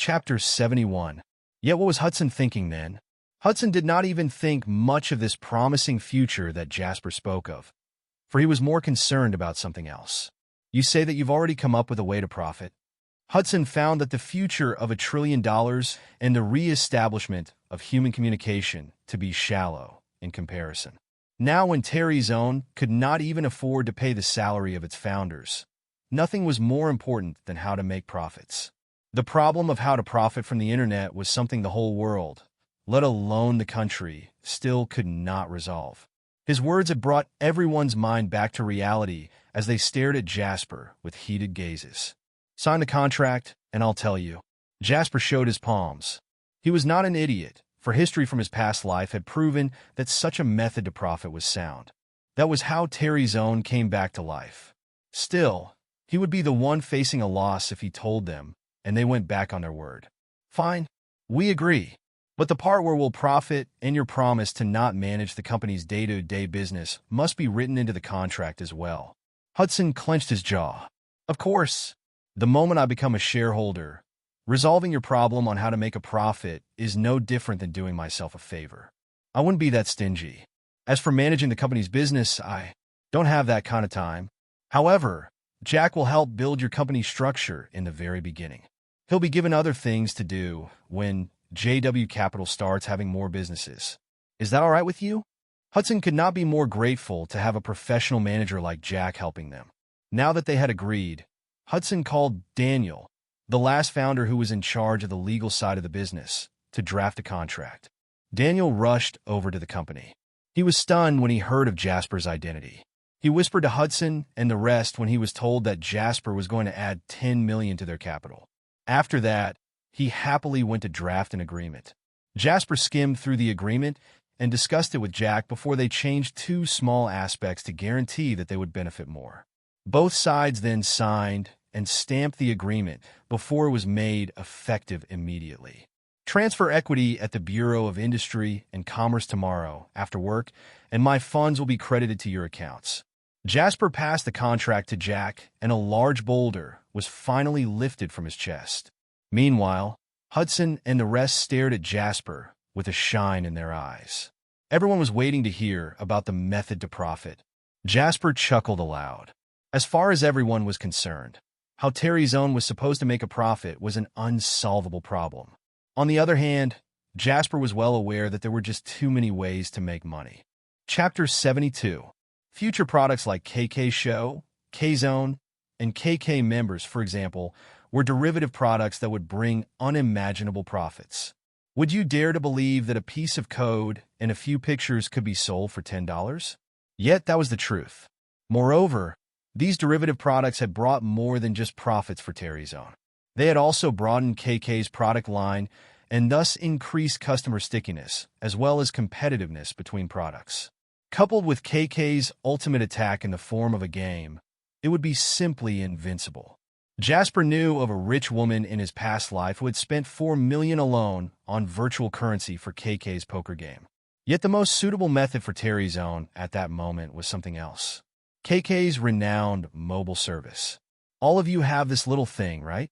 Chapter 71. Yet what was Hudson thinking then? Hudson did not even think much of this promising future that Jasper spoke of, for he was more concerned about something else. You say that you've already come up with a way to profit? Hudson found that the future of $1 trillion and the re-establishment of human communication to be shallow in comparison. Now when Terry's Own could not even afford to pay the salary of its founders, nothing was more important than how to make profits. The problem of how to profit from the internet was something the whole world, let alone the country, still could not resolve. His words had brought everyone's mind back to reality as they stared at Jasper with heated gazes. Sign the contract, and I'll tell you. Jasper showed his palms. He was not an idiot, for history from his past life had proven that such a method to profit was sound. That was how Terry's Own came back to life. Still, he would be the one facing a loss if he told them, and they went back on their word. Fine, we agree. But the part where we'll profit and your promise to not manage the company's day-to-day business must be written into the contract as well. Hudson clenched his jaw. Of course. The moment I become a shareholder, resolving your problem on how to make a profit is no different than doing myself a favor. I wouldn't be that stingy. As for managing the company's business, I don't have that kind of time. However, Jack will help build your company's structure in the very beginning. He'll be given other things to do when JW Capital starts having more businesses. Is that all right with you? Hudson could not be more grateful to have a professional manager like Jack helping them. Now that they had agreed, Hudson called Daniel, the last founder who was in charge of the legal side of the business, to draft a contract. Daniel rushed over to the company. He was stunned when he heard of Jasper's identity. He whispered to Hudson and the rest when he was told that Jasper was going to add $10 million to their capital. After that, he happily went to draft an agreement. Jasper skimmed through the agreement and discussed it with Jack before they changed two small aspects to guarantee that they would benefit more. Both sides then signed and stamped the agreement before it was made effective immediately. Transfer equity at the Bureau of Industry and Commerce tomorrow after work, and my funds will be credited to your accounts. Jasper passed the contract to Jack, and a large boulder was finally lifted from his chest. Meanwhile, Hudson and the rest stared at Jasper with a shine in their eyes. Everyone was waiting to hear about the method to profit. Jasper chuckled aloud. As far as everyone was concerned, how Terry's Own was supposed to make a profit was an unsolvable problem. On the other hand, Jasper was well aware that there were just too many ways to make money. Chapter 72. Future products like KK Show, K-Zone, and KK Members, for example, were derivative products that would bring unimaginable profits. Would you dare to believe that a piece of code and a few pictures could be sold for $10? Yet that was the truth. Moreover, these derivative products had brought more than just profits for Terry's Own. They had also broadened KK's product line and thus increased customer stickiness, as well as competitiveness between products. Coupled with KK's ultimate attack in the form of a game, it would be simply invincible. Jasper knew of a rich woman in his past life who had spent $4 million alone on virtual currency for KK's poker game. Yet the most suitable method for Terry's Own at that moment was something else. KK's renowned mobile service. All of you have this little thing, right?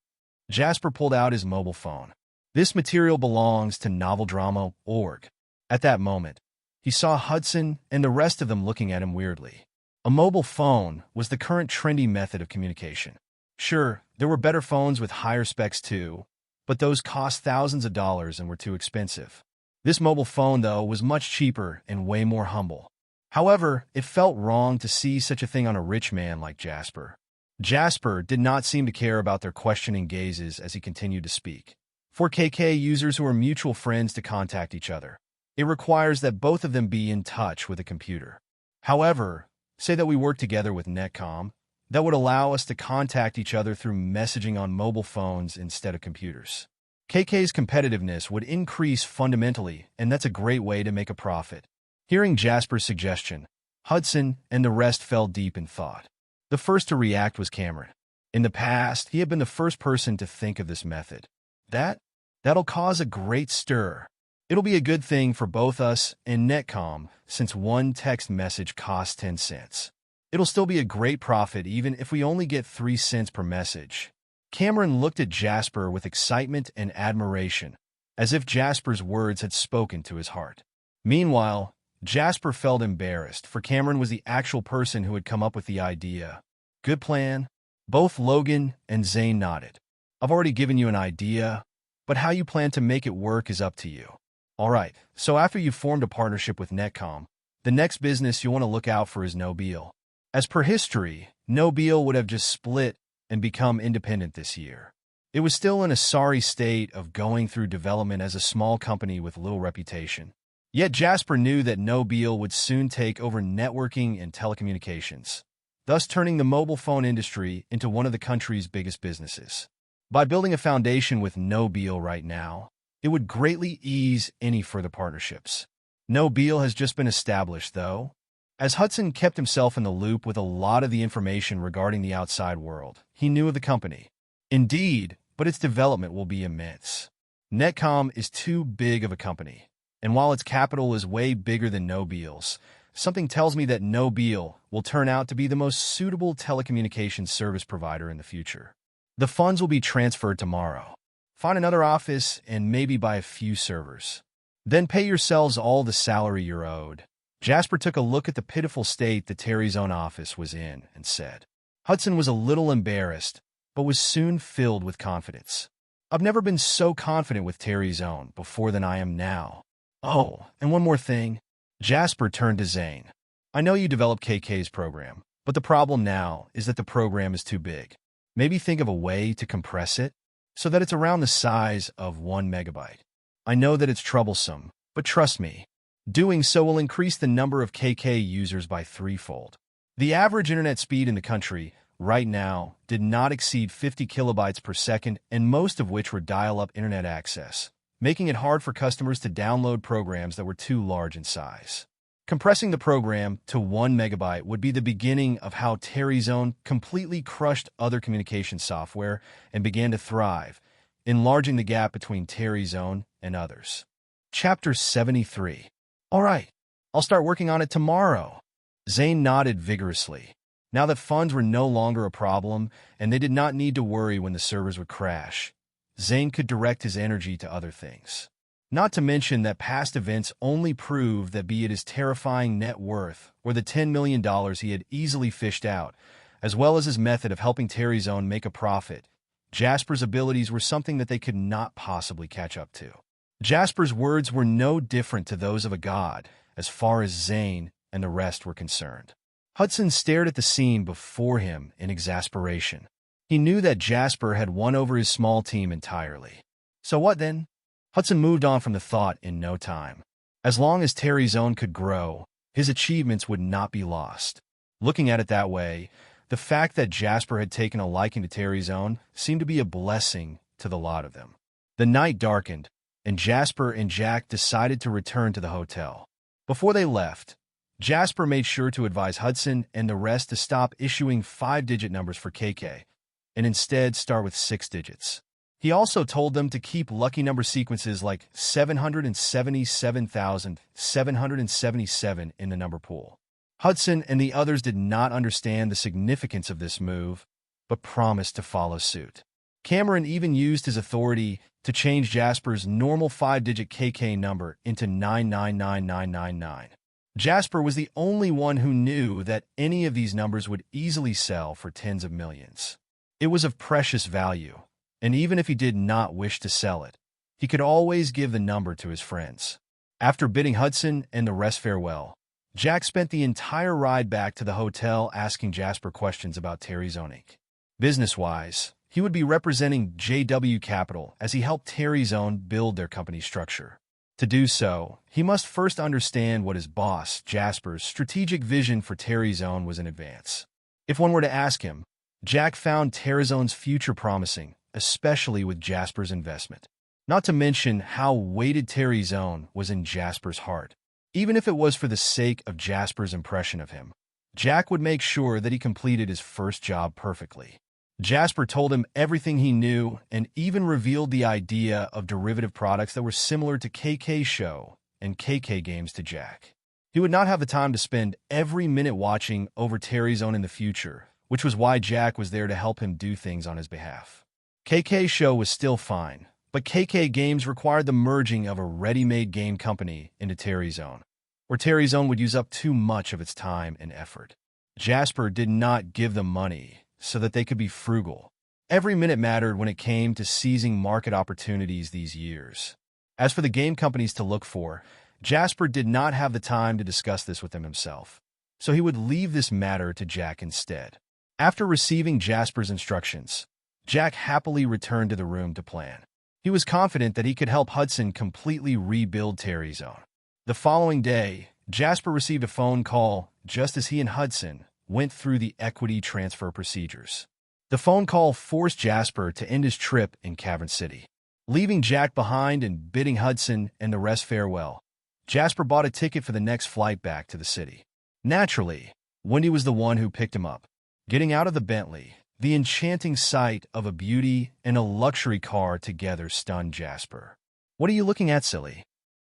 Jasper pulled out his mobile phone. This material belongs to NovelDrama.org. At that moment, he saw Hudson and the rest of them looking at him weirdly. A mobile phone was the current trendy method of communication. Sure, there were better phones with higher specs too, but those cost thousands of dollars and were too expensive. This mobile phone, though, was much cheaper and way more humble. However, it felt wrong to see such a thing on a rich man like Jasper. Jasper did not seem to care about their questioning gazes as he continued to speak. For KK users who are mutual friends to contact each other, it requires that both of them be in touch with a computer. However, say that we work together with Netcom, that would allow us to contact each other through messaging on mobile phones instead of computers. KK's competitiveness would increase fundamentally, and that's a great way to make a profit. Hearing Jasper's suggestion, Hudson and the rest fell deep in thought. The first to react was Cameron. In the past, he had been the first person to think of this method. That'll cause a great stir. It'll be a good thing for both us and Netcom, since one text message costs 10 cents. It'll still be a great profit even if we only get 3 cents per message. Cameron looked at Jasper with excitement and admiration, as if Jasper's words had spoken to his heart. Meanwhile, Jasper felt embarrassed, for Cameron was the actual person who had come up with the idea. Good plan. Both Logan and Zane nodded. I've already given you an idea, but how you plan to make it work is up to you. Alright, so after you've formed a partnership with Netcom, the next business you'll want to look out for is Nobile. As per history, Nobile would have just split and become independent this year. It was still in a sorry state of going through development as a small company with little reputation. Yet Jasper knew that Nobile would soon take over networking and telecommunications, thus turning the mobile phone industry into one of the country's biggest businesses. By building a foundation with Nobile right now, it would greatly ease any further partnerships. Nobile has just been established, though, as Hudson kept himself in the loop with a lot of the information regarding the outside world. He knew of the company. Indeed, but its development will be immense. Netcom is too big of a company, and while its capital is way bigger than Nobile's, something tells me that Nobile will turn out to be the most suitable telecommunications service provider in the future. The funds will be transferred tomorrow. Find another office and maybe buy a few servers. Then pay yourselves all the salary you're owed. Jasper took a look at the pitiful state that Terry's own office was in and said. Hudson was a little embarrassed, but was soon filled with confidence. I've never been so confident with Terry's own before than I am now. Oh, and one more thing. Jasper turned to Zane. I know you developed KK's program, but the problem now is that the program is too big. Maybe think of a way to compress it so that it's around the size of 1 megabyte. I know that it's troublesome, but trust me, doing so will increase the number of KK users by threefold. The average internet speed in the country right now did not exceed 50 kilobytes per second, and most of which were dial-up internet access, making it hard for customers to download programs that were too large in size. Compressing the program to 1 megabyte would be the beginning of how Terry's own completely crushed other communication software and began to thrive, enlarging the gap between Terry's own and others. Chapter 73. All right, I'll start working on it tomorrow. Zane nodded vigorously. Now that funds were no longer a problem and they did not need to worry when the servers would crash, Zane could direct his energy to other things. Not to mention that past events only prove that, be it his terrifying net worth or the $10 million he had easily fished out, as well as his method of helping Terry's own make a profit, Jasper's abilities were something that they could not possibly catch up to. Jasper's words were no different to those of a god, as far as Zane and the rest were concerned. Hudson stared at the scene before him in exasperation. He knew that Jasper had won over his small team entirely. So what then? Hudson moved on from the thought in no time. As long as Terry's own could grow, his achievements would not be lost. Looking at it that way, the fact that Jasper had taken a liking to Terry's own seemed to be a blessing to the lot of them. The night darkened, and Jasper and Jack decided to return to the hotel. Before they left, Jasper made sure to advise Hudson and the rest to stop issuing 5-digit numbers for KK, and instead start with 6 digits. He also told them to keep lucky number sequences like 777,777 in the number pool. Hudson and the others did not understand the significance of this move, but promised to follow suit. Cameron even used his authority to change Jasper's normal 5-digit KK number into 999999. Jasper was the only one who knew that any of these numbers would easily sell for tens of millions. It was of precious value, and even if he did not wish to sell it, he could always give the number to his friends. After bidding Hudson and the rest farewell, Jack spent the entire ride back to the hotel asking Jasper questions about Terry's own Inc. Business-wise, he would be representing JW Capital as he helped Terry's own build their company structure. To do so, he must first understand what his boss, Jasper's, strategic vision for Terry's own was in advance. If one were to ask him, Jack found Terry's own's future promising, especially with Jasper's investment. Not to mention how weighted Terry's own was in Jasper's heart. Even if it was for the sake of Jasper's impression of him, Jack would make sure that he completed his first job perfectly. Jasper told him everything he knew and even revealed the idea of derivative products that were similar to KK Show and KK Games to Jack. He would not have the time to spend every minute watching over Terry's own in the future, which was why Jack was there to help him do things on his behalf. KK's show was still fine, but KK Games required the merging of a ready-made game company into Terry's Own, where Terry's Own would use up too much of its time and effort. Jasper did not give them money so that they could be frugal. Every minute mattered when it came to seizing market opportunities these years. As for the game companies to look for, Jasper did not have the time to discuss this with them himself, so he would leave this matter to Jack instead. After receiving Jasper's instructions, Jack happily returned to the room to plan. He was confident that he could help Hudson completely rebuild Terry's Own. The following day, Jasper received a phone call just as he and Hudson went through the equity transfer procedures. The phone call forced Jasper to end his trip in Cavern City. Leaving Jack behind and bidding Hudson and the rest farewell, Jasper bought a ticket for the next flight back to the city. Naturally, Wendy was the one who picked him up. Getting out of the Bentley, the enchanting sight of a beauty and a luxury car together stunned Jasper. "What are you looking at, silly?"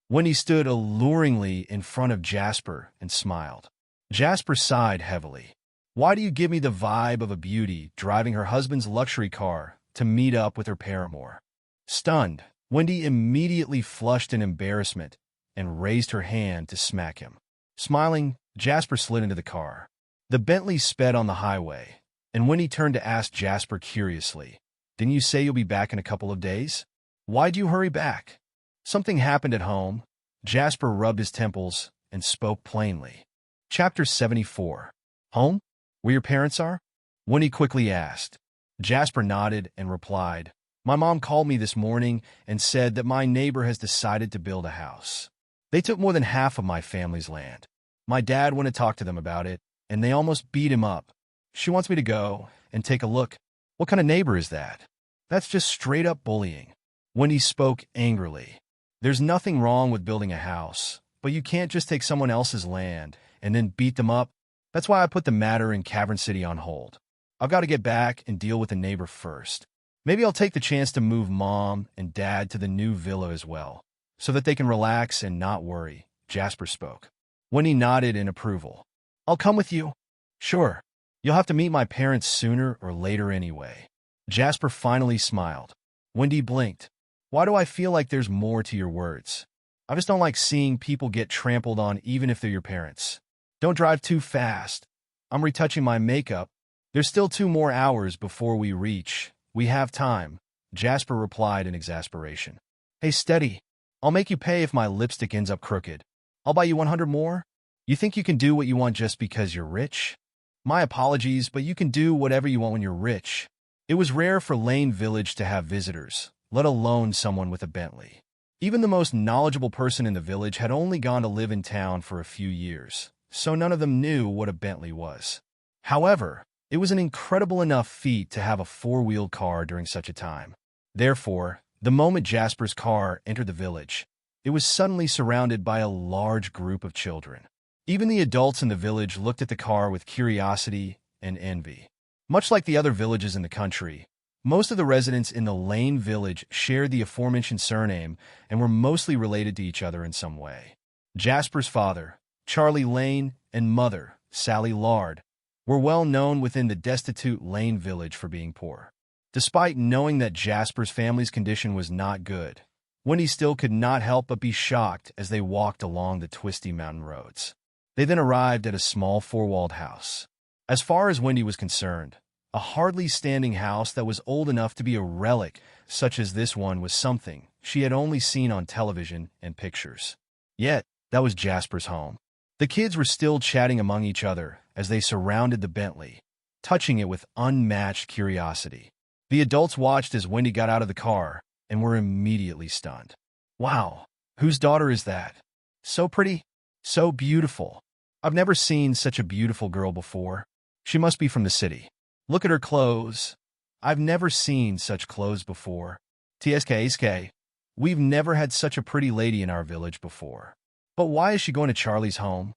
Wendy stood alluringly in front of Jasper and smiled. Jasper sighed heavily. "Why do you give me the vibe of a beauty driving her husband's luxury car to meet up with her paramour?" Stunned, Wendy immediately flushed in embarrassment and raised her hand to smack him. Smiling, Jasper slid into the car. The Bentley sped on the highway, and Wendy turned to ask Jasper curiously, "Didn't you say you'll be back in a couple of days? Why'd you hurry back?" "Something happened at home." Jasper rubbed his temples and spoke plainly. Chapter 74. Home? Where your parents are? Wendy quickly asked. Jasper nodded and replied, "My mom called me this morning and said that my neighbor has decided to build a house. They took more than half of my family's land. My dad went to talk to them about it, and they almost beat him up. She wants me to go and take a look." "What kind of neighbor is that?" "That's just straight-up bullying." Wendy spoke angrily. "There's nothing wrong with building a house, but you can't just take someone else's land and then beat them up. That's why I put the matter in Cavern City on hold. I've got to get back and deal with the neighbor first. Maybe I'll take the chance to move Mom and Dad to the new villa as well, so that they can relax and not worry," Jasper spoke. Wendy nodded in approval. "I'll come with you." "Sure. You'll have to meet my parents sooner or later anyway." Jasper finally smiled. Wendy blinked. "Why do I feel like there's more to your words? I just don't like seeing people get trampled on even if they're your parents. Don't drive too fast. I'm retouching my makeup. There's still 2 more hours before we reach. We have time," Jasper replied in exasperation. "Hey, steady. I'll make you pay if my lipstick ends up crooked. I'll buy you 100 more. You think you can do what you want just because you're rich? My apologies, but you can do whatever you want when you're rich." It was rare for Lane Village to have visitors, let alone someone with a Bentley. Even the most knowledgeable person in the village had only gone to live in town for a few years, so none of them knew what a Bentley was. However, it was an incredible enough feat to have a 4-wheeled car during such a time. Therefore, the moment Jasper's car entered the village, it was suddenly surrounded by a large group of children. Even the adults in the village looked at the car with curiosity and envy. Much like the other villages in the country, most of the residents in the Lane village shared the aforementioned surname and were mostly related to each other in some way. Jasper's father, Charlie Lane, and mother, Sally Lard, were well known within the destitute Lane village for being poor. Despite knowing that Jasper's family's condition was not good, Wendy still could not help but be shocked as they walked along the twisty mountain roads. They then arrived at a small 4-walled house. As far as Wendy was concerned, a hardly standing house that was old enough to be a relic such as this one was something she had only seen on television and pictures. Yet, that was Jasper's home. The kids were still chatting among each other as they surrounded the Bentley, touching it with unmatched curiosity. The adults watched as Wendy got out of the car and were immediately stunned. "Wow, whose daughter is that? So pretty, so beautiful. I've never seen such a beautiful girl before. She must be from the city. Look at her clothes. I've never seen such clothes before. TSK, we've never had such a pretty lady in our village before. But why is she going to Charlie's home?"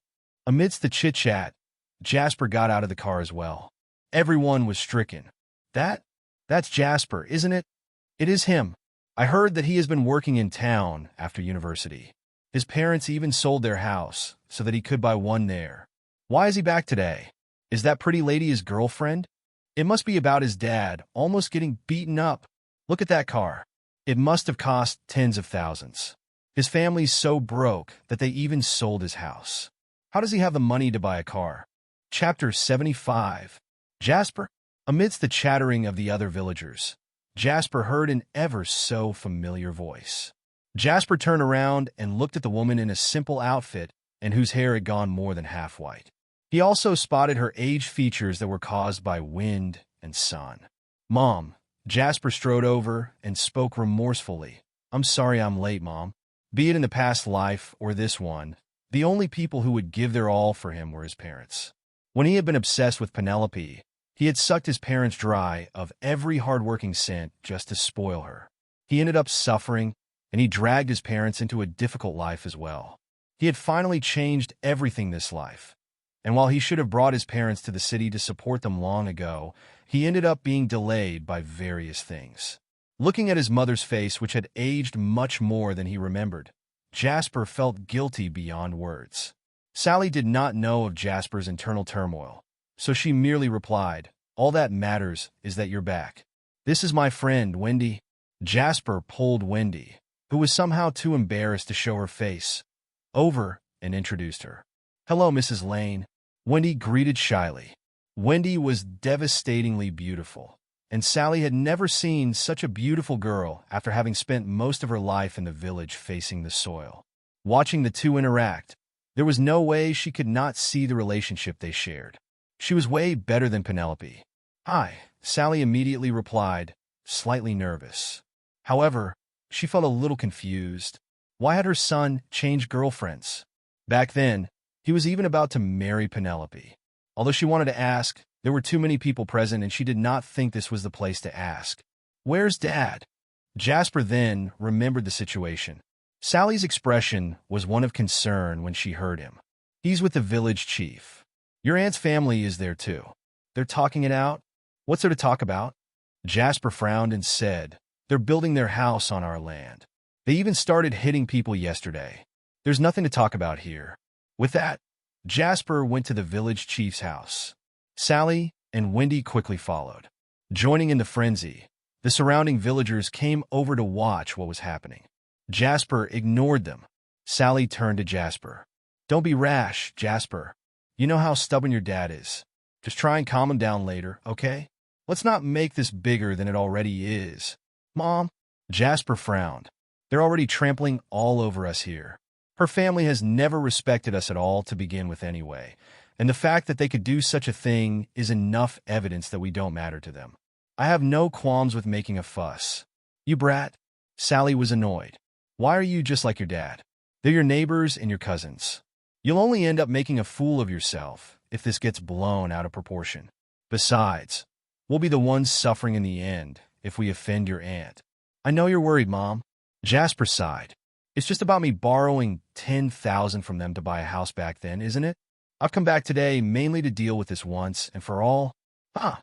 Amidst the chit-chat, Jasper got out of the car as well. Everyone was stricken. That's Jasper, isn't it?" "It is him. I heard that he has been working in town after university. His parents even sold their house so that he could buy one there. Why is he back today? Is that pretty lady his girlfriend? It must be about his dad almost getting beaten up." Look at that car. It must have cost tens of thousands. His family's so broke that they even sold his house. How does he have the money to buy a car? Chapter 75. Jasper? Amidst the chattering of the other villagers, Jasper heard an ever-so-familiar voice. Jasper turned around and looked at the woman in a simple outfit and whose hair had gone more than half white. He also spotted her aged features that were caused by wind and sun. "Mom." Jasper strode over and spoke remorsefully. "I'm sorry I'm late, Mom. Be it in the past life or this one, the only people who would give their all for him were his parents. When he had been obsessed with Penelope, he had sucked his parents dry of every hard-working cent just to spoil her. He ended up suffering, and he dragged his parents into a difficult life as well. He had finally changed everything this life. And while he should have brought his parents to the city to support them long ago, he ended up being delayed by various things." Looking at his mother's face, which had aged much more than he remembered, Jasper felt guilty beyond words. Sally did not know of Jasper's internal turmoil, so she merely replied, "All that matters is that you're back. This is my friend, Wendy." Jasper pulled Wendy, who was somehow too embarrassed to show her face, over and introduced her. "Hello, Mrs. Lane." Wendy greeted shyly. Wendy was devastatingly beautiful, and Sally had never seen such a beautiful girl after having spent most of her life in the village facing the soil. Watching the two interact, there was no way she could not see the relationship they shared. She was way better than Penelope. "Hi," Sally immediately replied, slightly nervous. However, she felt a little confused. Why had her son changed girlfriends? Back then, he was even about to marry Penelope. Although she wanted to ask, there were too many people present and she did not think this was the place to ask. "Where's Dad?" Jasper then remembered the situation. Sally's expression was one of concern when she heard him. "He's with the village chief. Your aunt's family is there too. They're talking it out?" "What's there to talk about?" Jasper frowned and said, "They're building their house on our land. They even started hitting people yesterday. There's nothing to talk about here." With that, Jasper went to the village chief's house. Sally and Wendy quickly followed. Joining in the frenzy, the surrounding villagers came over to watch what was happening. Jasper ignored them. Sally turned to Jasper. "Don't be rash, Jasper. You know how stubborn your dad is. Just try and calm him down later, okay? Let's not make this bigger than it already is." "Mom?" Jasper frowned. "They're already trampling all over us here. Her family has never respected us at all to begin with anyway, and the fact that they could do such a thing is enough evidence that we don't matter to them. I have no qualms with making a fuss." "You brat." Sally was annoyed. "Why are you just like your dad? They're your neighbors and your cousins. You'll only end up making a fool of yourself if this gets blown out of proportion. Besides, we'll be the ones suffering in the end if we offend your aunt." "I know you're worried, Mom." Jasper sighed. "It's just about me borrowing $10,000 from them to buy a house back then, isn't it? I've come back today mainly to deal with this once and for all." "Huh."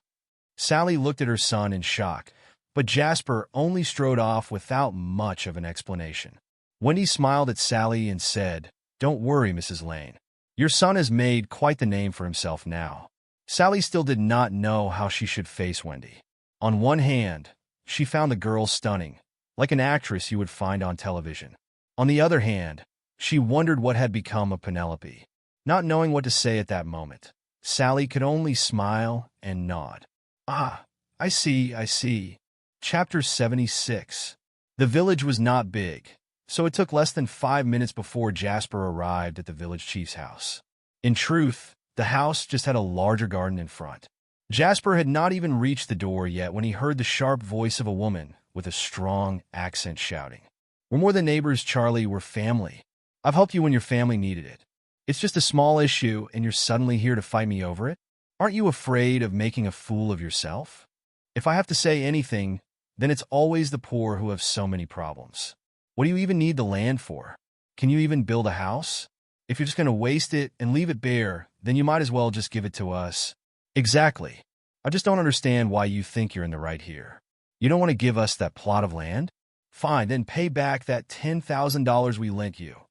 Sally looked at her son in shock, but Jasper only strode off without much of an explanation. Wendy smiled at Sally and said, "Don't worry, Mrs. Lane. Your son has made quite the name for himself now." Sally still did not know how she should face Wendy. On one hand, she found the girl stunning, like an actress you would find on television. On the other hand, she wondered what had become of Penelope. Not knowing what to say at that moment, Sally could only smile and nod. "Ah, I see. Chapter 76. The village was not big, so it took less than 5 minutes before Jasper arrived at the village chief's house. In truth, the house just had a larger garden in front. Jasper had not even reached the door yet when he heard the sharp voice of a woman with a strong accent shouting, "We're more than neighbors, Charlie, we're family. I've helped you when your family needed it. It's just a small issue and you're suddenly here to fight me over it? Aren't you afraid of making a fool of yourself? If I have to say anything, then it's always the poor who have so many problems. What do you even need the land for? Can you even build a house? If you're just going to waste it and leave it bare, then you might as well just give it to us." "Exactly. I just don't understand why you think you're in the right here. You don't want to give us that plot of land? Fine, then pay back that $10,000 we lent you.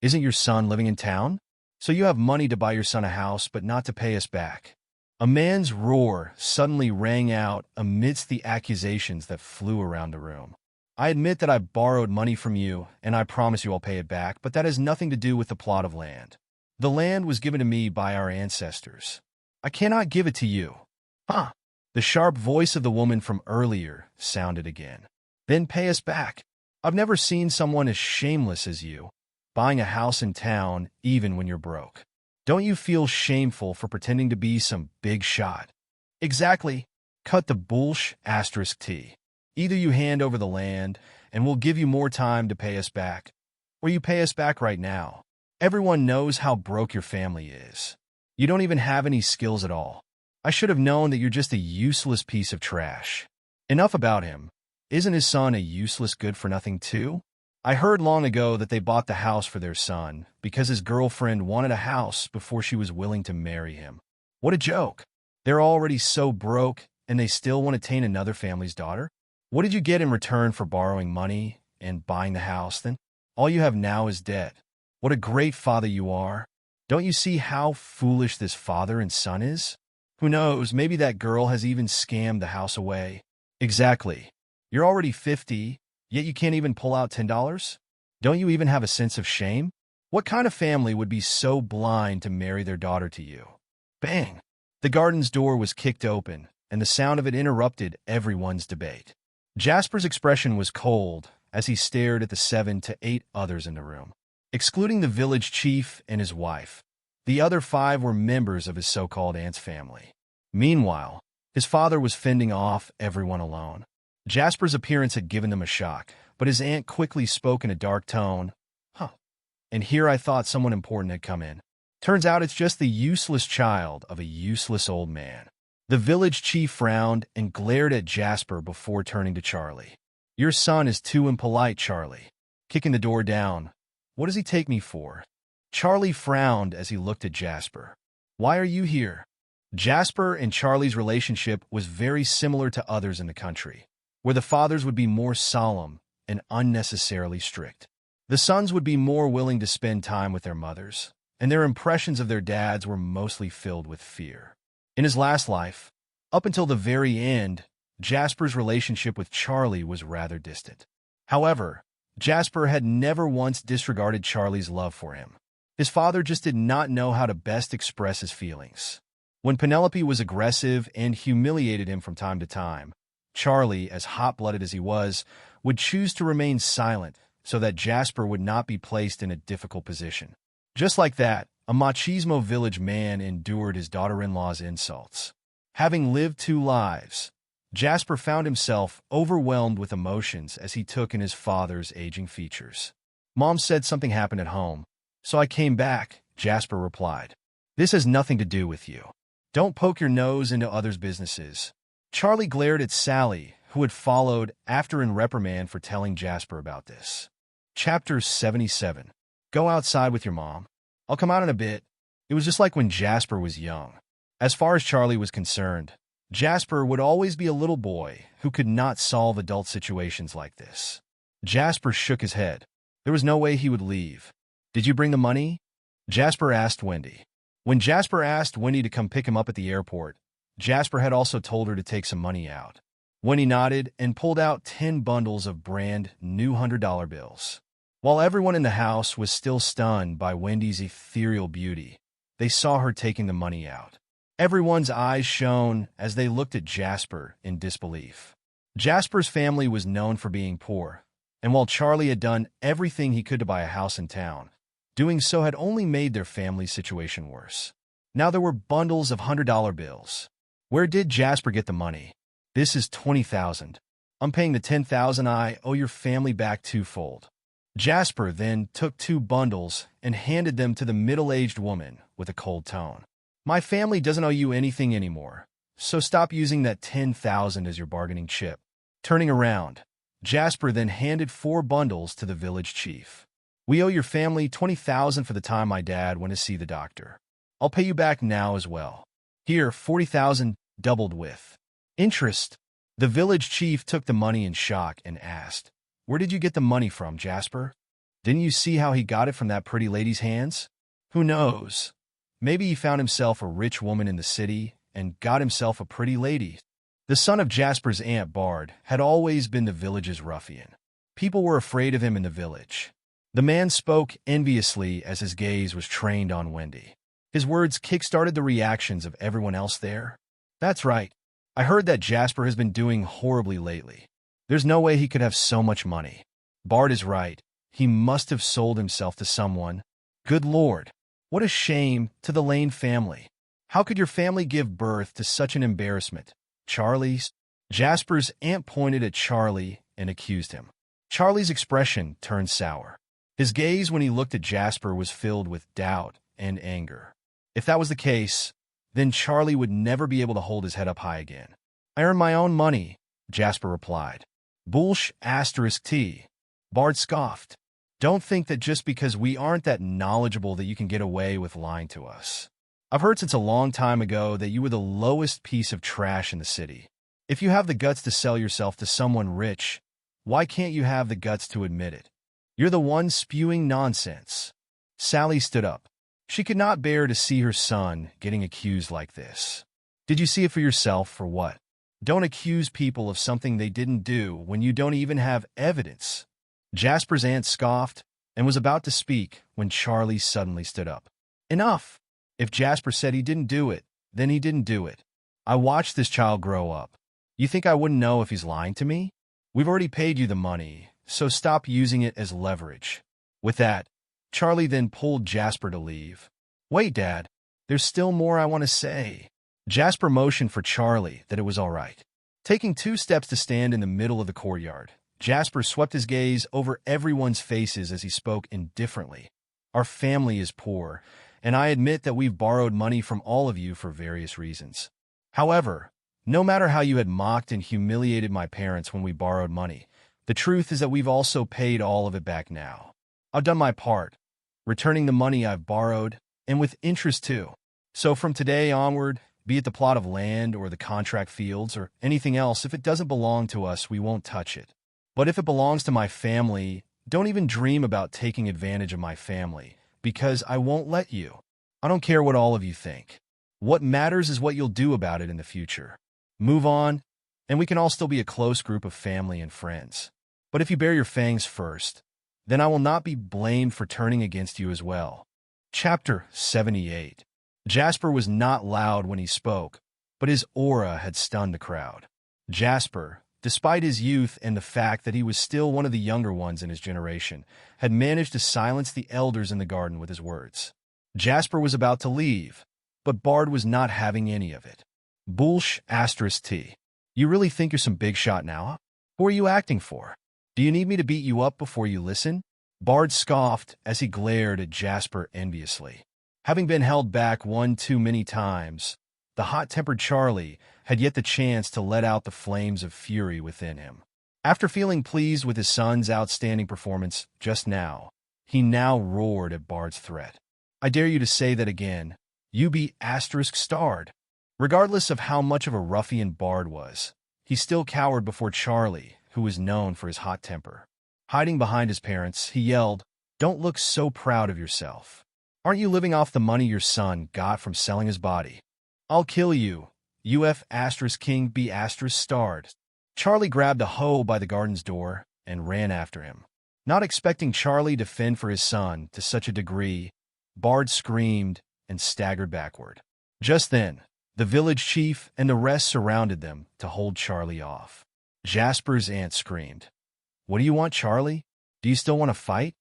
Isn't your son living in town? So you have money to buy your son a house, but not to pay us back. A man's roar suddenly rang out amidst the accusations that flew around the room. I admit that I borrowed money from you, and I promise you I'll pay it back, but that has nothing to do with the plot of land. The land was given to me by our ancestors. I cannot give it to you. Huh? The sharp voice of the woman from earlier sounded again. Then pay us back. I've never seen someone as shameless as you, buying a house in town even when you're broke. Don't you feel shameful for pretending to be some big shot? Exactly. Cut the bullsh *T. Either you hand over the land, and we'll give you more time to pay us back, or you pay us back right now. Everyone knows how broke your family is. You don't even have any skills at all. I should have known that you're just a useless piece of trash. Enough about him. Isn't his son a useless good-for-nothing too? I heard long ago that they bought the house for their son because his girlfriend wanted a house before she was willing to marry him. What a joke. They're already so broke, and they still want to taint another family's daughter? What did you get in return for borrowing money and buying the house then? All you have now is debt. What a great father you are. Don't you see how foolish this father and son is? Who knows, maybe that girl has even scammed the house away. Exactly. You're already 50, yet you can't even pull out $10? Don't you even have a sense of shame? What kind of family would be so blind to marry their daughter to you? Bang! The garden's door was kicked open, and the sound of it interrupted everyone's debate. Jasper's expression was cold as he stared at the 7 to 8 others in the room. Excluding the village chief and his wife, the other 5 were members of his so-called aunt's family. Meanwhile, his father was fending off everyone alone. Jasper's appearance had given them a shock, but his aunt quickly spoke in a dark tone. And here I thought someone important had come in. Turns out it's just the useless child of a useless old man. The village chief frowned and glared at Jasper before turning to Charlie. Your son is too impolite, Charlie. Kicking the door down. What does he take me for? Charlie frowned as he looked at Jasper. Why are you here? Jasper and Charlie's relationship was very similar to others in the country, where the fathers would be more solemn and unnecessarily strict. The sons would be more willing to spend time with their mothers, and their impressions of their dads were mostly filled with fear. In his last life, up until the very end, Jasper's relationship with Charlie was rather distant. However, Jasper had never once disregarded Charlie's love for him. His father just did not know how to best express his feelings. When Penelope was aggressive and humiliated him from time to time, Charlie, as hot-blooded as he was, would choose to remain silent so that Jasper would not be placed in a difficult position. Just like that, a machismo village man endured his daughter-in-law's insults. Having lived 2 lives, Jasper found himself overwhelmed with emotions as he took in his father's aging features. Mom said something happened at home, so I came back, Jasper replied. This has nothing to do with you. Don't poke your nose into others' businesses. Charlie glared at Sally, who had followed after in reprimand for telling Jasper about this. Chapter 77. Go outside with your mom. I'll come out in a bit. It was just like when Jasper was young. As far as Charlie was concerned, Jasper would always be a little boy who could not solve adult situations like this. Jasper shook his head. There was no way he would leave. Did you bring the money? Jasper asked Wendy. When Jasper asked Wendy to come pick him up at the airport, Jasper had also told her to take some money out. Wendy nodded and pulled out 10 bundles of brand new $100 bills. While everyone in the house was still stunned by Wendy's ethereal beauty, they saw her taking the money out. Everyone's eyes shone as they looked at Jasper in disbelief. Jasper's family was known for being poor, and while Charlie had done everything he could to buy a house in town, doing so had only made their family's situation worse. Now there were bundles of $100 bills. Where did Jasper get the money? This is $20,000. I'm paying the $10,000. I owe your family back twofold. Jasper then took 2 bundles and handed them to the middle-aged woman with a cold tone. My family doesn't owe you anything anymore, so stop using that $10,000 as your bargaining chip. Turning around, Jasper then handed 4 bundles to the village chief. We owe your family $20,000 for the time my dad went to see the doctor. I'll pay you back now as well. Here, $40,000 doubled with interest. The village chief took the money in shock and asked, Where did you get the money from, Jasper? Didn't you see how he got it from that pretty lady's hands? Who knows? Maybe he found himself a rich woman in the city and got himself a pretty lady. The son of Jasper's aunt Bard had always been the village's ruffian. People were afraid of him in the village. The man spoke enviously as his gaze was trained on Wendy. His words kick-started the reactions of everyone else there. That's right. I heard that Jasper has been doing horribly lately. There's no way he could have so much money. Bard is right. He must have sold himself to someone. Good Lord. What a shame to the Lane family. How could your family give birth to such an embarrassment? Charlie's? Jasper's aunt pointed at Charlie and accused him. Charlie's expression turned sour. His gaze when he looked at Jasper was filled with doubt and anger. If that was the case, then Charlie would never be able to hold his head up high again. I earn my own money, Jasper replied. Bullsh *T. Bard scoffed. Don't think that just because we aren't that knowledgeable that you can get away with lying to us. I've heard since a long time ago that you were the lowest piece of trash in the city. If you have the guts to sell yourself to someone rich, why can't you have the guts to admit it? You're the one spewing nonsense. Sally stood up. She could not bear to see her son getting accused like this. Did you see it for yourself, or what? Don't accuse people of something they didn't do when you don't even have evidence. Jasper's aunt scoffed and was about to speak when Charlie suddenly stood up. Enough! If Jasper said he didn't do it, then he didn't do it. I watched this child grow up. You think I wouldn't know if he's lying to me? We've already paid you the money, so stop using it as leverage. With that, Charlie then pulled Jasper to leave. Wait, Dad. There's still more I want to say. Jasper motioned for Charlie that it was all right. Taking 2 steps to stand in the middle of the courtyard, Jasper swept his gaze over everyone's faces as he spoke indifferently. Our family is poor, and I admit that we've borrowed money from all of you for various reasons. However, no matter how you had mocked and humiliated my parents when we borrowed money, the truth is that we've also paid all of it back now. I've done my part, returning the money I've borrowed, and with interest too. So from today onward, be it the plot of land or the contract fields or anything else, if it doesn't belong to us, we won't touch it. But if it belongs to my family, don't even dream about taking advantage of my family, because I won't let you. I don't care what all of you think. What matters is what you'll do about it in the future. Move on, and we can all still be a close group of family and friends. But if you bare your fangs first, then I will not be blamed for turning against you as well. Chapter 78. Jasper was not loud when he spoke, but his aura had stunned the crowd. Jasper, despite his youth and the fact that he was still one of the younger ones in his generation, had managed to silence the elders in the garden with his words. Jasper was about to leave, but Bard was not having any of it. Bullsh *T. You really think you're some big shot now? Who are you acting for? Do you need me to beat you up before you listen? Bard scoffed as he glared at Jasper enviously. Having been held back one too many times, the hot-tempered Charlie had yet the chance to let out the flames of fury within him. After feeling pleased with his son's outstanding performance just now, he now roared at Bard's threat. I dare you to say that again. You be *starred. Regardless of how much of a ruffian Bard was, he still cowered before Charlie, who was known for his hot temper. Hiding behind his parents, he yelled, Don't look so proud of yourself. Aren't you living off the money your son got from selling his body? I'll kill you. UF *King be *starred. Charlie grabbed a hoe by the garden's door and ran after him. Not expecting Charlie to fend for his son to such a degree, Bard screamed and staggered backward. Just then, the village chief and the rest surrounded them to hold Charlie off. Jasper's aunt screamed, What do you want, Charlie? Do you still want to fight?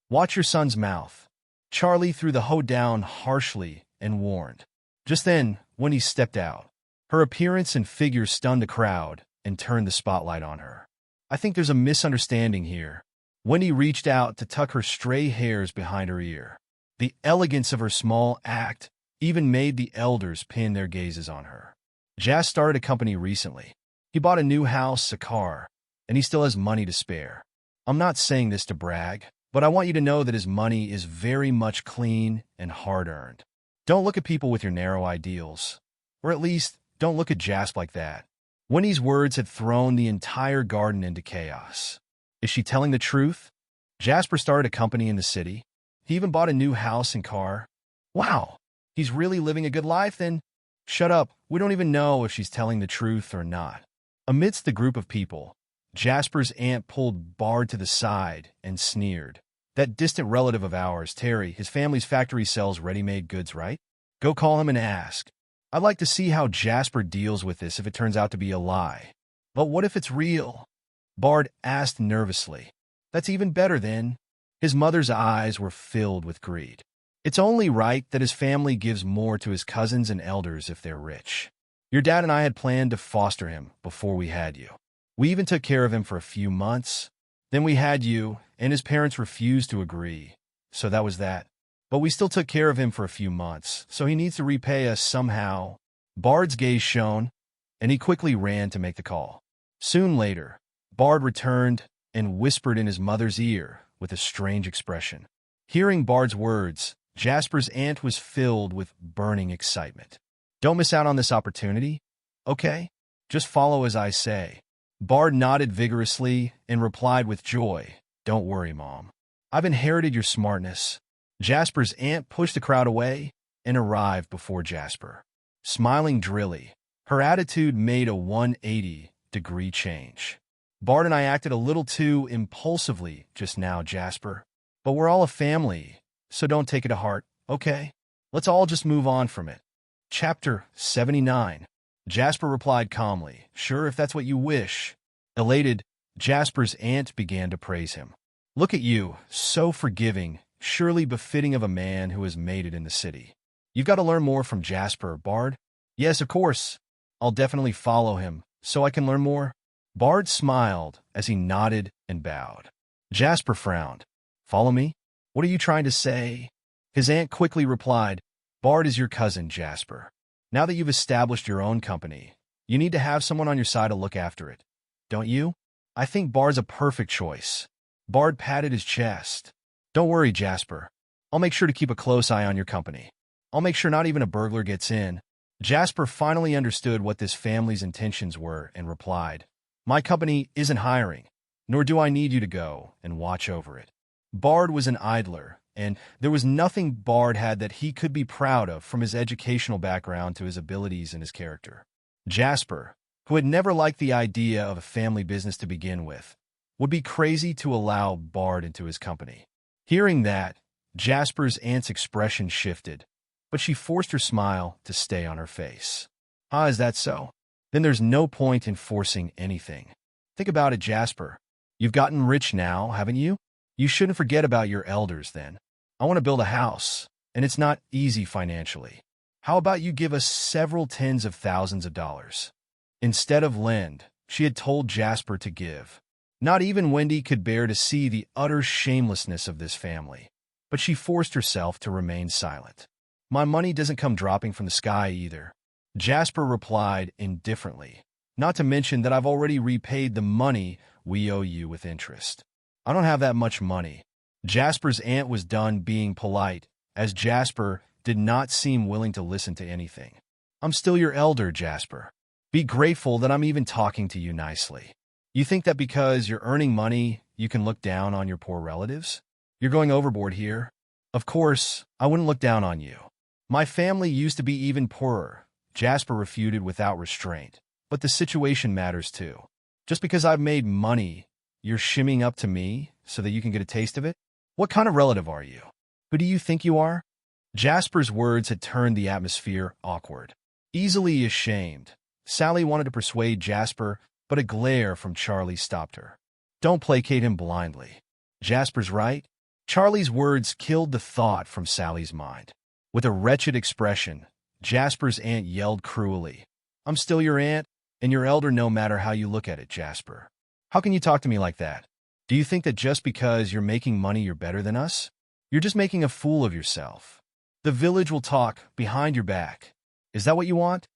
Watch your son's mouth. Charlie threw the hoe down harshly and warned. Just then, Wendy stepped out. Her appearance and figure stunned the crowd and turned the spotlight on her. I think there's a misunderstanding here. Wendy reached out to tuck her stray hairs behind her ear. The elegance of her small act even made the elders pin their gazes on her. Jas started a company recently. He bought a new house, a car, and he still has money to spare. I'm not saying this to brag, but I want you to know that his money is very much clean and hard-earned. Don't look at people with your narrow ideals. Or at least, don't look at Jasp like that. Wendy's words had thrown the entire garden into chaos. Is she telling the truth? Jasper started a company in the city. He even bought a new house and car. Wow, he's really living a good life then? Shut up, we don't even know if she's telling the truth or not. Amidst the group of people, Jasper's aunt pulled Bard to the side and sneered. That distant relative of ours, Terry, his family's factory sells ready-made goods, right? Go call him and ask. I'd like to see how Jasper deals with this if it turns out to be a lie. But what if it's real? Bard asked nervously. That's even better then. His mother's eyes were filled with greed. It's only right that his family gives more to his cousins and elders if they're rich. Your dad and I had planned to foster him before we had you. We even took care of him for a few months. Then we had you, and his parents refused to agree. So that was that. But we still took care of him for a few months, so he needs to repay us somehow. Bard's gaze shone, and he quickly ran to make the call. Soon later, Bard returned and whispered in his mother's ear with a strange expression. Hearing Bard's words, Jasper's aunt was filled with burning excitement. Don't miss out on this opportunity, okay? Just follow as I say. Bard nodded vigorously and replied with joy, Don't worry, Mom. I've inherited your smartness. Jasper's aunt pushed the crowd away and arrived before Jasper. Smiling drily, her attitude made a 180-degree change. Bard and I acted a little too impulsively just now, Jasper. But we're all a family, so don't take it to heart, okay? Let's all just move on from it. Chapter 79. Jasper replied calmly, Sure, if that's what you wish. Elated, Jasper's aunt began to praise him. Look at you, so forgiving, surely befitting of a man who has made it in the city. You've got to learn more from Jasper, Bard. Yes, of course. I'll definitely follow him, so I can learn more. Bard smiled as he nodded and bowed. Jasper frowned. Follow me? What are you trying to say? His aunt quickly replied, Bard is your cousin, Jasper. Now that you've established your own company, you need to have someone on your side to look after it. Don't you? I think Bard's a perfect choice. Bard patted his chest. Don't worry, Jasper. I'll make sure to keep a close eye on your company. I'll make sure not even a burglar gets in. Jasper finally understood what this family's intentions were and replied, My company isn't hiring, nor do I need you to go and watch over it. Bard was an idler, and there was nothing Bard had that he could be proud of, from his educational background to his abilities and his character. Jasper, who had never liked the idea of a family business to begin with, would be crazy to allow Bard into his company. Hearing that, Jasper's aunt's expression shifted, but she forced her smile to stay on her face. Ah, is that so? Then there's no point in forcing anything. Think about it, Jasper. You've gotten rich now, haven't you? You shouldn't forget about your elders then. I want to build a house, and it's not easy financially. How about you give us several tens of thousands of dollars? Instead of lend, she had told Jasper to give. Not even Wendy could bear to see the utter shamelessness of this family, but she forced herself to remain silent. My money doesn't come dropping from the sky either. Jasper replied indifferently, not to mention that I've already repaid the money we owe you with interest. I don't have that much money. Jasper's aunt was done being polite, as Jasper did not seem willing to listen to anything. I'm still your elder, Jasper. Be grateful that I'm even talking to you nicely. You think that because you're earning money, you can look down on your poor relatives? You're going overboard here. Of course, I wouldn't look down on you. My family used to be even poorer, Jasper refuted without restraint. But the situation matters too. Just because I've made money, you're shimmying up to me so that you can get a taste of it? What kind of relative are you? Who do you think you are? Jasper's words had turned the atmosphere awkward. Easily ashamed, Sally wanted to persuade Jasper, but a glare from Charlie stopped her. Don't placate him blindly. Jasper's right. Charlie's words killed the thought from Sally's mind. With a wretched expression, Jasper's aunt yelled cruelly, I'm still your aunt, and your elder no matter how you look at it, Jasper. How can you talk to me like that? Do you think that just because you're making money you're better than us? You're just making a fool of yourself. The village will talk behind your back. Is that what you want?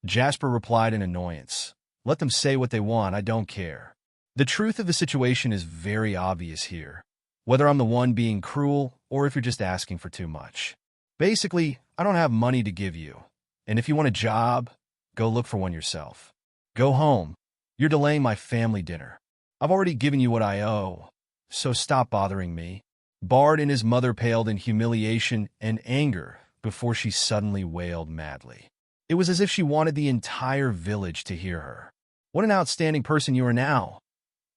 Jasper replied in annoyance. Let them say what they want, I don't care. The truth of the situation is very obvious here, whether I'm the one being cruel or if you're just asking for too much. Basically, I don't have money to give you, and if you want a job, go look for one yourself. Go home. You're delaying my family dinner. I've already given you what I owe, so stop bothering me. Bard and his mother paled in humiliation and anger before she suddenly wailed madly. It was as if she wanted the entire village to hear her. What an outstanding person you are now.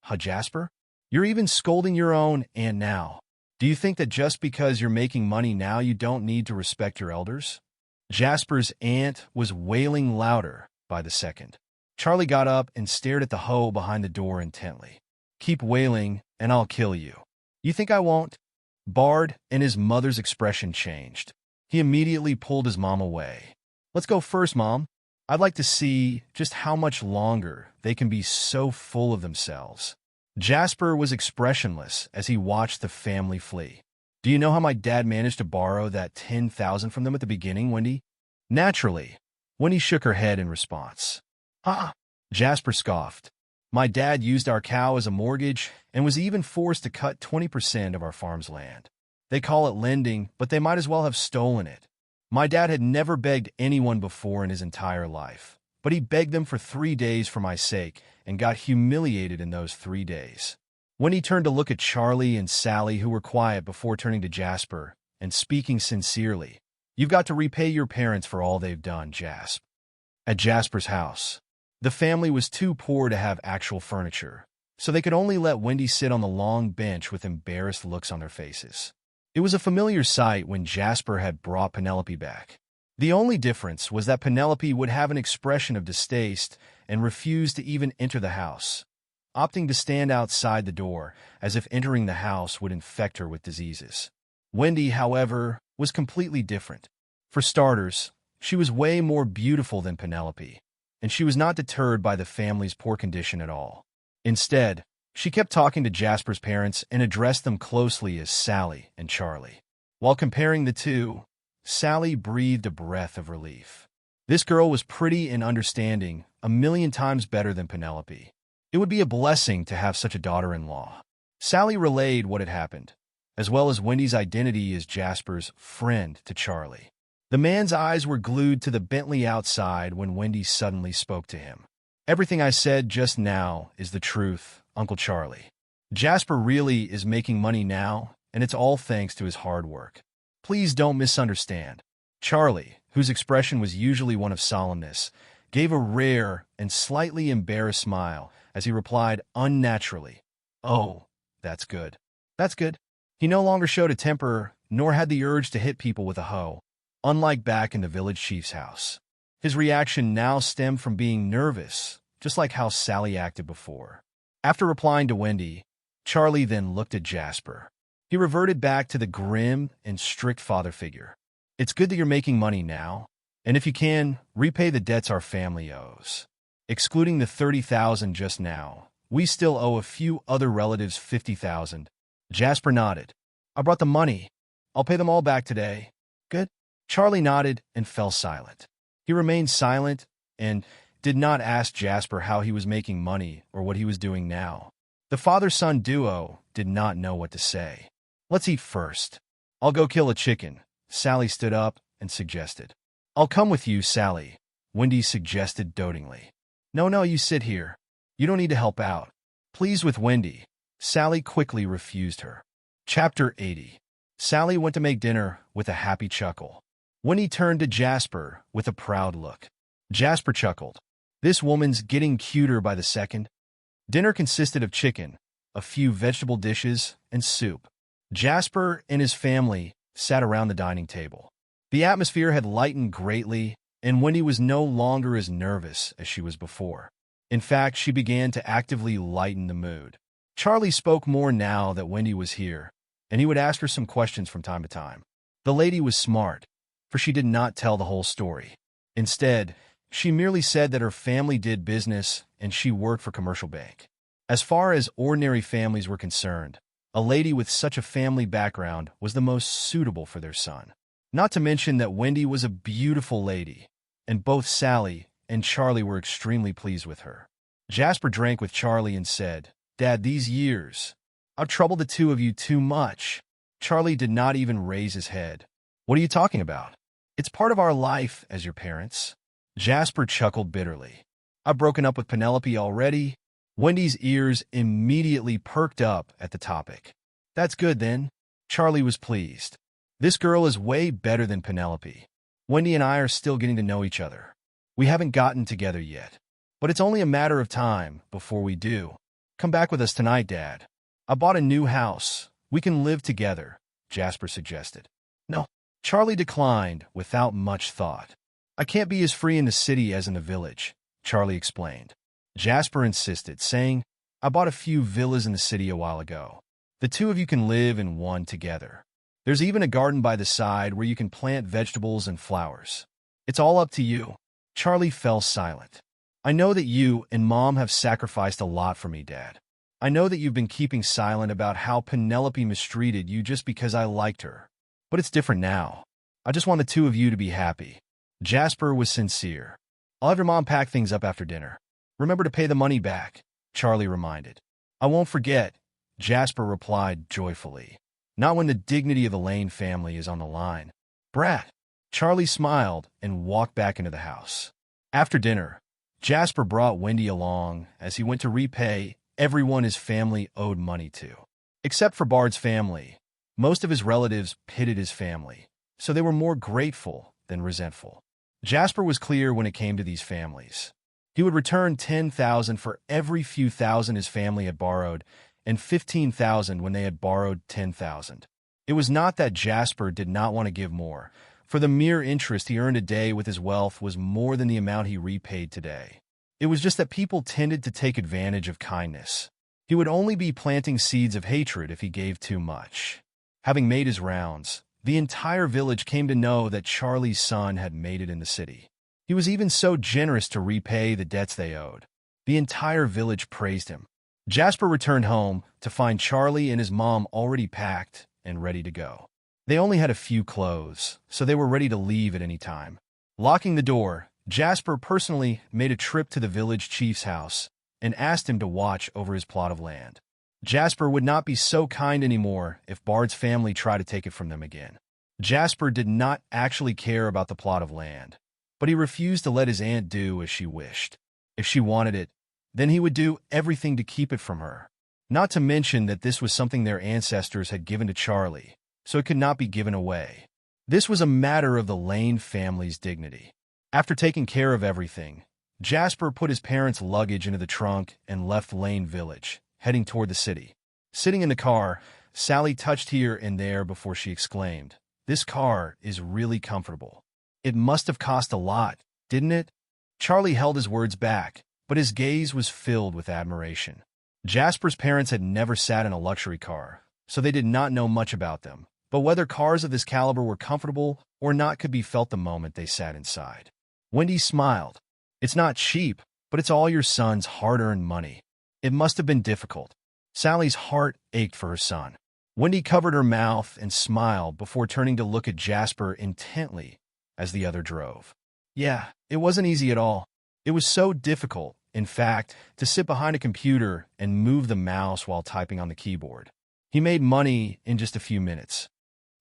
Huh, Jasper? You're even scolding your own aunt now. Do you think that just because you're making money now you don't need to respect your elders? Jasper's aunt was wailing louder by the second. Charlie got up and stared at the hoe behind the door intently. Keep wailing, and I'll kill you. You think I won't? Bard, and his mother's expression changed. He immediately pulled his mom away. Let's go first, Mom. I'd like to see just how much longer they can be so full of themselves. Jasper was expressionless as he watched the family flee. Do you know how my dad managed to borrow that $10,000 from them at the beginning, Wendy? Naturally, Wendy shook her head in response. Ah, Jasper scoffed. My dad used our cow as a mortgage and was even forced to cut 20% of our farm's land. They call it lending, but they might as well have stolen it. My dad had never begged anyone before in his entire life, but he begged them for 3 days for my sake and got humiliated in those 3 days. When he turned to look at Charlie and Sally, who were quiet before turning to Jasper and speaking sincerely, "You've got to repay your parents for all they've done, Jasp." At Jasper's house, the family was too poor to have actual furniture, so they could only let Wendy sit on the long bench with embarrassed looks on their faces. It was a familiar sight when Jasper had brought Penelope back. The only difference was that Penelope would have an expression of distaste and refuse to even enter the house, opting to stand outside the door as if entering the house would infect her with diseases. Wendy, however, was completely different. For starters, she was way more beautiful than Penelope, and she was not deterred by the family's poor condition at all. Instead, she kept talking to Jasper's parents and addressed them closely as Sally and Charlie. While comparing the two, Sally breathed a breath of relief. This girl was pretty and understanding, 1,000,000 times better than Penelope. It would be a blessing to have such a daughter-in-law. Sally relayed what had happened, as well as Wendy's identity as Jasper's friend to Charlie. The man's eyes were glued to the Bentley outside when Wendy suddenly spoke to him. "Everything I said just now is the truth, Uncle Charlie. Jasper really is making money now, and it's all thanks to his hard work. Please don't misunderstand." Charlie, whose expression was usually one of solemnness, gave a rare and slightly embarrassed smile as he replied unnaturally, "Oh, that's good. That's good." He no longer showed a temper, nor had the urge to hit people with a hoe, unlike back in the village chief's house. His reaction now stemmed from being nervous, just like how Sally acted before. After replying to Wendy, Charlie then looked at Jasper. He reverted back to the grim and strict father figure. "It's good that you're making money now, and if you can, repay the debts our family owes. Excluding the 30,000 just now, we still owe a few other relatives 50,000. Jasper nodded. "I brought the money. I'll pay them all back today." "Good." Charlie nodded and fell silent. He remained silent and did not ask Jasper how he was making money or what he was doing now. The father-son duo did not know what to say. "Let's eat first. I'll go kill a chicken," Sally stood up and suggested. "I'll come with you, Sally," Wendy suggested dotingly. No, you sit here. You don't need to help out." Pleased with Wendy, Sally quickly refused her. Chapter 80. Sally went to make dinner with a happy chuckle. Wendy turned to Jasper with a proud look. Jasper chuckled. "This woman's getting cuter by the second." Dinner consisted of chicken, a few vegetable dishes, and soup. Jasper and his family sat around the dining table. The atmosphere had lightened greatly, and Wendy was no longer as nervous as she was before. In fact, she began to actively lighten the mood. Charlie spoke more now that Wendy was here, and he would ask her some questions from time to time. The lady was smart, for she did not tell the whole story. Instead, she merely said that her family did business and she worked for commercial bank. As far as ordinary families were concerned, a lady with such a family background was the most suitable for their son. Not to mention that Wendy was a beautiful lady, and both Sally and Charlie were extremely pleased with her. Jasper drank with Charlie and said, "Dad, these years, I've troubled the two of you too much." Charlie did not even raise his head. "What are you talking about? It's part of our life as your parents." Jasper chuckled bitterly. "I've broken up with Penelope already." Wendy's ears immediately perked up at the topic. "That's good then." Charlie was pleased. "This girl is way better than Penelope. Wendy and I are still getting to know each other." We haven't gotten together yet, but it's only a matter of time before we do. Come back with us tonight, Dad. I bought a new house. We can live together, Jasper suggested. No, Charlie declined without much thought. I can't be as free in the city as in the village, Charlie explained. Jasper insisted, saying, I bought a few villas in the city a while ago. The two of you can live in one together. There's even a garden by the side where you can plant vegetables and flowers. It's all up to you. Charlie fell silent. I know that you and Mom have sacrificed a lot for me, Dad. I know that you've been keeping silent about how Penelope mistreated you just because I liked her. But it's different now. I just want the two of you to be happy. Jasper was sincere. I'll have your mom pack things up after dinner. Remember to pay the money back, Charlie reminded. I won't forget, Jasper replied joyfully. Not when the dignity of the Lane family is on the line. Brat. Charlie smiled and walked back into the house. After dinner, Jasper brought Wendy along as he went to repay everyone his family owed money to. Except for Bard's family, most of his relatives pitted his family, so they were more grateful than resentful. Jasper was clear when it came to these families. He would return $10,000 for every few thousand his family had borrowed, and $15,000 when they had borrowed $10,000. It was not that Jasper did not want to give more, for the mere interest he earned a day with his wealth was more than the amount he repaid today. It was just that people tended to take advantage of kindness. He would only be planting seeds of hatred if he gave too much. Having made his rounds, the entire village came to know that Charlie's son had made it in the city. He was even so generous to repay the debts they owed. The entire village praised him. Jasper returned home to find Charlie and his mom already packed and ready to go. They only had a few clothes, so they were ready to leave at any time. Locking the door, Jasper personally made a trip to the village chief's house and asked him to watch over his plot of land. Jasper would not be so kind anymore if Bard's family tried to take it from them again. Jasper did not actually care about the plot of land, but he refused to let his aunt do as she wished. If she wanted it, then he would do everything to keep it from her. Not to mention that this was something their ancestors had given to Charlie, so it could not be given away. This was a matter of the Lane family's dignity. After taking care of everything, Jasper put his parents' luggage into the trunk and left Lane Village, heading toward the city. Sitting in the car, Sally touched here and there before she exclaimed, "This car is really comfortable. It must have cost a lot, didn't it?" Charlie held his words back, but his gaze was filled with admiration. Jasper's parents had never sat in a luxury car, so they did not know much about them. But whether cars of this caliber were comfortable or not could be felt the moment they sat inside. Wendy smiled. "It's not cheap, but it's all your son's hard-earned money. It must have been difficult." Sally's heart ached for her son. Wendy covered her mouth and smiled before turning to look at Jasper intently as the other drove. "Yeah, it wasn't easy at all. It was so difficult, in fact, to sit behind a computer and move the mouse while typing on the keyboard." He made money in just a few minutes.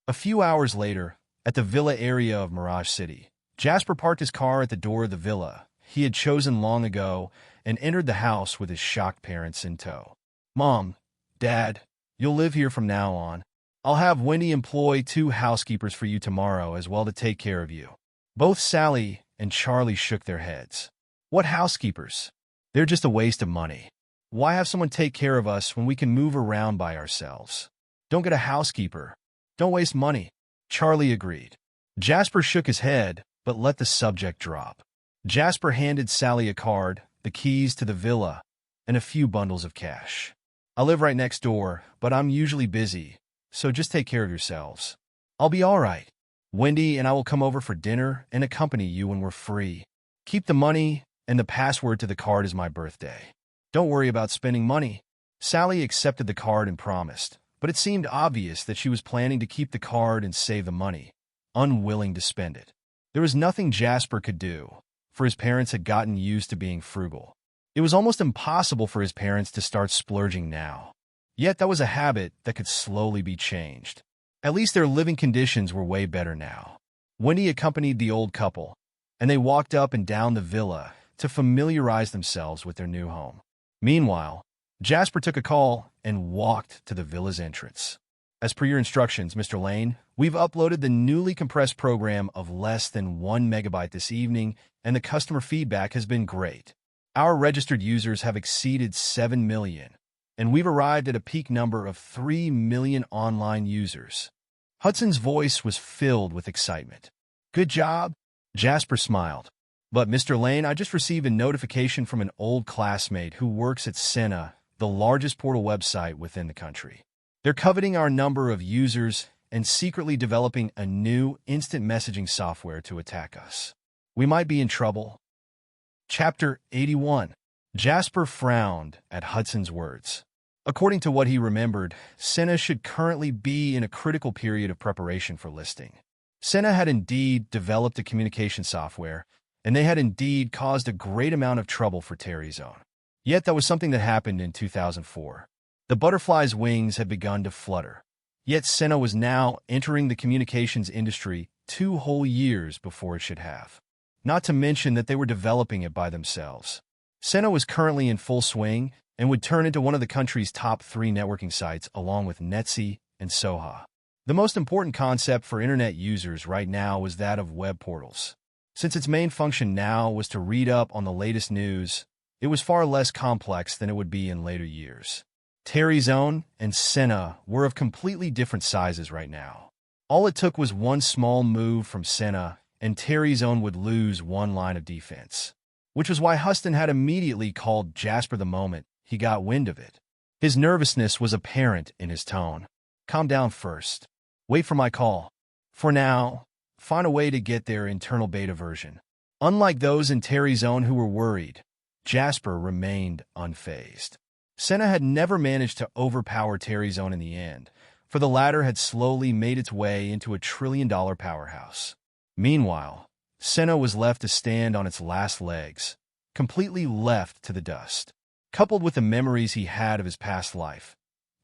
A few hours later, at the villa area of Mirage City, Jasper parked his car at the door of the villa he had chosen long ago and entered the house with his shocked parents in tow. "Mom, Dad, you'll live here from now on. I'll have Wendy employ 2 housekeepers for you tomorrow as well to take care of you." Both Sally and Charlie shook their heads. "What housekeepers? They're just a waste of money. Why have someone take care of us when we can move around by ourselves? Don't get a housekeeper. Don't waste money." Charlie agreed. Jasper shook his head, but let the subject drop. Jasper handed Sally a card, the keys to the villa, and a few bundles of cash. "I live right next door, but I'm usually busy, so just take care of yourselves. I'll be all right. Wendy and I will come over for dinner and accompany you when we're free. Keep the money, and the password to the card is my birthday. Don't worry about spending money." Sally accepted the card and promised, but it seemed obvious that she was planning to keep the card and save the money, unwilling to spend it. There was nothing Jasper could do, for his parents had gotten used to being frugal. It was almost impossible for his parents to start splurging now. Yet that was a habit that could slowly be changed. At least their living conditions were way better now. Wendy accompanied the old couple, and they walked up and down the villa to familiarize themselves with their new home. Meanwhile, Jasper took a call and walked to the villa's entrance. As per your instructions, Mr. Lane, we've uploaded the newly compressed program of less than 1 megabyte this evening, and the customer feedback has been great. Our registered users have exceeded 7 million, and we've arrived at a peak number of 3 million online users. Hudson's voice was filled with excitement. Good job, Jasper smiled. But Mr. Lane, I just received a notification from an old classmate who works at Senna, the largest portal website within the country. They're coveting our number of users and secretly developing a new instant messaging software to attack us. We might be in trouble. Chapter 81. Jasper frowned at Hudson's words. According to what he remembered, Senna should currently be in a critical period of preparation for listing. Senna had indeed developed a communication software, and they had indeed caused a great amount of trouble for Terry's own. Yet that was something that happened in 2004. The butterfly's wings had begun to flutter. Yet Senna was now entering the communications industry 2 whole years before it should have. Not to mention that they were developing it by themselves. Senna was currently in full swing and would turn into one of the country's top 3 networking sites along with Netsy and Soha. The most important concept for internet users right now was that of web portals. Since its main function now was to read up on the latest news, it was far less complex than it would be in later years. Terry's own and Senna were of completely different sizes right now. All it took was one small move from Senna, and Terry's own would lose 1 line of defense, which was why Huston had immediately called Jasper the moment he got wind of it. His nervousness was apparent in his tone. Calm down first. Wait for my call. For now, find a way to get their internal beta version. Unlike those in Terry's own who were worried, Jasper remained unfazed. Senna had never managed to overpower Terry's own in the end, for the latter had slowly made its way into a trillion-dollar powerhouse. Meanwhile, Senna was left to stand on its last legs, completely left to the dust. Coupled with the memories he had of his past life,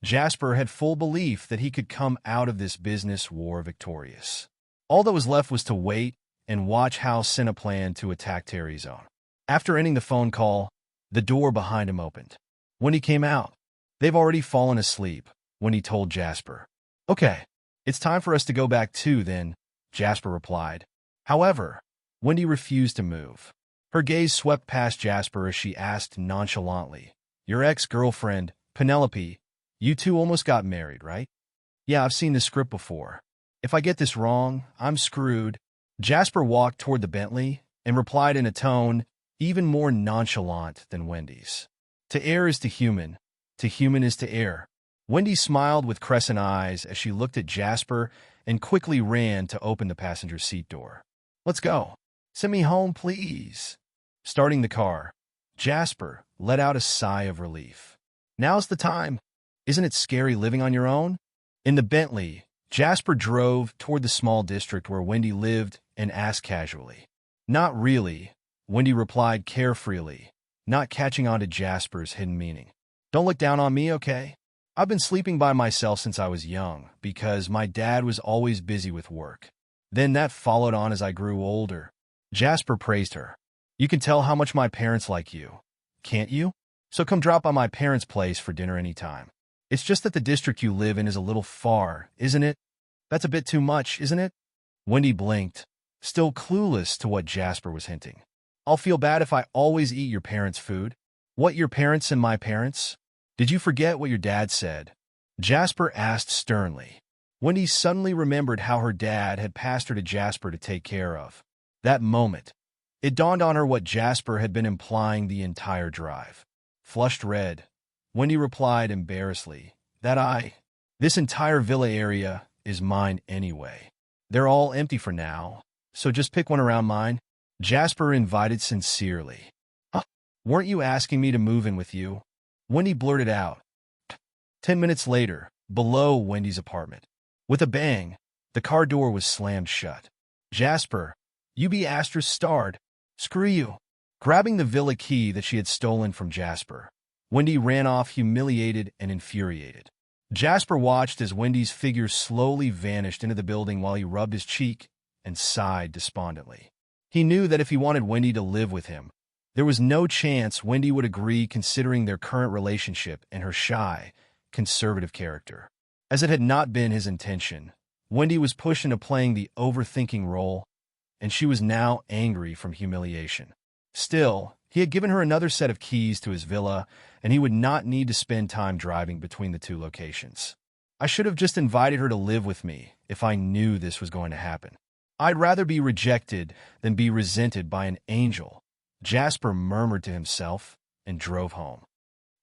Jasper had full belief that he could come out of this business war victorious. All that was left was to wait and watch how Senna planned to attack Terry's own. After ending the phone call, the door behind him opened. When he came out, they've already fallen asleep, when he told Jasper. Okay, it's time for us to go back too, then, Jasper replied. However, Wendy refused to move. Her gaze swept past Jasper as she asked nonchalantly, Your ex-girlfriend, Penelope, you two almost got married, right? Yeah, I've seen this script before. If I get this wrong, I'm screwed. Jasper walked toward the Bentley and replied in a tone even more nonchalant than Wendy's. To err is to human is to err. Wendy smiled with crescent eyes as she looked at Jasper and quickly ran to open the passenger seat door. Let's go. Send me home, please. Starting the car, Jasper let out a sigh of relief. Now's the time. Isn't it scary living on your own? In the Bentley, Jasper drove toward the small district where Wendy lived and asked casually. Not really, Wendy replied carefreely, not catching on to Jasper's hidden meaning. Don't look down on me, okay? I've been sleeping by myself since I was young because my dad was always busy with work. Then that followed on as I grew older. Jasper praised her. You can tell how much my parents like you, can't you? So come drop by my parents' place for dinner anytime. It's just that the district you live in is a little far, isn't it? That's a bit too much, isn't it? Wendy blinked, still clueless to what Jasper was hinting. I'll feel bad if I always eat your parents' food. What, your parents and my parents? Did you forget what your dad said? Jasper asked sternly. Wendy suddenly remembered how her dad had passed her to Jasper to take care of. That moment, it dawned on her what Jasper had been implying the entire drive. Flushed red, Wendy replied embarrassedly, This entire villa area is mine anyway. They're all empty for now, so just pick one around mine. Jasper invited sincerely. Weren't you asking me to move in with you? Wendy blurted out. 10 minutes later, below Wendy's apartment. With a bang, the car door was slammed shut. Jasper, you be Astra's starred. Screw you. Grabbing the villa key that she had stolen from Jasper, Wendy ran off humiliated and infuriated. Jasper watched as Wendy's figure slowly vanished into the building while he rubbed his cheek and sighed despondently. He knew that if he wanted Wendy to live with him, there was no chance Wendy would agree considering their current relationship and her shy, conservative character. As it had not been his intention, Wendy was pushed into playing the overthinking role, and she was now angry from humiliation. Still, he had given her another set of keys to his villa, and he would not need to spend time driving between the two locations. I should have just invited her to live with me if I knew this was going to happen. I'd rather be rejected than be resented by an angel, Jasper murmured to himself and drove home.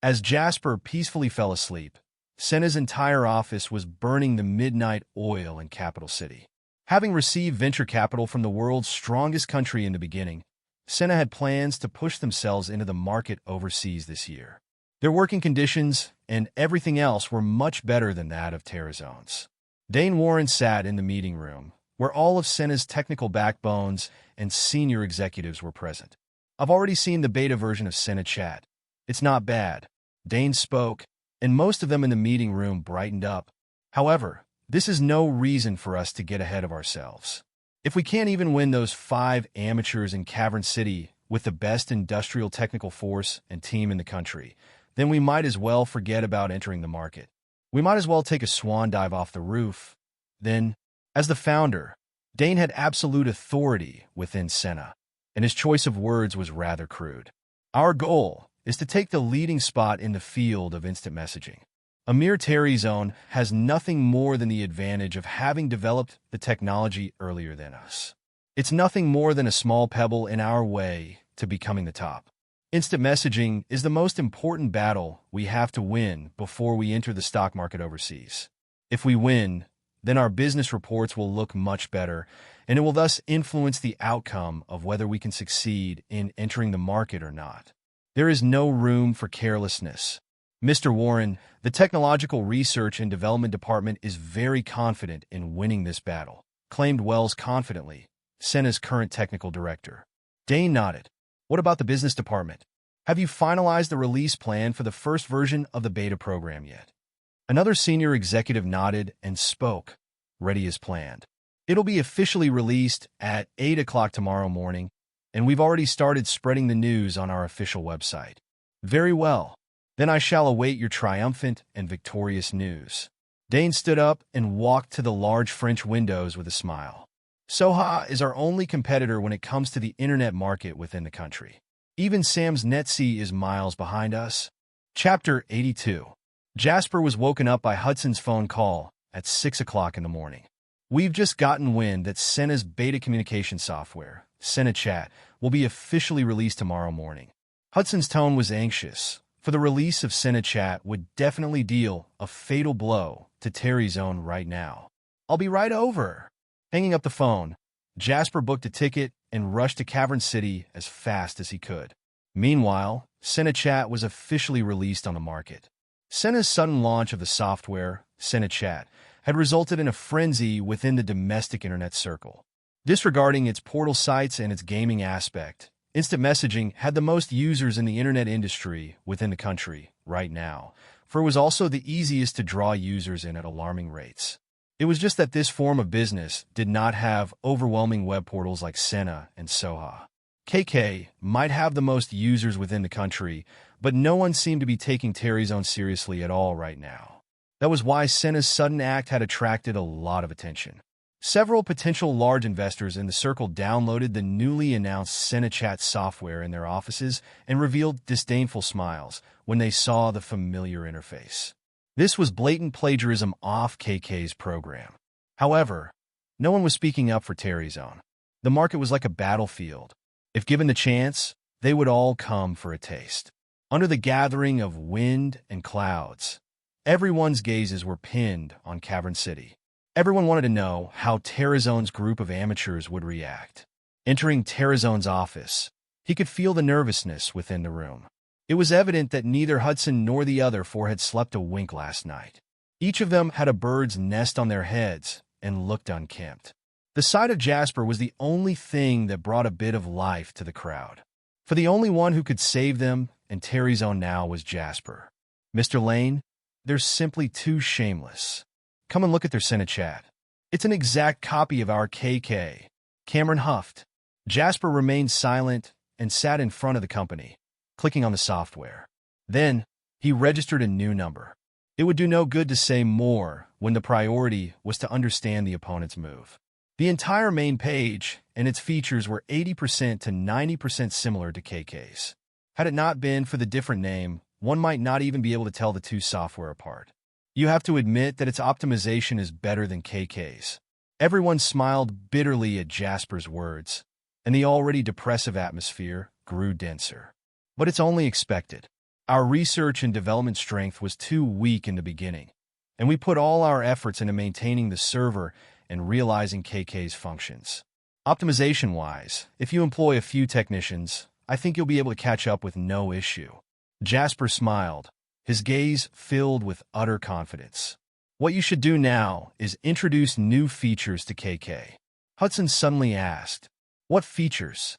As Jasper peacefully fell asleep, Senna's entire office was burning the midnight oil in Capital City. Having received venture capital from the world's strongest country in the beginning, Senna had plans to push themselves into the market overseas this year. Their working conditions and everything else were much better than that of Terrazone's. Dane Warren sat in the meeting room, where all of Senna's technical backbones and senior executives were present. I've already seen the beta version of Senna Chat. It's not bad. Dane spoke, and most of them in the meeting room brightened up. However, this is no reason for us to get ahead of ourselves. If we can't even win those 5 amateurs in Cavern City with the best industrial technical force and team in the country, then we might as well forget about entering the market. We might as well take a swan dive off the roof. Then, as the founder, Dane had absolute authority within Senna, and his choice of words was rather crude. Our goal is to take the leading spot in the field of instant messaging. Amir Terryzone has nothing more than the advantage of having developed the technology earlier than us. It's nothing more than a small pebble in our way to becoming the top. Instant messaging is the most important battle we have to win before we enter the stock market overseas. If we win, then our business reports will look much better, and it will thus influence the outcome of whether we can succeed in entering the market or not. There is no room for carelessness. Mr. Warren, the Technological Research and Development Department is very confident in winning this battle, claimed Wells confidently, Senna's current technical director. Dane nodded. What about the business department? Have you finalized the release plan for the first version of the beta program yet? Another senior executive nodded and spoke, ready as planned. It'll be officially released at 8 o'clock tomorrow morning, and we've already started spreading the news on our official website. Very well. Then I shall await your triumphant and victorious news. Dane stood up and walked to the large French windows with a smile. Soha is our only competitor when it comes to the internet market within the country. Even Sam's Netsea is miles behind us. Chapter 82. Jasper was woken up by Hudson's phone call at 6 o'clock in the morning. We've just gotten wind that Senna's beta communication software, Senna Chat, will be officially released tomorrow morning. Hudson's tone was anxious, for the release of Senna Chat would definitely deal a fatal blow to Terryzone right now. I'll be right over. Hanging up the phone, Jasper booked a ticket and rushed to Cavern City as fast as he could. Meanwhile, Senna Chat was officially released on the market. Senna's sudden launch of the software, Senna Chat, had resulted in a frenzy within the domestic internet circle. Disregarding its portal sites and its gaming aspect, instant messaging had the most users in the internet industry within the country right now, for it was also the easiest to draw users in at alarming rates. It was just that this form of business did not have overwhelming web portals like Senna and Soha. KK might have the most users within the country, but no one seemed to be taking Terryzone seriously at all right now. That was why Senna's sudden act had attracted a lot of attention. Several potential large investors in the circle downloaded the newly announced Senna Chat software in their offices and revealed disdainful smiles when they saw the familiar interface. This was blatant plagiarism off KK's program. However, no one was speaking up for Terryzone. The market was like a battlefield. If given the chance, they would all come for a taste. Under the gathering of wind and clouds, everyone's gazes were pinned on Cavern City. Everyone wanted to know how Terrazone's group of amateurs would react. Entering Terrazone's office, he could feel the nervousness within the room. It was evident that neither Hudson nor the other 4 had slept a wink last night. Each of them had a bird's nest on their heads and looked unkempt. The sight of Jasper was the only thing that brought a bit of life to the crowd. For the only one who could save them and Terryzone now was Jasper. Mr. Lane, they're simply too shameless. Come and look at their Senna Chat. It's an exact copy of our KK. Cameron huffed. Jasper remained silent and sat in front of the company, clicking on the software. Then, he registered a new number. It would do no good to say more when the priority was to understand the opponent's move. The entire main page and its features were 80% to 90% similar to KK's. Had it not been for the different name, one might not even be able to tell the two software apart. You have to admit that its optimization is better than KK's. Everyone smiled bitterly at Jasper's words, and the already depressive atmosphere grew denser. But it's only expected. Our research and development strength was too weak in the beginning, and we put all our efforts into maintaining the server and realizing KK's functions. Optimization-wise, if you employ a few technicians, I think you'll be able to catch up with no issue. Jasper smiled, his gaze filled with utter confidence. What you should do now is introduce new features to KK. Hudson suddenly asked, "What features?"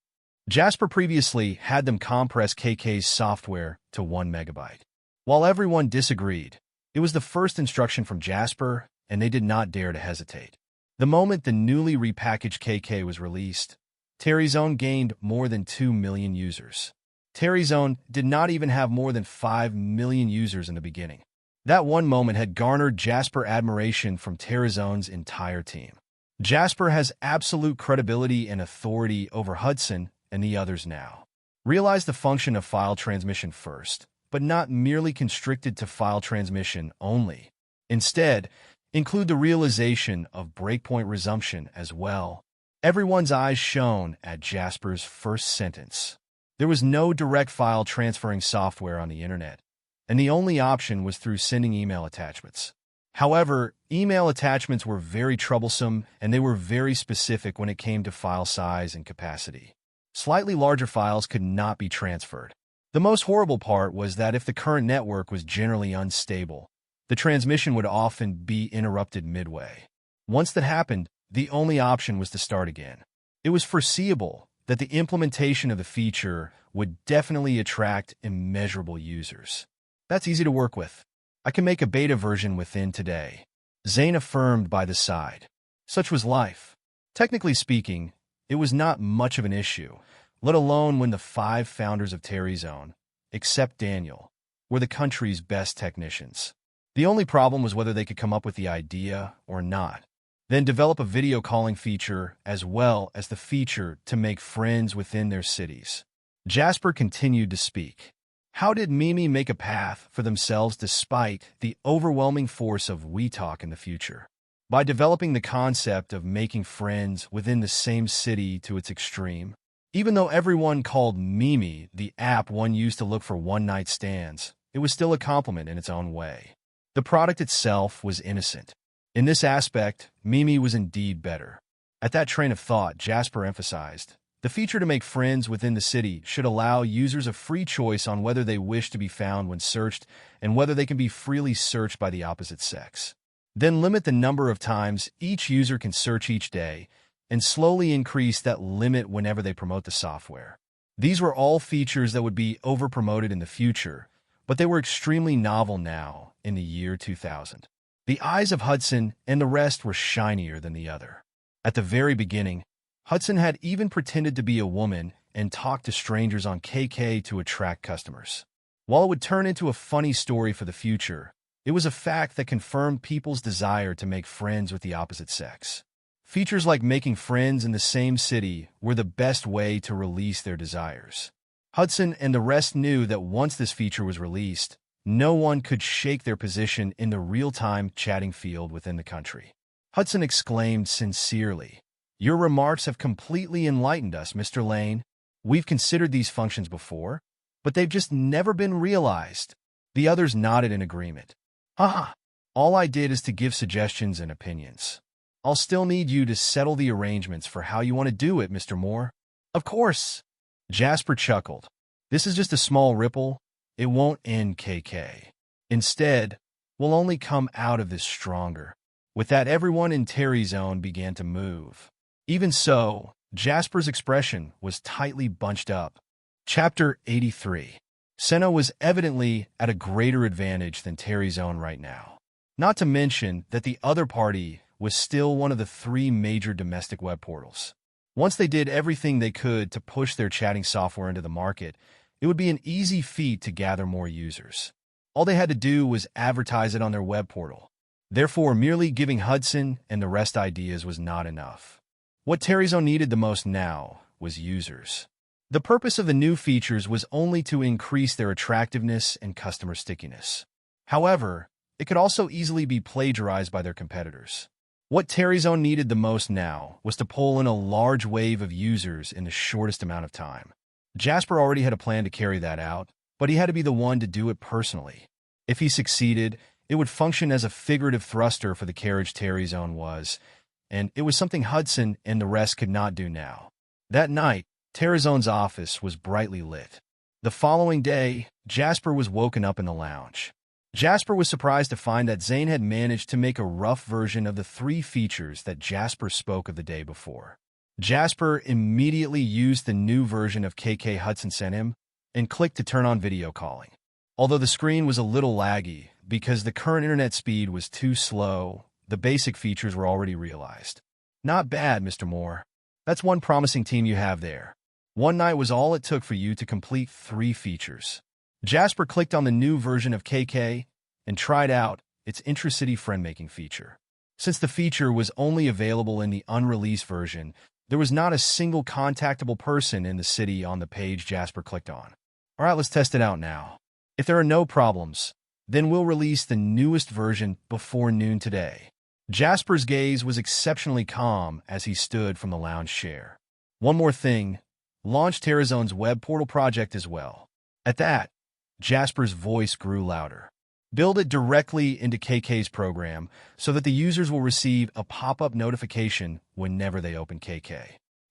Jasper previously had them compress KK's software to 1 megabyte. While everyone disagreed, it was the first instruction from Jasper, and they did not dare to hesitate. The moment the newly repackaged KK was released, Terryzone gained more than 2 million users. Terryzone did not even have more than 5 million users in the beginning. That one moment had garnered Jasper admiration from Terryzone's entire team. Jasper has absolute credibility and authority over Hudson and the others now. Realize the function of file transmission first, but not merely constricted to file transmission only. Instead, include the realization of breakpoint resumption as well. Everyone's eyes shone at Jasper's first sentence. There was no direct file transferring software on the internet, and the only option was through sending email attachments. However, email attachments were very troublesome, and they were very specific when it came to file size and capacity. Slightly larger files could not be transferred. The most horrible part was that if the current network was generally unstable, the transmission would often be interrupted midway. Once that happened, the only option was to start again. It was foreseeable that the implementation of the feature would definitely attract immeasurable users. That's easy to work with. I can make a beta version within today. Zane affirmed by the side. Such was life. Technically speaking, it was not much of an issue, let alone when the 5 founders of Terryzone, except Daniel, were the country's best technicians. The only problem was whether they could come up with the idea or not. Then develop a video calling feature as well as the feature to make friends within their cities. Jasper continued to speak. How did Mimi make a path for themselves despite the overwhelming force of WeTalk in the future? By developing the concept of making friends within the same city to its extreme. Even though everyone called Mimi the app one used to look for one-night stands, it was still a compliment in its own way. The product itself was innocent. In this aspect, Mimi was indeed better. At that train of thought, Jasper emphasized, the feature to make friends within the city should allow users a free choice on whether they wish to be found when searched and whether they can be freely searched by the opposite sex. Then limit the number of times each user can search each day and slowly increase that limit whenever they promote the software. These were all features that would be over-promoted in the future, but they were extremely novel now in the year 2000. The eyes of Hudson and the rest were shinier than the other. At the very beginning, Hudson had even pretended to be a woman and talked to strangers on KK to attract customers. While it would turn into a funny story for the future, it was a fact that confirmed people's desire to make friends with the opposite sex. Features like making friends in the same city were the best way to release their desires. Hudson and the rest knew that once this feature was released, no one could shake their position in the real-time chatting field within the country. Hudson exclaimed sincerely, "Your remarks have completely enlightened us, Mr. Lane. We've considered these functions before, but they've just never been realized." The others nodded in agreement. "Haha, all I did is to give suggestions and opinions. I'll still need you to settle the arrangements for how you want to do it, Mr. Moore." "Of course." Jasper chuckled. "This is just a small ripple. It won't end KK. Instead, we'll only come out of this stronger." With that, everyone in Terryzone began to move. Even so, Jasper's expression was tightly bunched up. Chapter 83. Senna was evidently at a greater advantage than Terryzone right now. Not to mention that the other party was still one of the 3 major domestic web portals. Once they did everything they could to push their chatting software into the market, it would be an easy feat to gather more users. All they had to do was advertise it on their web portal. Therefore, merely giving Hudson and the rest ideas was not enough. What Terryzone needed the most now was users. The purpose of the new features was only to increase their attractiveness and customer stickiness. However, it could also easily be plagiarized by their competitors. What Terryzone needed the most now was to pull in a large wave of users in the shortest amount of time. Jasper already had a plan to carry that out, but he had to be the one to do it personally. If he succeeded, it would function as a figurative thruster for the carriage Terryzone was, and it was something Hudson and the rest could not do now. That night, Terryzone's office was brightly lit. The following day, Jasper was woken up in the lounge. Jasper was surprised to find that Zane had managed to make a rough version of the 3 features that Jasper spoke of the day before. Jasper immediately used the new version of KK Hudson sent him and clicked to turn on video calling. Although the screen was a little laggy because the current internet speed was too slow, the basic features were already realized. Not bad, Mr. Moore. That's one promising team you have there. One night was all it took for you to complete 3 features. Jasper clicked on the new version of KK and tried out its intracity friend-making feature. Since the feature was only available in the unreleased version, there was not a single contactable person in the city on the page Jasper clicked on. All right, let's test it out now. If there are no problems, then we'll release the newest version before noon today. Jasper's gaze was exceptionally calm as he stood from the lounge chair. One more thing, launch Terryzone's web portal project as well. At that, Jasper's voice grew louder. Build it directly into KK's program so that the users will receive a pop-up notification whenever they open KK.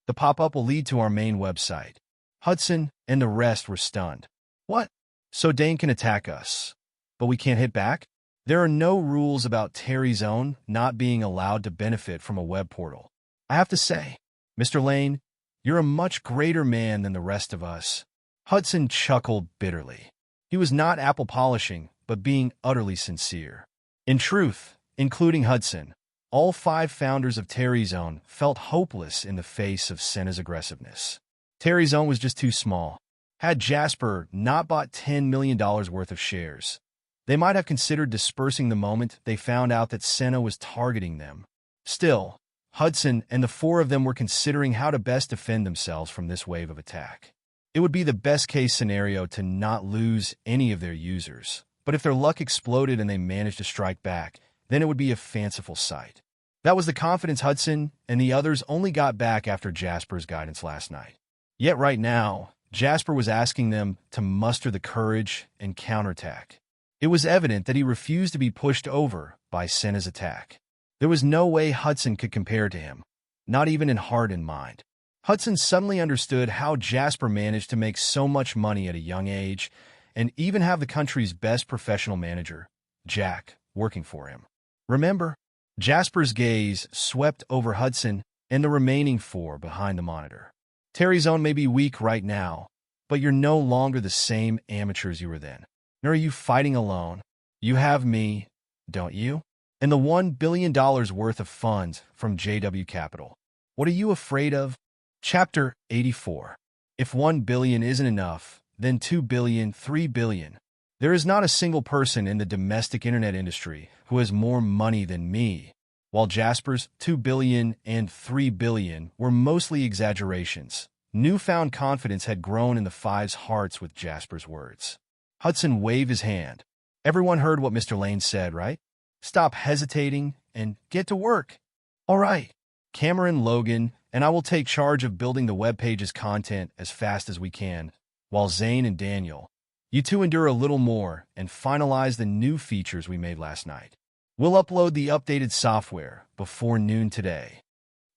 The pop-up will lead to our main website. Hudson and the rest were stunned. What? So Dane can attack us, but we can't hit back? There are no rules about Terryzone not being allowed to benefit from a web portal. I have to say, Mr. Lane, you're a much greater man than the rest of us. Hudson chuckled bitterly. He was not apple polishing, but being utterly sincere. In truth, including Hudson, all 5 founders of Terryzone felt hopeless in the face of Senna's aggressiveness. Terryzone was just too small. Had Jasper not bought $10 million worth of shares, they might have considered dispersing the moment they found out that Senna was targeting them. Still, Hudson and the 4 of them were considering how to best defend themselves from this wave of attack. It would be the best-case scenario to not lose any of their users, but if their luck exploded and they managed to strike back, then it would be a fanciful sight. That was the confidence Hudson and the others only got back after Jasper's guidance last night. Yet right now, Jasper was asking them to muster the courage and counterattack. It was evident that he refused to be pushed over by Senna's attack. There was no way Hudson could compare to him, not even in heart and mind. Hudson suddenly understood how Jasper managed to make so much money at a young age and even have the country's best professional manager, Jack, working for him. Remember, Jasper's gaze swept over Hudson and the remaining 4 behind the monitor. Terryzone may be weak right now, but you're no longer the same amateurs you were then. Nor are you fighting alone. You have me, don't you? And the $1 billion worth of funds from JW Capital. What are you afraid of? Chapter 84. If 1 billion isn't enough, then 2 billion, 3 billion. There is not a single person in the domestic internet industry who has more money than me. While Jasper's 2 billion and 3 billion were mostly exaggerations, newfound confidence had grown in the 5's hearts with Jasper's words. Hudson waved his hand. Everyone heard what Mr. Lane said, right? Stop hesitating and get to work. All right. Cameron, Logan, and I will take charge of building the web page's content as fast as we can, while Zane and Daniel, you 2 endure a little more and finalize the new features we made last night. We'll upload the updated software before noon today.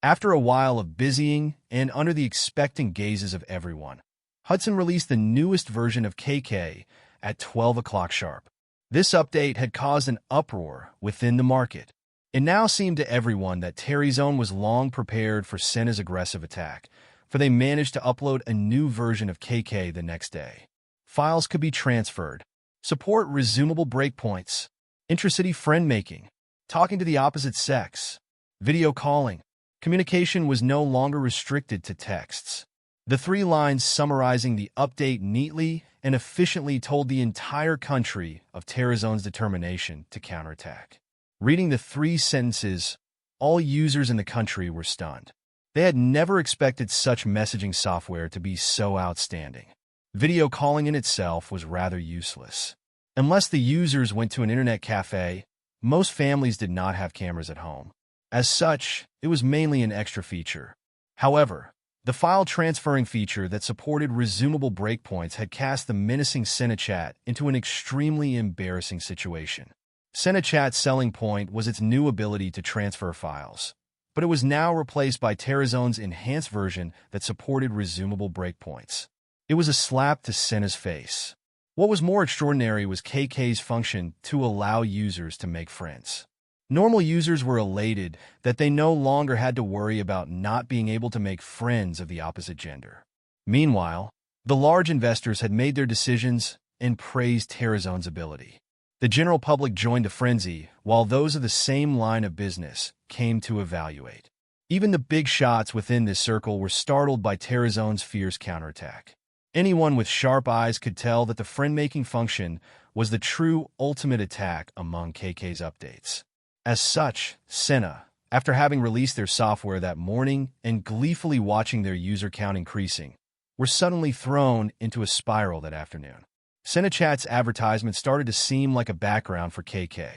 After a while of busying and under the expectant gazes of everyone, Hudson released the newest version of KK at 12 o'clock sharp. This update had caused an uproar within the market. It now seemed to everyone that Terryzone was long prepared for Senna's aggressive attack, for they managed to upload a new version of KK the next day. Files could be transferred, support resumable breakpoints, intracity friend-making, talking to the opposite sex, video calling. Communication was no longer restricted to texts. The 3 lines summarizing the update neatly and efficiently told the entire country of Terryzone's determination to counterattack. Reading the 3 sentences, all users in the country were stunned. They had never expected such messaging software to be so outstanding. Video calling in itself was rather useless. Unless the users went to an internet cafe, most families did not have cameras at home. As such, it was mainly an extra feature. However, the file transferring feature that supported resumable breakpoints had cast the menacing CineChat into an extremely embarrassing situation. CineChat's selling point was its new ability to transfer files, but it was now replaced by Terrazone's enhanced version that supported resumable breakpoints. It was a slap to Cine's face. What was more extraordinary was KK's function to allow users to make friends. Normal users were elated that they no longer had to worry about not being able to make friends of the opposite gender. Meanwhile, the large investors had made their decisions and praised Terrazone's ability. The general public joined the frenzy, while those of the same line of business came to evaluate. Even the big shots within this circle were startled by Terrazone's fierce counterattack. Anyone with sharp eyes could tell that the friend-making function was the true ultimate attack among KK's updates. As such, Cine, after having released their software that morning and gleefully watching their user count increasing, were suddenly thrown into a spiral that afternoon. CineChat's advertisement started to seem like a background for KK.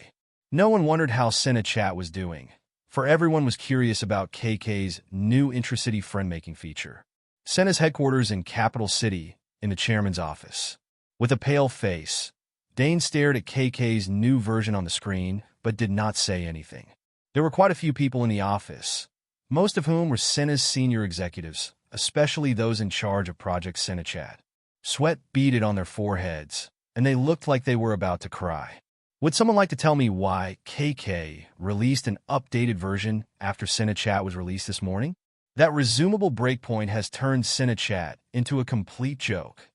No one wondered how CineChat was doing, for everyone was curious about KK's new intracity friend-making feature. Cine's headquarters in Capital City, in the chairman's office. With a pale face, Dane stared at KK's new version on the screen, but did not say anything. There were quite a few people in the office, most of whom were Cine's senior executives, especially those in charge of Project CineChat. Sweat beaded on their foreheads, and they looked like they were about to cry. Would someone like to tell me why KK released an updated version after CineChat was released this morning? That resumable breakpoint has turned CineChat into a complete joke.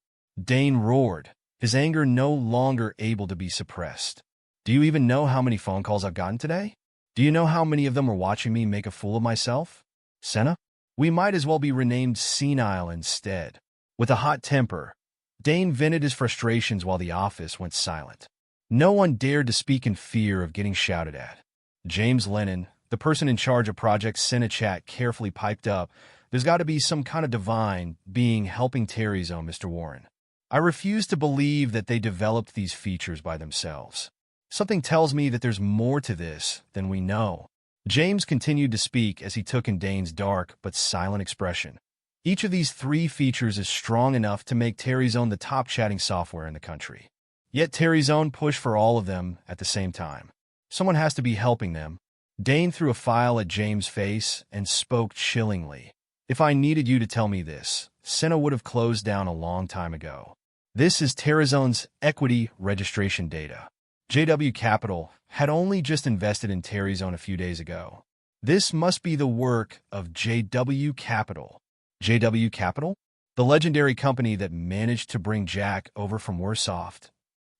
Dane roared, his anger no longer able to be suppressed. Do you even know how many phone calls I've gotten today? Do you know how many of them are watching me make a fool of myself? Cine? We might as well be renamed Senile instead. With a hot temper, Dane vented his frustrations while the office went silent. No one dared to speak in fear of getting shouted at. James Lennon, the person in charge of Project CineChat, carefully piped up, "There's got to be some kind of divine being helping Terry's own Mr. Warren. I refuse to believe that they developed these features by themselves. Something tells me that there's more to this than we know." James continued to speak as he took in Dane's dark but silent expression. Each of these 3 features is strong enough to make Terrazone the top chatting software in the country. Yet Terrazone pushed for all of them at the same time. Someone has to be helping them. Dane threw a file at James' face and spoke chillingly. "If I needed you to tell me this, Cine would have closed down a long time ago. This is Terrazone's equity registration data. JW Capital had only just invested in Terrazone a few days ago. This must be the work of JW Capital." JW Capital? The legendary company that managed to bring Jack over from Warsoft.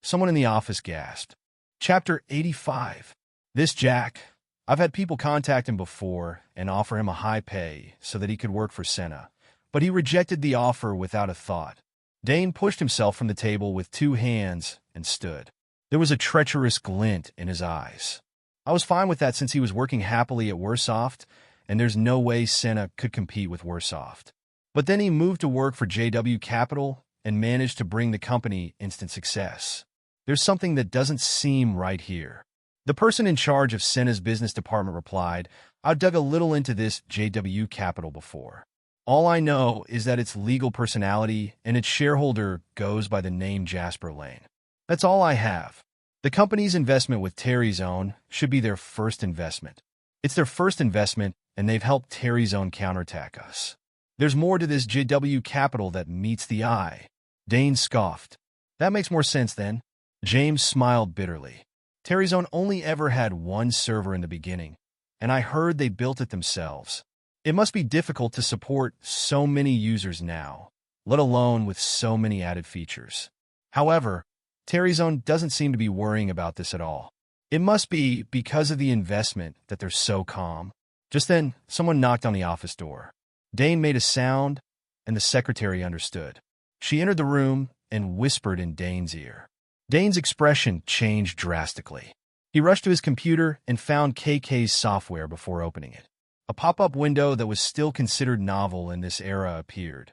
Someone in the office gasped. Chapter 85. This Jack. I've had people contact him before and offer him a high pay so that he could work for Cine, but he rejected the offer without a thought. Dane pushed himself from the table with 2 hands and stood. There was a treacherous glint in his eyes. I was fine with that since he was working happily at Warsoft, and there's no way Cine could compete with Warsoft. But then he moved to work for JW Capital and managed to bring the company instant success. There's something that doesn't seem right here. The person in charge of Cine's business department replied, "I dug a little into this JW Capital before. All I know is that its legal personality and its shareholder goes by the name Jasper Lane. That's all I have. The company's investment with Terrazone should be their first investment. It's their first investment, and they've helped Terrazone counterattack us. There's more to this JW Capital that meets the eye." Dane scoffed. "That makes more sense then." James smiled bitterly. "Terrazone only ever had 1 server in the beginning, and I heard they built it themselves. It must be difficult to support so many users now, let alone with so many added features. However, Terrazone doesn't seem to be worrying about this at all. It must be because of the investment that they're so calm." Just then, someone knocked on the office door. Dane made a sound, and the secretary understood. She entered the room and whispered in Dane's ear. Dane's expression changed drastically. He rushed to his computer and found KK's software before opening it. A pop-up window that was still considered novel in this era appeared,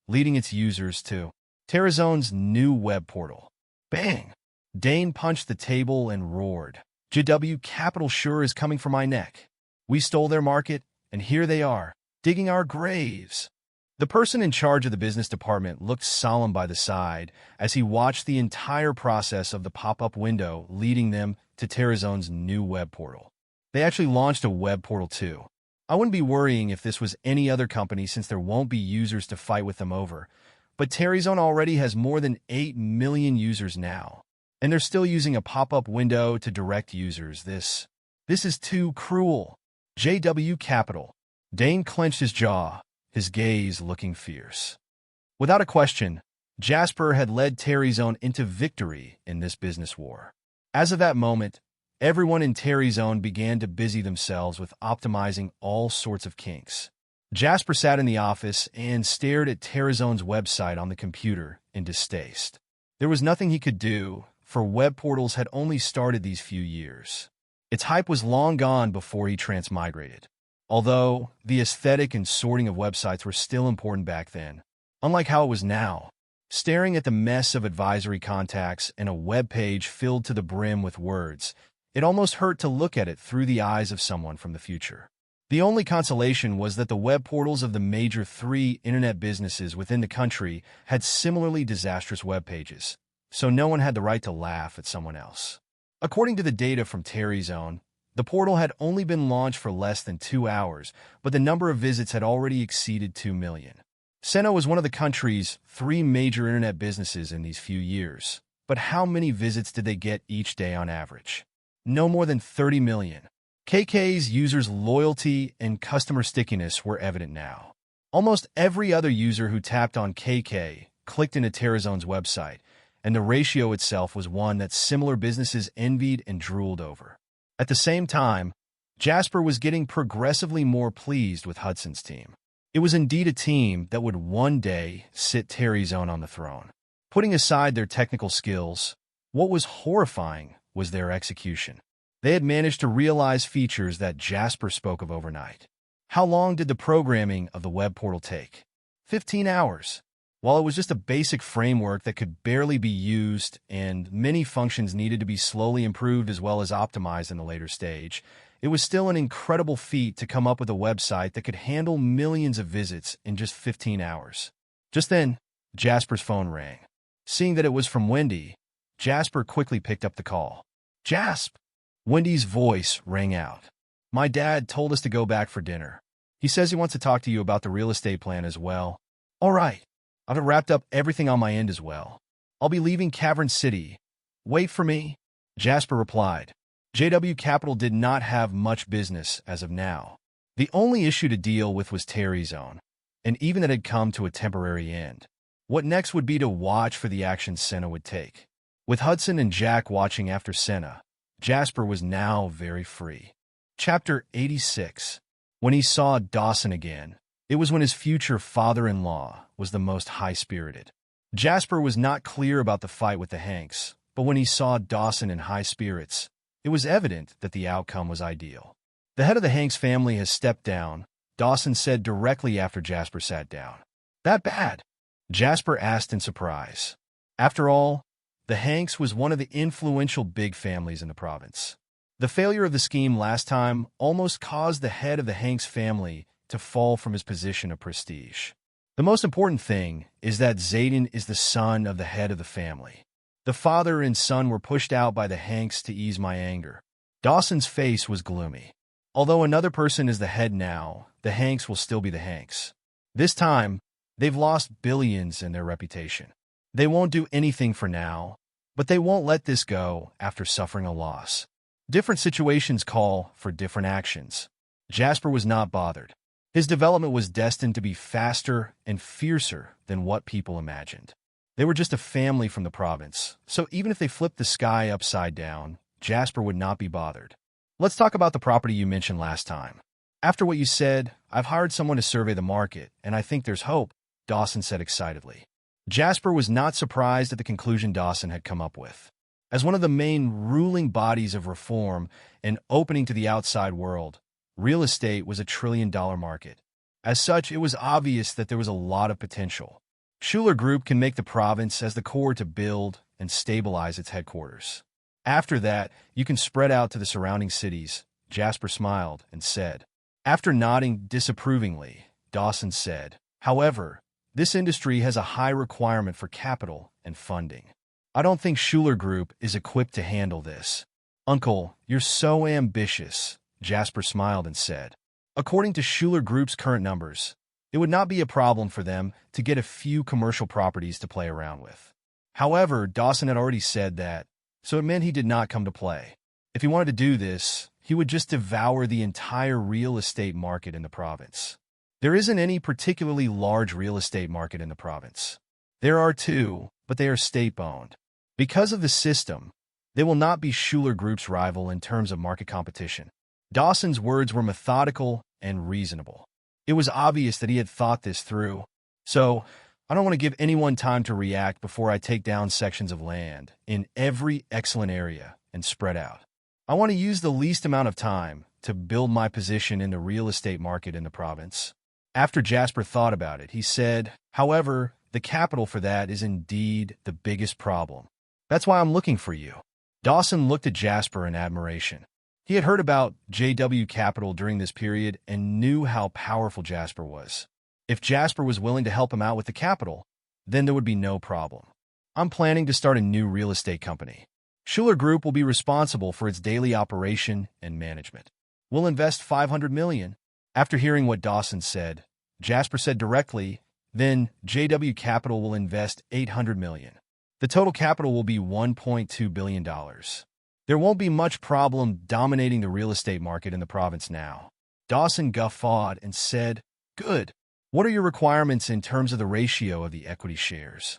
leading its users to Terrazone's new web portal. Bang! Dane punched the table and roared. JW Capital sure is coming for my neck. We stole their market, and here they are, digging our graves. The person in charge of the business department looked solemn by the side as he watched the entire process of the pop-up window leading them to Terrazone's new web portal. They actually launched a web portal too. I wouldn't be worrying if this was any other company since there won't be users to fight with them over, but Terrazone already has more than 8 million users now, and they're still using a pop-up window to direct users. This is too cruel. JW Capital. Dane clenched his jaw, his gaze looking fierce. Without a question, Jasper had led Terrazone into victory in this business war. As of that moment, everyone in Terrazone began to busy themselves with optimizing all sorts of kinks. Jasper sat in the office and stared at Terrazone's website on the computer in distaste. There was nothing he could do, for web portals had only started these few years. Its hype was long gone before he transmigrated. Although the aesthetic and sorting of websites were still important back then, unlike how it was now, staring at the mess of advisory contacts and a web page filled to the brim with words, it almost hurt to look at it through the eyes of someone from the future. The only consolation was that the web portals of the major 3 internet businesses within the country had similarly disastrous web pages, so no one had the right to laugh at someone else. According to the data from Terrazone, the portal had only been launched for less than 2 hours, but the number of visits had already exceeded 2 million. Senna was one of the country's 3 major internet businesses in these few years, but how many visits did they get each day on average? No more than 30 million. KK's users' loyalty and customer stickiness were evident now. Almost every other user who tapped on KK clicked into Terrazone's website, and the ratio itself was one that similar businesses envied and drooled over. At the same time, Jasper was getting progressively more pleased with Hudson's team. It was indeed a team that would one day sit Terrazone on the throne. Putting aside their technical skills, what was horrifying was their execution. They had managed to realize features that Jasper spoke of overnight. How long did the programming of the web portal take? 15 hours. While it was just a basic framework that could barely be used and many functions needed to be slowly improved as well as optimized in the later stage, it was still an incredible feat to come up with a website that could handle millions of visits in just 15 hours. Just then, Jasper's phone rang. Seeing that it was from Wendy, Jasper quickly picked up the call. "Jasp!" Wendy's voice rang out. "My dad told us to go back for dinner. He says he wants to talk to you about the real estate plan as well." "All right. I've wrapped up everything on my end as well. I'll be leaving Cavern City. Wait for me," Jasper replied. JW Capital did not have much business as of now. The only issue to deal with was Terrazone, and even that had come to a temporary end. What next would be to watch for the action Senna would take. With Hudson and Jack watching after Senna, Jasper was now very free. Chapter 86. When he saw Dawson again, it was when his future father-in-law was the most high-spirited. Jasper was not clear about the fight with the Hanks, but when he saw Dawson in high spirits, it was evident that the outcome was ideal. "The head of the Hanks family has stepped down," Dawson said directly after Jasper sat down. "That bad?" Jasper asked in surprise. After all, the Hanks was one of the influential big families in the province. The failure of the scheme last time almost caused the head of the Hanks family to fall from his position of prestige. The most important thing is that Zayden is the son of the head of the family. The father and son were pushed out by the Hanks to ease my anger. Dawson's face was gloomy. Although another person is the head now, the Hanks will still be the Hanks. This time, they've lost billions in their reputation. They won't do anything for now, but they won't let this go after suffering a loss. Different situations call for different actions. Jasper was not bothered. His development was destined to be faster and fiercer than what people imagined. They were just a family from the province, so even if they flipped the sky upside down, Jasper would not be bothered. "Let's talk about the property you mentioned last time. After what you said, I've hired someone to survey the market, and I think there's hope," Dawson said excitedly. Jasper was not surprised at the conclusion Dawson had come up with. As one of the main ruling bodies of reform and opening to the outside world, real estate was a trillion-dollar market. As such, it was obvious that there was a lot of potential. Schuler Group can make the province as the core to build and stabilize its headquarters. After that, you can spread out to the surrounding cities, Jasper smiled and said. After nodding disapprovingly, Dawson said, however, this industry has a high requirement for capital and funding. I don't think Schuler Group is equipped to handle this. Uncle, you're so ambitious, Jasper smiled and said. According to Schuler Group's current numbers, it would not be a problem for them to get a few commercial properties to play around with. However, Dawson had already said that, so it meant he did not come to play. If he wanted to do this, he would just devour the entire real estate market in the province. There isn't any particularly large real estate market in the province. There are two, but they are state-owned. Because of the system, they will not be Schuler Group's rival in terms of market competition. Dawson's words were methodical and reasonable. It was obvious that he had thought this through. So, I don't want to give anyone time to react before I take down sections of land in every excellent area and spread out. I want to use the least amount of time to build my position in the real estate market in the province. After Jasper thought about it, he said, however, the capital for that is indeed the biggest problem. That's why I'm looking for you. Dawson looked at Jasper in admiration. He had heard about JW Capital during this period and knew how powerful Jasper was. If Jasper was willing to help him out with the capital, then there would be no problem. I'm planning to start a new real estate company. Schuler Group will be responsible for its daily operation and management. We'll invest $500 million. After hearing what Dawson said, Jasper said directly, then JW Capital will invest $800 million. The total capital will be $1.2 billion. There won't be much problem dominating the real estate market in the province now. Dawson guffawed and said, good. What are your requirements in terms of the ratio of the equity shares?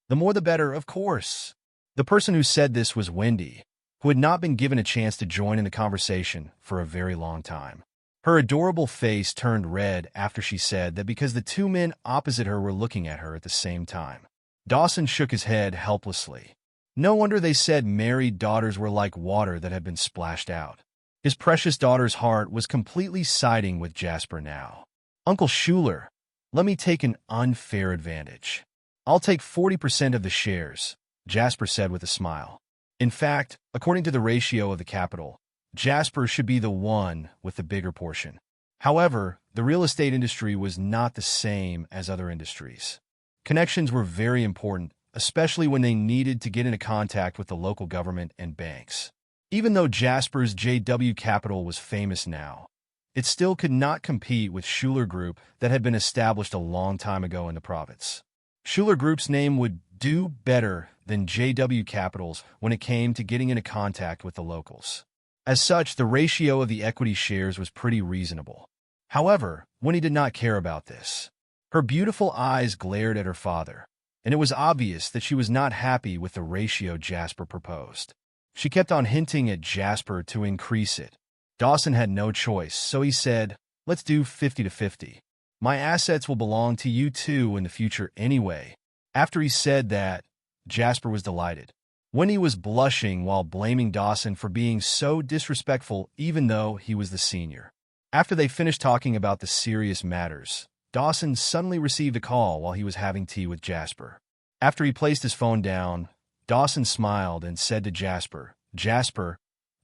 The more the better, of course. The person who said this was Wendy, who had not been given a chance to join in the conversation for a very long time. Her adorable face turned red after she said that because the two men opposite her were looking at her at the same time. Dawson shook his head helplessly. No wonder they said married daughters were like water that had been splashed out. His precious daughter's heart was completely siding with Jasper now. Uncle Schuler, let me take an unfair advantage. I'll take 40% of the shares, Jasper said with a smile. In fact, according to the ratio of the capital, Jasper should be the one with the bigger portion. However, the real estate industry was not the same as other industries. Connections were very important, especially when they needed to get into contact with the local government and banks. Even though Jasper's JW Capital was famous now, it still could not compete with Schuler Group that had been established a long time ago in the province. Schuler Group's name would do better than JW Capital's when it came to getting into contact with the locals. As such, the ratio of the equity shares was pretty reasonable. However, Winnie did not care about this. Her beautiful eyes glared at her father, and it was obvious that she was not happy with the ratio Jasper proposed. She kept on hinting at Jasper to increase it. Dawson had no choice, so he said, let's do 50-50. My assets will belong to you two in the future anyway. After he said that, Jasper was delighted. Winnie was blushing while blaming Dawson for being so disrespectful even though he was the senior. After they finished talking about the serious matters, Dawson suddenly received a call while he was having tea with Jasper. After he placed his phone down, Dawson smiled and said to Jasper, Jasper,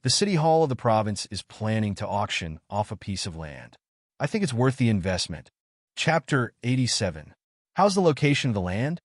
the city hall of the province is planning to auction off a piece of land. I think it's worth the investment. Chapter 87. How's the location of the land?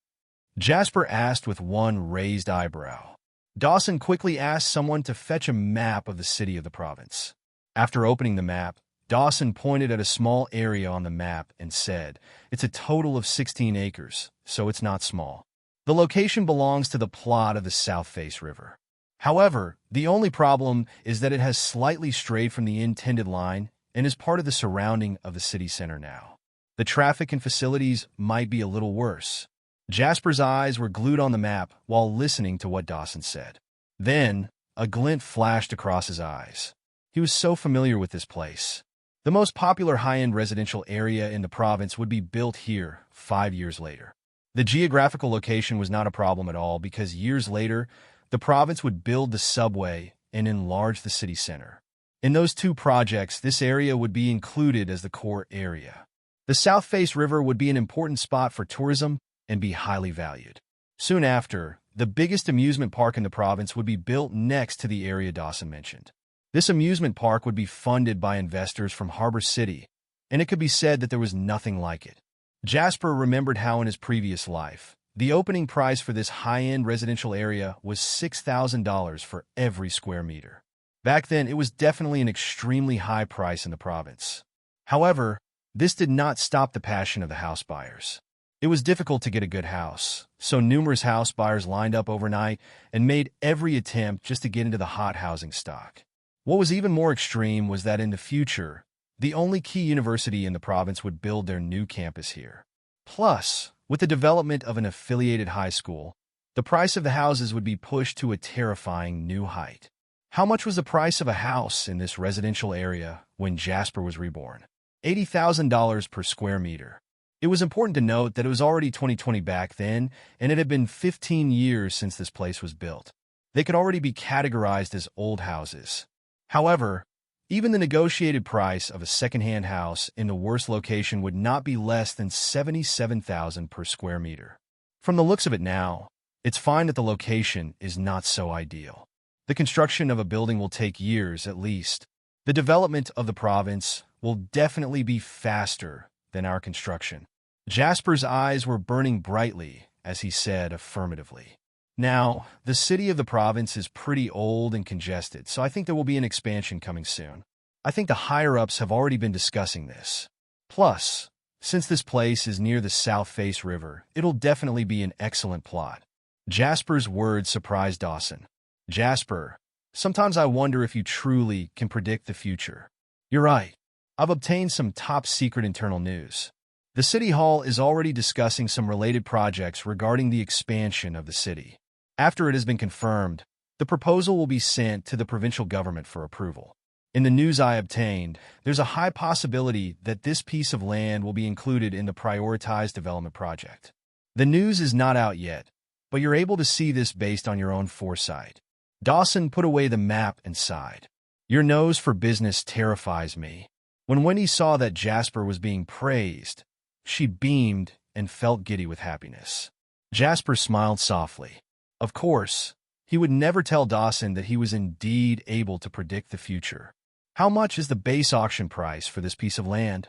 Jasper asked with one raised eyebrow. Dawson quickly asked someone to fetch a map of the city of the province. After opening the map, Dawson pointed at a small area on the map and said, it's a total of 16 acres, so it's not small. The location belongs to the plot of the South Face River. However, the only problem is that it has slightly strayed from the intended line and is part of the surrounding of the city center now. The traffic and facilities might be a little worse. Jasper's eyes were glued on the map while listening to what Dawson said. Then, a glint flashed across his eyes. He was so familiar with this place. The most popular high-end residential area in the province would be built here 5 years later. The geographical location was not a problem at all because years later, the province would build the subway and enlarge the city center. In those two projects, this area would be included as the core area. The South Face River would be an important spot for tourism and be highly valued. Soon after, the biggest amusement park in the province would be built next to the area Dawson mentioned. This amusement park would be funded by investors from Harbor City, and it could be said that there was nothing like it. Jasper remembered how in his previous life, the opening price for this high-end residential area was $6,000 for every square meter. Back then, it was definitely an extremely high price in the province. However, this did not stop the passion of the house buyers. It was difficult to get a good house, so numerous house buyers lined up overnight and made every attempt just to get into the hot housing stock. What was even more extreme was that in the future, the only key university in the province would build their new campus here. Plus, with the development of an affiliated high school, the price of the houses would be pushed to a terrifying new height. How much was the price of a house in this residential area when Jasper was reborn? $80,000 per square meter. It was important to note that it was already 2020 back then, and it had been 15 years since this place was built. They could already be categorized as old houses. However, even the negotiated price of a second-hand house in the worst location would not be less than $77,000 per square meter. From the looks of it now, it's fine that the location is not so ideal. The construction of a building will take years at least. The development of the province will definitely be faster than our construction. Jasper's eyes were burning brightly as he said affirmatively. Now, the city of the province is pretty old and congested, so I think there will be an expansion coming soon. I think the higher-ups have already been discussing this. Plus, since this place is near the South Face River, it'll definitely be an excellent plot. Jasper's words surprised Dawson. Jasper, sometimes I wonder if you truly can predict the future. You're right. I've obtained some top-secret internal news. The City Hall is already discussing some related projects regarding the expansion of the city. After it has been confirmed, the proposal will be sent to the provincial government for approval. In the news I obtained, there's a high possibility that this piece of land will be included in the prioritized development project. The news is not out yet, but you're able to see this based on your own foresight. Dawson put away the map and sighed. Your nose for business terrifies me. When Wendy saw that Jasper was being praised, she beamed and felt giddy with happiness. Jasper smiled softly. Of course, he would never tell Dawson that he was indeed able to predict the future. How much is the base auction price for this piece of land?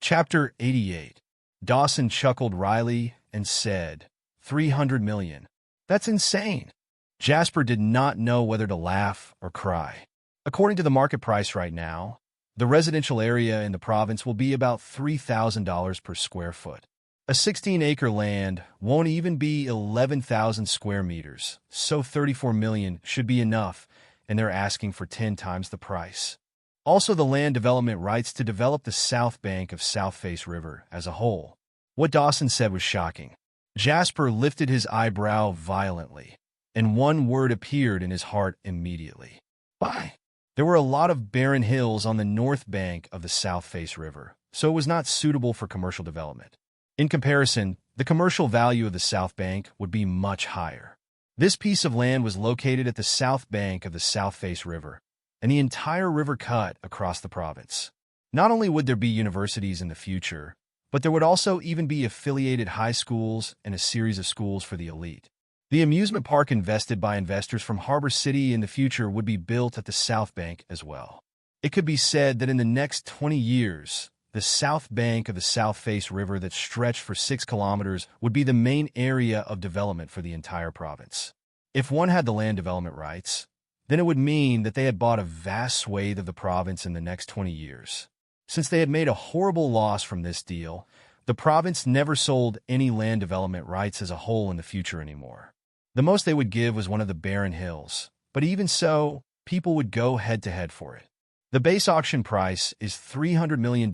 Chapter 88. Dawson chuckled wryly and said, 300 million. That's insane. Jasper did not know whether to laugh or cry. According to the market price right now, the residential area in the province will be about $3,000 per square foot. A 16-acre land won't even be 11,000 square meters, so 34 million should be enough, and they're asking for 10 times the price. Also, the land development rights to develop the south bank of South Face River as a whole. What Dawson said was shocking. Jasper lifted his eyebrow violently, and one word appeared in his heart immediately. Bye. There were a lot of barren hills on the north bank of the South Face River, so it was not suitable for commercial development. In comparison, the commercial value of the south bank would be much higher. This piece of land was located at the south bank of the South Face River, and the entire river cut across the province. Not only would there be universities in the future, but there would also even be affiliated high schools and a series of schools for the elite. The amusement park invested by investors from Harbor City in the future would be built at the South Bank as well. It could be said that in the next 20 years, the south bank of the South Face River that stretched for 6 kilometers would be the main area of development for the entire province. If one had the land development rights, then it would mean that they had bought a vast swathe of the province in the next 20 years. Since they had made a horrible loss from this deal, the province never sold any land development rights as a whole in the future anymore. The most they would give was one of the barren hills, but even so, people would go head-to-head for it. The base auction price is $300 million,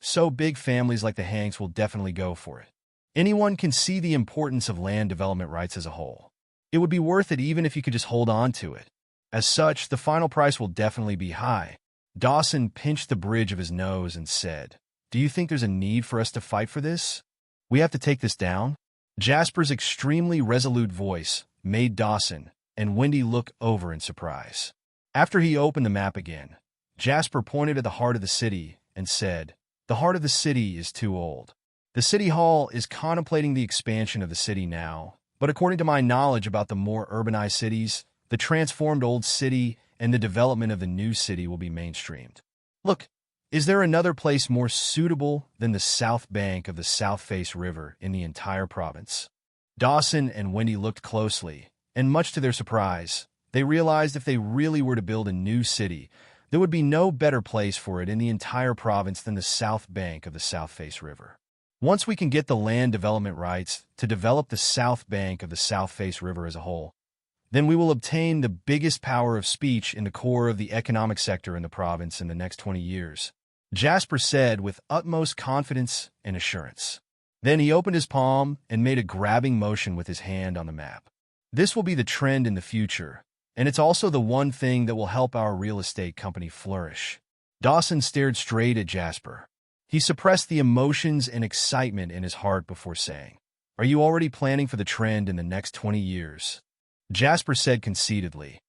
so big families like the Hanks will definitely go for it. Anyone can see the importance of land development rights as a whole. It would be worth it even if you could just hold on to it. As such, the final price will definitely be high. Dawson pinched the bridge of his nose and said, Do you think there's a need for us to fight for this? We have to take this down? Jasper's extremely resolute voice made Dawson and Wendy looked over in surprise. After he opened the map again, Jasper pointed at the heart of the city and said, "The heart of the city is too old. The city hall is contemplating the expansion of the city now, but according to my knowledge about the more urbanized cities, the transformed old city and the development of the new city will be mainstreamed. Look, is there another place more suitable than the south bank of the South Face River in the entire province?" Dawson and Wendy looked closely, and much to their surprise, they realized if they really were to build a new city, there would be no better place for it in the entire province than the south bank of the South Face River. Once we can get the land development rights to develop the south bank of the South Face River as a whole, then we will obtain the biggest power of speech in the core of the economic sector in the province in the next 20 years, Jasper said with utmost confidence and assurance. Then he opened his palm and made a grabbing motion with his hand on the map. This will be the trend in the future, and it's also the one thing that will help our real estate company flourish. Dawson stared straight at Jasper. He suppressed the emotions and excitement in his heart before saying, "Are you already planning for the trend in the next 20 years? Jasper said conceitedly,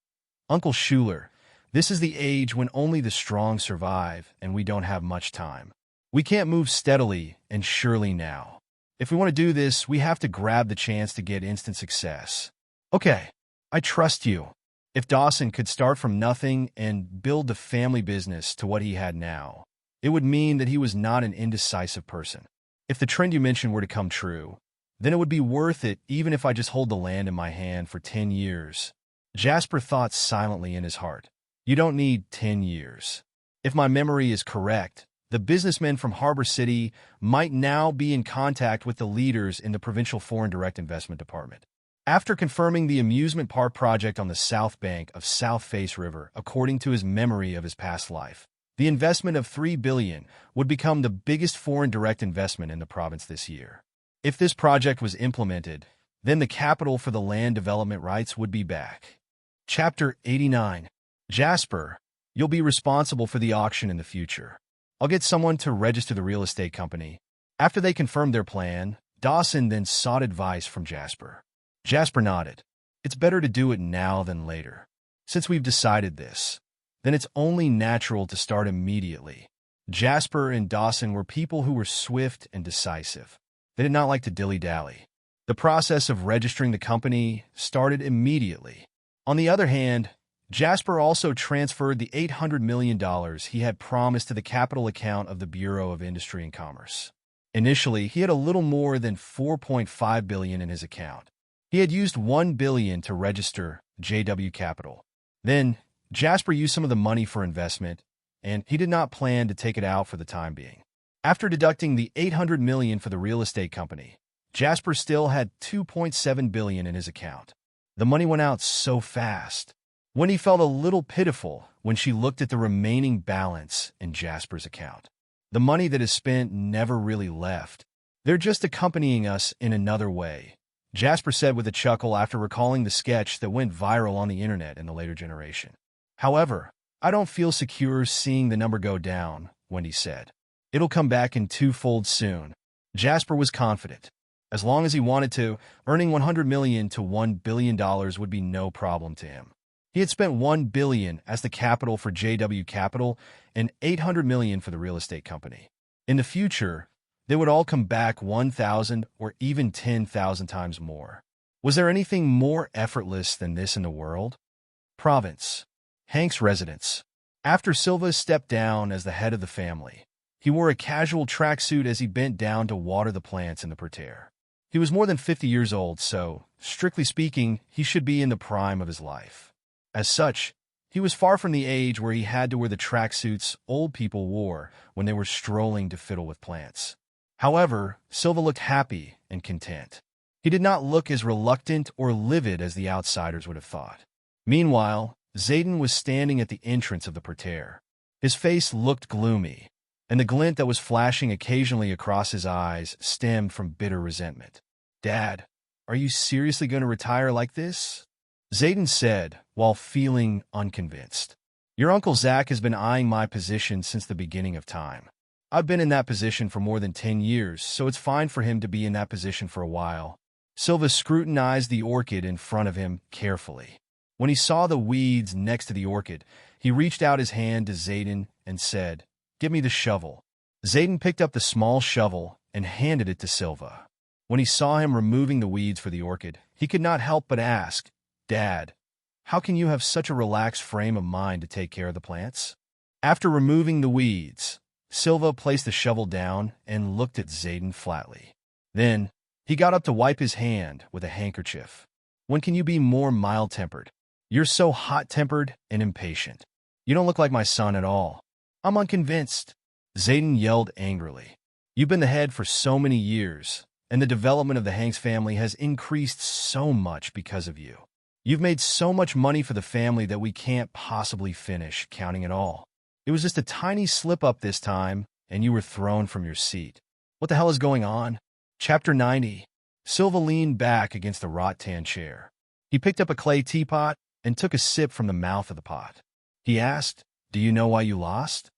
"Uncle Schuler, this is the age when only the strong survive, and we don't have much time. We can't move steadily and surely now. If we want to do this, we have to grab the chance to get instant success." "Okay, I trust you." If Dawson could start from nothing and build the family business to what he had now, it would mean that he was not an indecisive person. If the trend you mentioned were to come true, then it would be worth it even if I just hold the land in my hand for 10 years. Jasper thought silently in his heart. You don't need 10 years. If my memory is correct, the businessmen from Harbor City might now be in contact with the leaders in the Provincial Foreign Direct Investment Department. After confirming the amusement park project on the south bank of South Face River, according to his memory of his past life, the investment of $3 billion would become the biggest foreign direct investment in the province this year. If this project was implemented, then the capital for the land development rights would be back. Chapter 89. Jasper, you'll be responsible for the auction in the future. I'll get someone to register the real estate company. After they confirmed their plan, Dawson then sought advice from Jasper. Jasper nodded. It's better to do it now than later. Since we've decided this, then it's only natural to start immediately. Jasper and Dawson were people who were swift and decisive. They did not like to dilly-dally. The process of registering the company started immediately. On the other hand, Jasper also transferred the $800 million he had promised to the capital account of the Bureau of Industry and Commerce. Initially, he had a little more than $4.5 billion in his account. He had used $1 billion to register JW Capital. Then, Jasper used some of the money for investment, and he did not plan to take it out for the time being. After deducting the $800 million for the real estate company, Jasper still had $2.7 billion in his account. The money went out so fast. Wendy felt a little pitiful when she looked at the remaining balance in Jasper's account. The money that is spent never really left. They're just accompanying us in another way, Jasper said with a chuckle after recalling the sketch that went viral on the internet in the later generation. However, I don't feel secure seeing the number go down, Wendy said. It'll come back in twofold soon. Jasper was confident. As long as he wanted to, earning $100 million to $1 billion would be no problem to him. He had spent $1 billion as the capital for JW Capital and $800 million for the real estate company. In the future, they would all come back 1,000 or even 10,000 times more. Was there anything more effortless than this in the world? Province. Hank's residence. After Silva stepped down as the head of the family, he wore a casual tracksuit as he bent down to water the plants in the parterre. He was more than 50 years old, so, strictly speaking, he should be in the prime of his life. As such, he was far from the age where he had to wear the tracksuits old people wore when they were strolling to fiddle with plants. However, Silva looked happy and content. He did not look as reluctant or livid as the outsiders would have thought. Meanwhile, Zayden was standing at the entrance of the parterre. His face looked gloomy, and the glint that was flashing occasionally across his eyes stemmed from bitter resentment. "Dad, are you seriously going to retire like this?" Zayden said, while feeling unconvinced. "Your Uncle Zach has been eyeing my position since the beginning of time. I've been in that position for more than 10 years, so it's fine for him to be in that position for a while." Silva scrutinized the orchid in front of him carefully. When he saw the weeds next to the orchid, he reached out his hand to Zayden and said, "Give me the shovel." Zayden picked up the small shovel and handed it to Silva. When he saw him removing the weeds for the orchid, he could not help but ask, "Dad, how can you have such a relaxed frame of mind to take care of the plants?" After removing the weeds, Silva placed the shovel down and looked at Zayden flatly. Then, he got up to wipe his hand with a handkerchief. "When can you be more mild-tempered? You're so hot-tempered and impatient. You don't look like my son at all." "I'm unconvinced," Zayden yelled angrily. "You've been the head for so many years, and the development of the Hanks family has increased so much because of you. You've made so much money for the family that we can't possibly finish counting it all. It was just a tiny slip-up this time, and you were thrown from your seat. What the hell is going on?" Chapter 90. Silva leaned back against the rattan chair. He picked up a clay teapot and took a sip from the mouth of the pot. He asked, "Do you know why you lost?"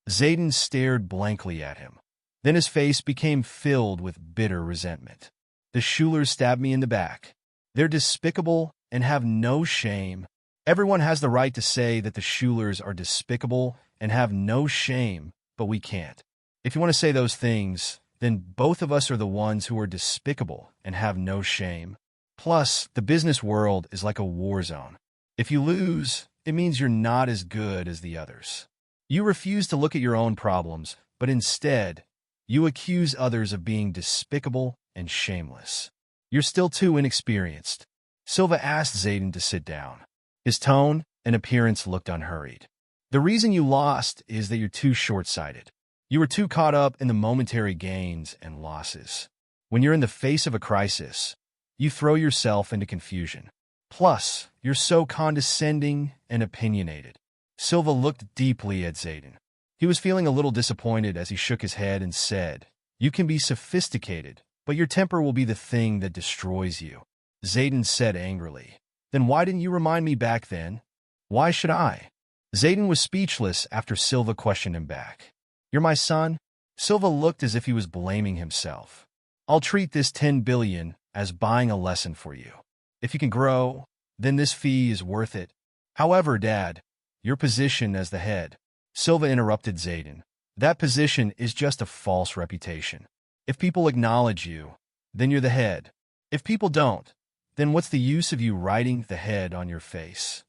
Zayden stared blankly at him. Then his face became filled with bitter resentment. "The Schulers stabbed me in the back. They're despicable and have no shame. Everyone has the right to say that the Schulers are despicable and have no shame, but we can't. If you want to say those things, then both of us are the ones who are despicable and have no shame. Plus, the business world is like a war zone. If you lose, it means you're not as good as the others. You refuse to look at your own problems, but instead, you accuse others of being despicable and shameless. You're still too inexperienced." Silva asked Zayden to sit down. His tone and appearance looked unhurried. "The reason you lost is that you're too short-sighted. You were too caught up in the momentary gains and losses. When you're in the face of a crisis, you throw yourself into confusion. Plus, you're so condescending and opinionated." Silva looked deeply at Zayden. He was feeling a little disappointed as he shook his head and said, "You can be sophisticated, but your temper will be the thing that destroys you." Zayden said angrily, "Then why didn't you remind me back then? Why should I?" Zayden was speechless after Silva questioned him back. "You're my son?" Silva looked as if he was blaming himself. "I'll treat this 10 billion as buying a lesson for you. If you can grow, then this fee is worth it. However, Dad, your position as the head..." Silva interrupted Zayden. "That position is just a false reputation. If people acknowledge you, then you're the head. If people don't, then what's the use of you writing the head on your face?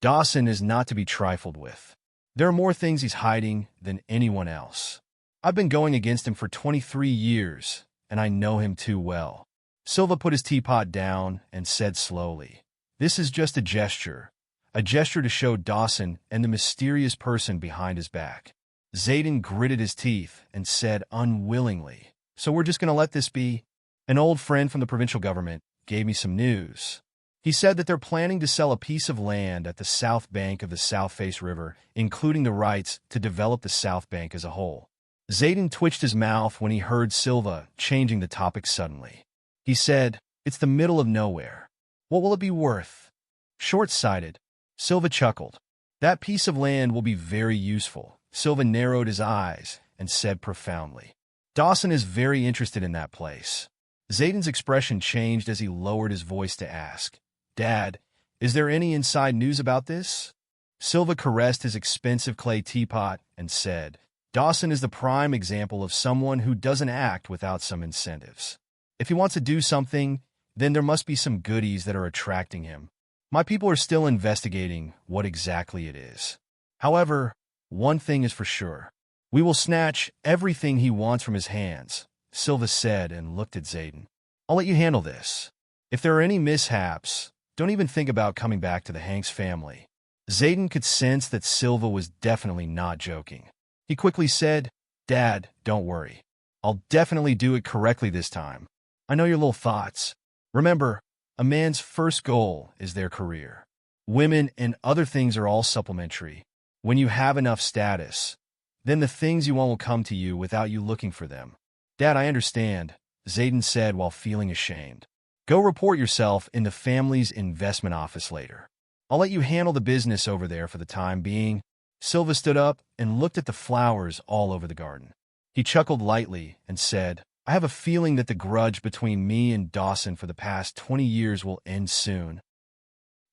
Dawson is not to be trifled with. There are more things he's hiding than anyone else. I've been going against him for 23 years, and I know him too well." Silva put his teapot down and said slowly, "This is just a gesture to show Dawson and the mysterious person behind his back." Zayden gritted his teeth and said unwillingly, "So we're just going to let this be?" "An old friend from the provincial government gave me some news. He said that they're planning to sell a piece of land at the south bank of the South Face River, including the rights to develop the south bank as a whole." Zayden twitched his mouth when he heard Silva changing the topic suddenly. He said, "It's the middle of nowhere. What will it be worth?" "Short-sighted." Silva chuckled. "That piece of land will be very useful." Silva narrowed his eyes and said profoundly, "Dawson is very interested in that place." Zayden's expression changed as he lowered his voice to ask, "Dad, is there any inside news about this?" Silva caressed his expensive clay teapot and said, "Dawson is the prime example of someone who doesn't act without some incentives. If he wants to do something, then there must be some goodies that are attracting him. My people are still investigating what exactly it is. However, one thing is for sure. We will snatch everything he wants from his hands," Silva said and looked at Zayden. "I'll let you handle this. If there are any mishaps, don't even think about coming back to the Hanks family." Zayden could sense that Silva was definitely not joking. He quickly said, "Dad, don't worry. I'll definitely do it correctly this time. I know your little thoughts. Remember, a man's first goal is their career. Women and other things are all supplementary. When you have enough status, then the things you want will come to you without you looking for them." "Dad, I understand," Zayden said while feeling ashamed. "Go report yourself in the family's investment office later. I'll let you handle the business over there for the time being." Silva stood up and looked at the flowers all over the garden. He chuckled lightly and said, "I have a feeling that the grudge between me and Dawson for the past 20 years will end soon."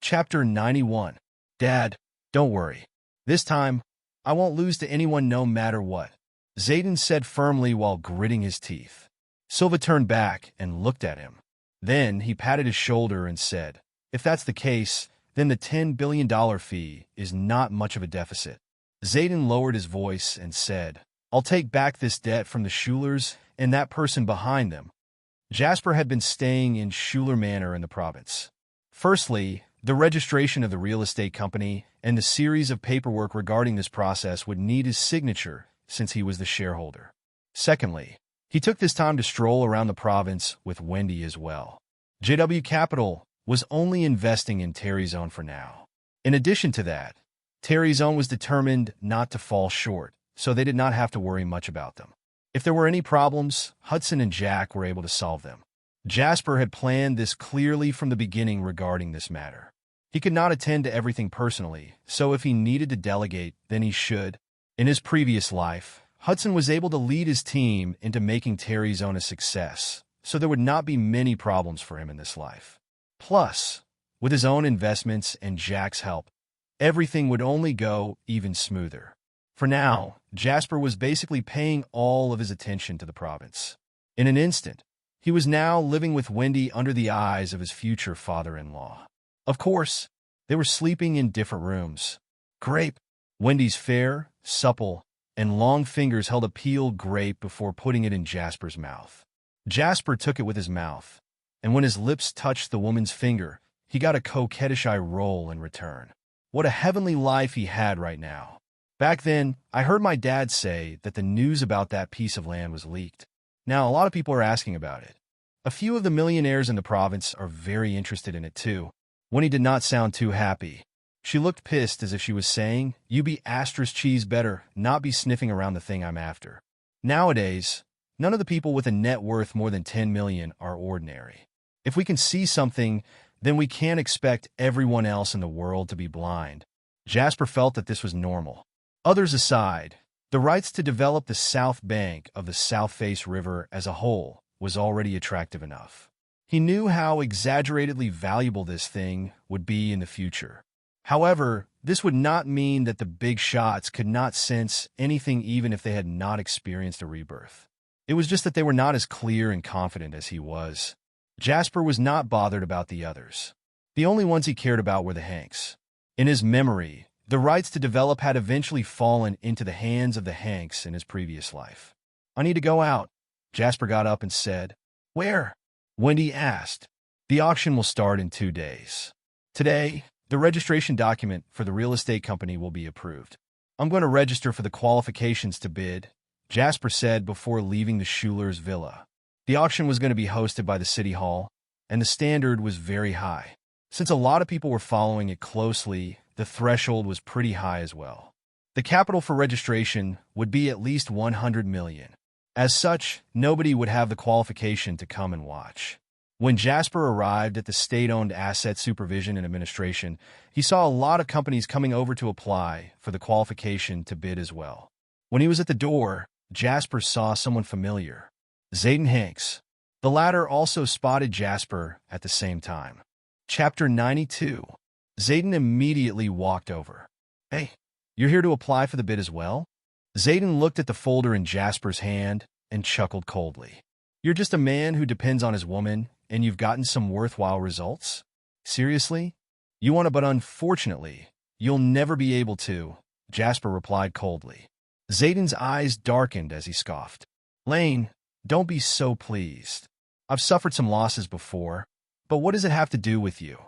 Chapter 91. Dad, don't worry. This time, I won't lose to anyone no matter what, Zayden said firmly while gritting his teeth. Silva turned back and looked at him. Then he patted his shoulder and said, if that's the case, then the $10 billion fee is not much of a deficit. Zayden lowered his voice and said, I'll take back this debt from the Schulers and that person behind them. Jasper had been staying in Schuler Manor in the province. Firstly, the registration of the real estate company and the series of paperwork regarding this process would need his signature since he was the shareholder. Secondly, he took this time to stroll around the province with Wendy as well. JW Capital was only investing in Terry's Own for now. In addition to that, Terry's Own was determined not to fall short, so they did not have to worry much about them. If there were any problems, Hudson and Jack were able to solve them. Jasper had planned this clearly from the beginning regarding this matter. He could not attend to everything personally, so if he needed to delegate, then he should. In his previous life, Hudson was able to lead his team into making Terry's Own a success, so there would not be many problems for him in this life. Plus, with his own investments and Jack's help, everything would only go even smoother. For now, Jasper was basically paying all of his attention to the province. In an instant, he was now living with Wendy under the eyes of his future father-in-law. Of course, they were sleeping in different rooms. Grape. Wendy's fair, supple, and long fingers held a peeled grape before putting it in Jasper's mouth. Jasper took it with his mouth, and when his lips touched the woman's finger, he got a coquettish eye roll in return. What a heavenly life he had right now. Back then, I heard my dad say that the news about that piece of land was leaked. Now, a lot of people are asking about it. A few of the millionaires in the province are very interested in it too. Winnie did not sound too happy. She looked pissed as if she was saying, you be Astra's cheese better, not be sniffing around the thing I'm after. Nowadays, none of the people with a net worth more than 10 million are ordinary. If we can see something, then we can't expect everyone else in the world to be blind. Jasper felt that this was normal. Others aside, the rights to develop the south bank of the South Face River as a whole was already attractive enough. He knew how exaggeratedly valuable this thing would be in the future. However, this would not mean that the big shots could not sense anything even if they had not experienced a rebirth. It was just that they were not as clear and confident as he was. Jasper was not bothered about the others. The only ones he cared about were the Hanks. In his memory, the rights to develop had eventually fallen into the hands of the Hanks in his previous life. I need to go out. Jasper got up and said. Where? Wendy asked. The auction will start in 2 days. Today, the registration document for the real estate company will be approved. I'm going to register for the qualifications to bid, Jasper said before leaving the Schulers' villa. The auction was going to be hosted by the city hall, and the standard was very high. Since a lot of people were following it closely, the threshold was pretty high as well. The capital for registration would be at least 100 million. As such, nobody would have the qualification to come and watch. When Jasper arrived at the state-owned asset supervision and administration, he saw a lot of companies coming over to apply for the qualification to bid as well. When he was at the door, Jasper saw someone familiar. Zayden Hanks. The latter also spotted Jasper at the same time. Chapter 92. Zayden immediately walked over. Hey, you're here to apply for the bid as well? Zayden looked at the folder in Jasper's hand and chuckled coldly. You're just a man who depends on his woman, and you've gotten some worthwhile results? Seriously? You want to, but unfortunately, you'll never be able to, Jasper replied coldly. Zayden's eyes darkened as he scoffed. Lane, don't be so pleased. I've suffered some losses before, but what does it have to do with you?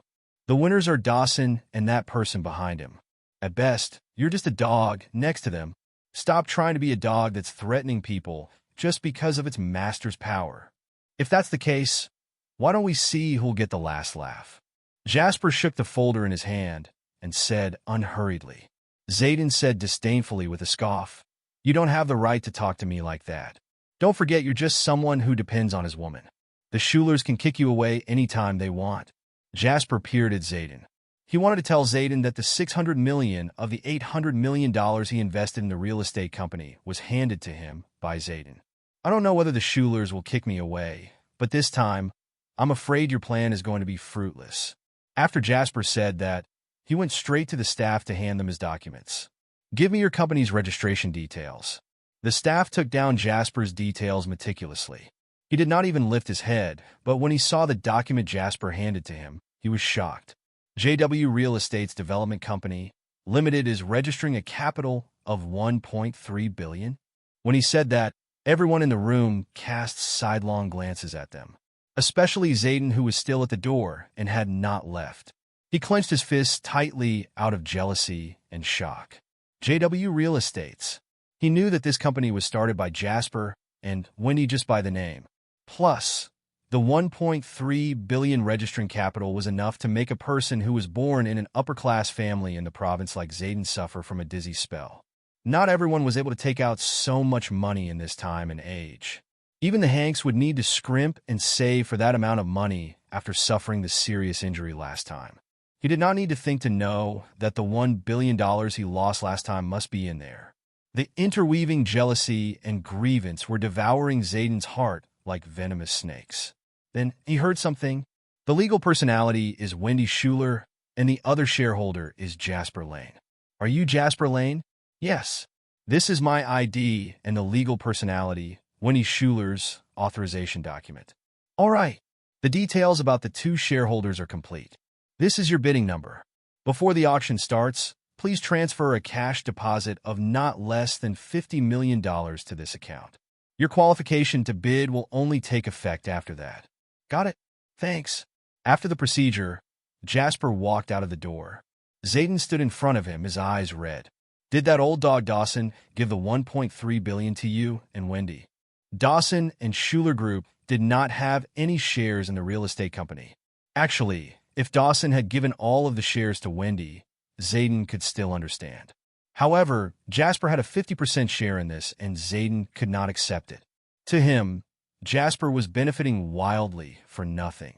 The winners are Dawson and that person behind him. At best, you're just a dog next to them. Stop trying to be a dog that's threatening people just because of its master's power. If that's the case, why don't we see who'll get the last laugh? Jasper shook the folder in his hand and said unhurriedly. Zayden said disdainfully with a scoff, You don't have the right to talk to me like that. Don't forget you're just someone who depends on his woman. The Schulers can kick you away anytime they want. Jasper peered at Zayden. He wanted to tell Zayden that the $600 million of the $800 million he invested in the real estate company was handed to him by Zayden. I don't know whether the Schulers will kick me away, but this time, I'm afraid your plan is going to be fruitless. After Jasper said that, he went straight to the staff to hand them his documents. "Give me your company's registration details." The staff took down Jasper's details meticulously. He did not even lift his head, but when he saw the document Jasper handed to him, he was shocked. JW Real Estate's Development Company Limited is registering a capital of $1.3 billion. When he said that, everyone in the room cast sidelong glances at them, especially Zayden, who was still at the door and had not left. He clenched his fists tightly out of jealousy and shock. JW Real Estates. He knew that this company was started by Jasper and Wendy just by the name. Plus, the $1.3 billion registering capital was enough to make a person who was born in an upper-class family in the province like Zayden suffer from a dizzy spell. Not everyone was able to take out so much money in this time and age. Even the Hanks would need to scrimp and save for that amount of money after suffering the serious injury last time. He did not need to think to know that the $1 billion he lost last time must be in there. The interweaving jealousy and grievance were devouring Zayden's heart like venomous snakes. Then he heard something. The legal personality is Wendy Schuler, and the other shareholder is Jasper Lane. "Are you Jasper Lane?" "Yes. This is my ID and the legal personality, Wendy Schuler's authorization document." "All right. The details about the two shareholders are complete. This is your bidding number. Before the auction starts, please transfer a cash deposit of not less than $50 million to this account. Your qualification to bid will only take effect after that." "Got it. Thanks." After the procedure, Jasper walked out of the door. Zayden stood in front of him, his eyes red. "Did that old dog Dawson give the $1.3 billion to you and Wendy?" Dawson and Schuler Group did not have any shares in the real estate company. Actually, if Dawson had given all of the shares to Wendy, Zayden could still understand. However, Jasper had a 50% share in this, and Zayden could not accept it. To him, Jasper was benefiting wildly for nothing.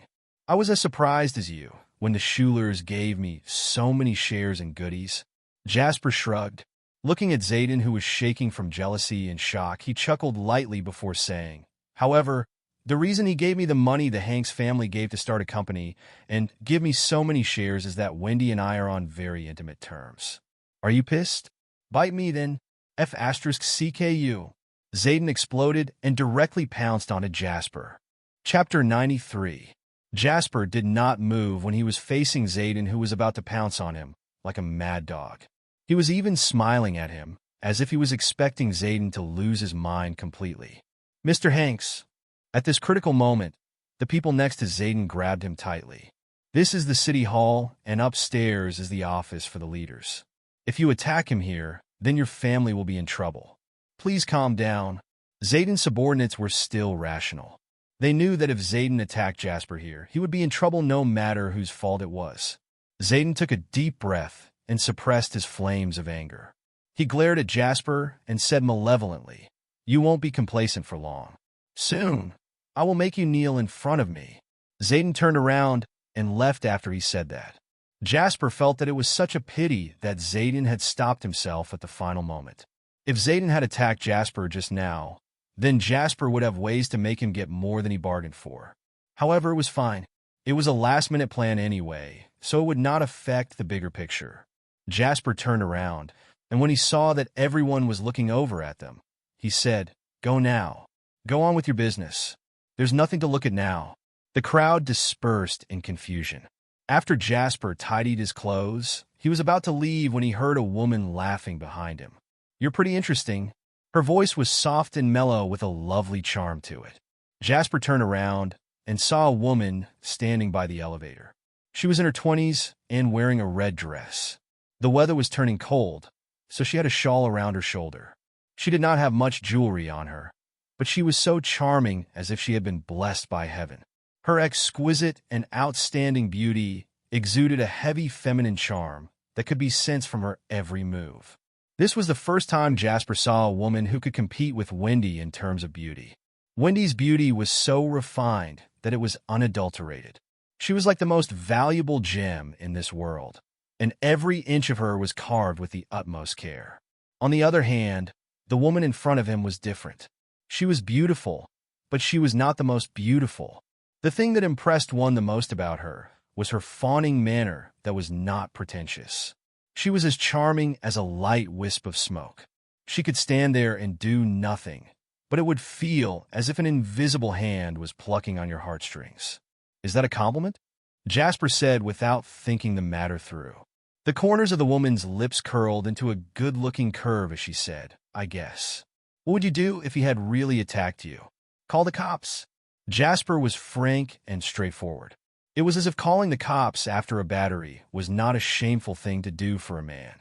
"I was as surprised as you when the Schulers gave me so many shares and goodies." Jasper shrugged. Looking at Zayden, who was shaking from jealousy and shock, he chuckled lightly before saying, "However, the reason he gave me the money the Hanks family gave to start a company and give me so many shares is that Wendy and I are on very intimate terms." "Are you pissed?" "Bite me then. F***CKU. Zayden exploded and directly pounced onto Jasper. Chapter 93. Jasper did not move when he was facing Zayden, who was about to pounce on him, like a mad dog. He was even smiling at him, as if he was expecting Zayden to lose his mind completely. "Mr. Hanks." At this critical moment, the people next to Zayden grabbed him tightly. "This is the city hall, and upstairs is the office for the leaders. If you attack him here, then your family will be in trouble. Please calm down." Zayden's subordinates were still rational. They knew that if Zayden attacked Jasper here, he would be in trouble no matter whose fault it was. Zayden took a deep breath and suppressed his flames of anger. He glared at Jasper and said malevolently, "You won't be complacent for long. Soon, I will make you kneel in front of me." Zayden turned around and left after he said that. Jasper felt that it was such a pity that Zayden had stopped himself at the final moment. If Zayden had attacked Jasper just now, then Jasper would have ways to make him get more than he bargained for. However, it was fine. It was a last-minute plan anyway, so it would not affect the bigger picture. Jasper turned around, and when he saw that everyone was looking over at them, he said, "Go now. Go on with your business. There's nothing to look at now." The crowd dispersed in confusion. After Jasper tidied his clothes, he was about to leave when he heard a woman laughing behind him. "You're pretty interesting." Her voice was soft and mellow with a lovely charm to it. Jasper turned around and saw a woman standing by the elevator. She was in her 20s and wearing a red dress. The weather was turning cold, so she had a shawl around her shoulder. She did not have much jewelry on her, but she was so charming as if she had been blessed by heaven. Her exquisite and outstanding beauty exuded a heavy feminine charm that could be sensed from her every move. This was the first time Jasper saw a woman who could compete with Wendy in terms of beauty. Wendy's beauty was so refined that it was unadulterated. She was like the most valuable gem in this world, and every inch of her was carved with the utmost care. On the other hand, the woman in front of him was different. She was beautiful, but she was not the most beautiful. The thing that impressed one the most about her was her fawning manner that was not pretentious. She was as charming as a light wisp of smoke. She could stand there and do nothing, but it would feel as if an invisible hand was plucking on your heartstrings. Is that a compliment? Jasper said without thinking the matter through. The corners of the woman's lips curled into a good-looking curve as she said, I guess. What would you do if he had really attacked you? Call the cops. Jasper was frank and straightforward. It was as if calling the cops after a battery was not a shameful thing to do for a man.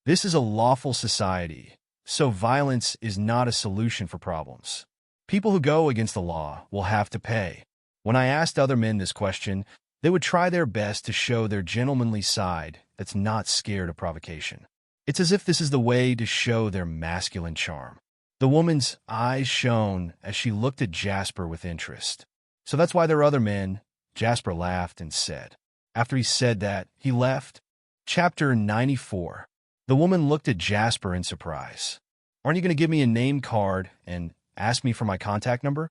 This is a lawful society, so violence is not a solution for problems. People who go against the law will have to pay. When I asked other men this question, they would try their best to show their gentlemanly side that's not scared of provocation. It's as if this is the way to show their masculine charm. The woman's eyes shone as she looked at Jasper with interest. So that's why there are other men, Jasper laughed and said. After he said that, he left. Chapter 94. The woman looked at Jasper in surprise. Aren't you going to give me a name card and ask me for my contact number?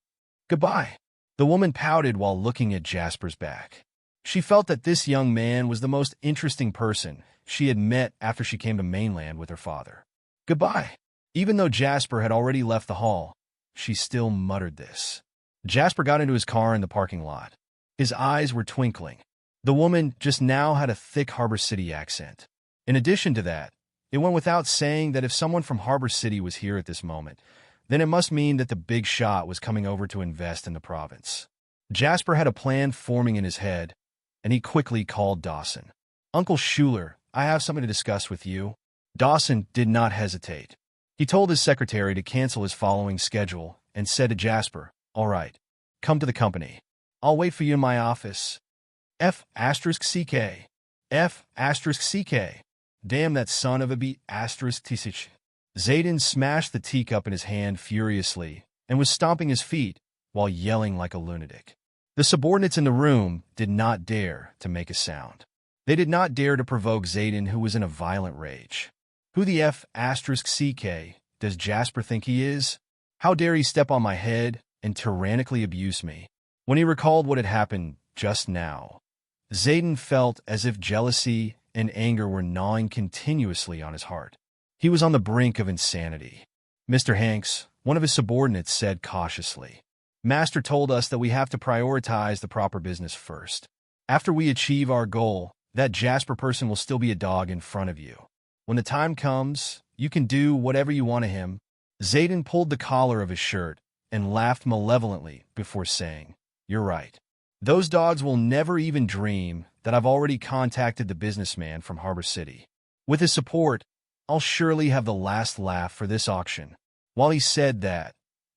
Goodbye. The woman pouted while looking at Jasper's back. She felt that this young man was the most interesting person she had met after she came to mainland with her father. Goodbye. Even though Jasper had already left the hall, she still muttered this. Jasper got into his car in the parking lot. His eyes were twinkling. The woman just now had a thick Harbor City accent. In addition to that, it went without saying that if someone from Harbor City was here at this moment, then it must mean that the big shot was coming over to invest in the province. Jasper had a plan forming in his head, and he quickly called Dawson. Uncle Schuler, I have something to discuss with you. Dawson did not hesitate. He told his secretary to cancel his following schedule and said to Jasper, All right, come to the company. I'll wait for you in my office. F***CK. F***CK. Damn that son of a B****. Zayden smashed the teacup in his hand furiously and was stomping his feet while yelling like a lunatic. The subordinates in the room did not dare to make a sound. They did not dare to provoke Zayden, who was in a violent rage. Who the F***CK does Jasper think he is? How dare he step on my head and tyrannically abuse me? When he recalled what had happened just now, Zayden felt as if jealousy and anger were gnawing continuously on his heart. He was on the brink of insanity. Mr. Hanks, one of his subordinates, said cautiously, Master told us that we have to prioritize the proper business first. After we achieve our goal, that Jasper person will still be a dog in front of you. When the time comes, you can do whatever you want to him. Zayden pulled the collar of his shirt and laughed malevolently before saying, You're right. Those dogs will never even dream that I've already contacted the businessman from Harbor City. With his support, I'll surely have the last laugh for this auction. While he said that,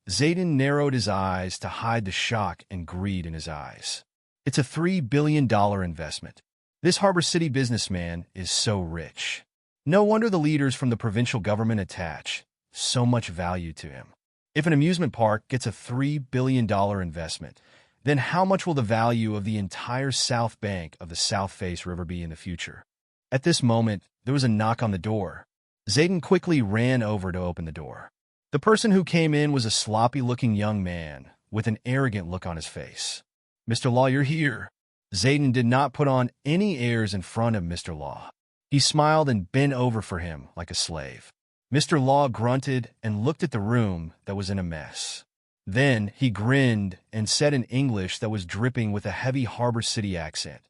Zayden narrowed his eyes to hide the shock and greed in his eyes. It's a $3 billion investment. This Harbor City businessman is so rich. No wonder the leaders from the provincial government attach so much value to him. If an amusement park gets a $3 billion investment, then how much will the value of the entire south bank of the South Face River be in the future? At this moment, there was a knock on the door. Zayden quickly ran over to open the door. The person who came in was a sloppy-looking young man with an arrogant look on his face. Mr. Law, you're here. Zayden did not put on any airs in front of Mr. Law. He smiled and bent over for him like a slave. Mr. Law grunted and looked at the room that was in a mess. Then he grinned and said in English that was dripping with a heavy Harbor City accent,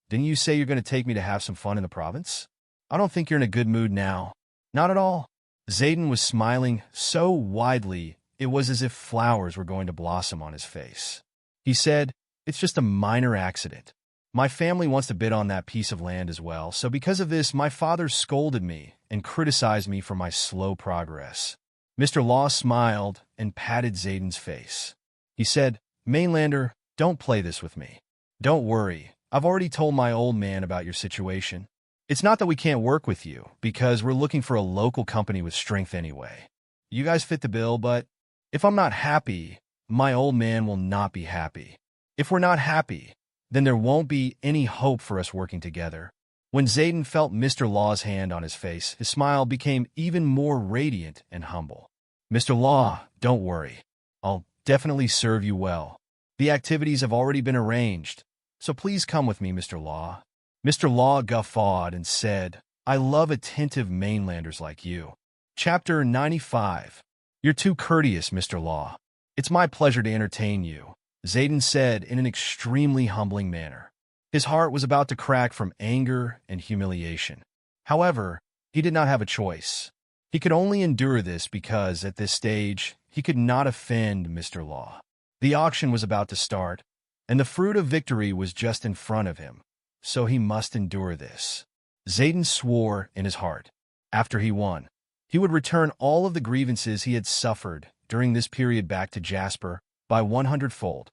Didn't you say you're going to take me to have some fun in the province? I don't think you're in a good mood now. Not at all. Zayden was smiling so widely it was as if flowers were going to blossom on his face. He said, It's just a minor accident. My family wants to bid on that piece of land as well, so because of this, my father scolded me and criticized me for my slow progress. Mr. Law smiled and patted Zayden's face. He said, Mainlander, don't play this with me. Don't worry, I've already told my old man about your situation. It's not that we can't work with you, because we're looking for a local company with strength anyway. You guys fit the bill, but if I'm not happy, my old man will not be happy. If we're not happy, then there won't be any hope for us working together. When Zayden felt Mr. Law's hand on his face, his smile became even more radiant and humble. Mr. Law, don't worry. I'll definitely serve you well. The activities have already been arranged, So please come with me, Mr. Law. Mr. Law guffawed and said, I love attentive mainlanders like you. Chapter 95. You're too courteous, Mr. Law. It's my pleasure to entertain you, Zayden said in an extremely humbling manner. His heart was about to crack from anger and humiliation. However, he did not have a choice. He could only endure this because, at this stage, he could not offend Mr. Law. The auction was about to start, and the fruit of victory was just in front of him, so he must endure this. Zayden swore in his heart. After he won, he would return all of the grievances he had suffered during this period back to Jasper by 100-fold.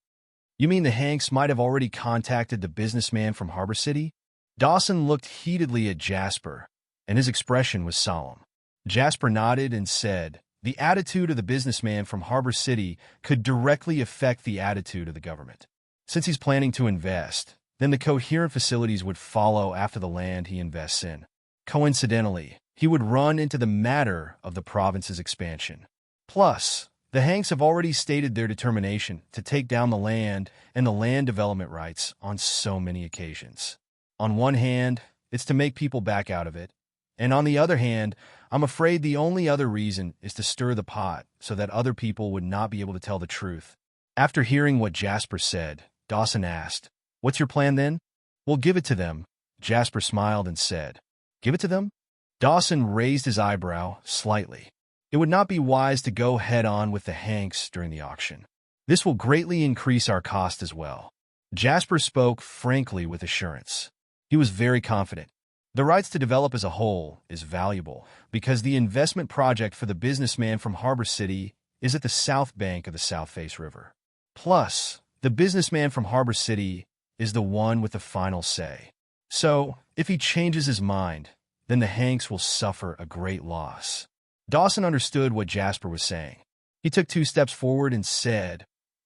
You mean the Hanks might have already contacted the businessman from Harbor City? Dawson looked heatedly at Jasper, and his expression was solemn. Jasper nodded and said, the attitude of the businessman from Harbor City could directly affect the attitude of the government. Since he's planning to invest, then the coherent facilities would follow after the land he invests in. Coincidentally, he would run into the matter of the province's expansion. Plus, the Hanks have already stated their determination to take down the land and the land development rights on so many occasions. On one hand, it's to make people back out of it, and on the other hand, I'm afraid the only other reason is to stir the pot so that other people would not be able to tell the truth. After hearing what Jasper said, Dawson asked, what's your plan then? We'll give it to them. Jasper smiled and said, give it to them? Dawson raised his eyebrow slightly. It would not be wise to go head-on with the Hanks during the auction. This will greatly increase our cost as well. Jasper spoke frankly with assurance. He was very confident. The rights to develop as a whole is valuable because the investment project for the businessman from Harbor City is at the south bank of the South Face River. Plus, the businessman from Harbor City is the one with the final say. So, if he changes his mind, then the Hanks will suffer a great loss. Dawson understood what Jasper was saying. He took 2 steps forward and said,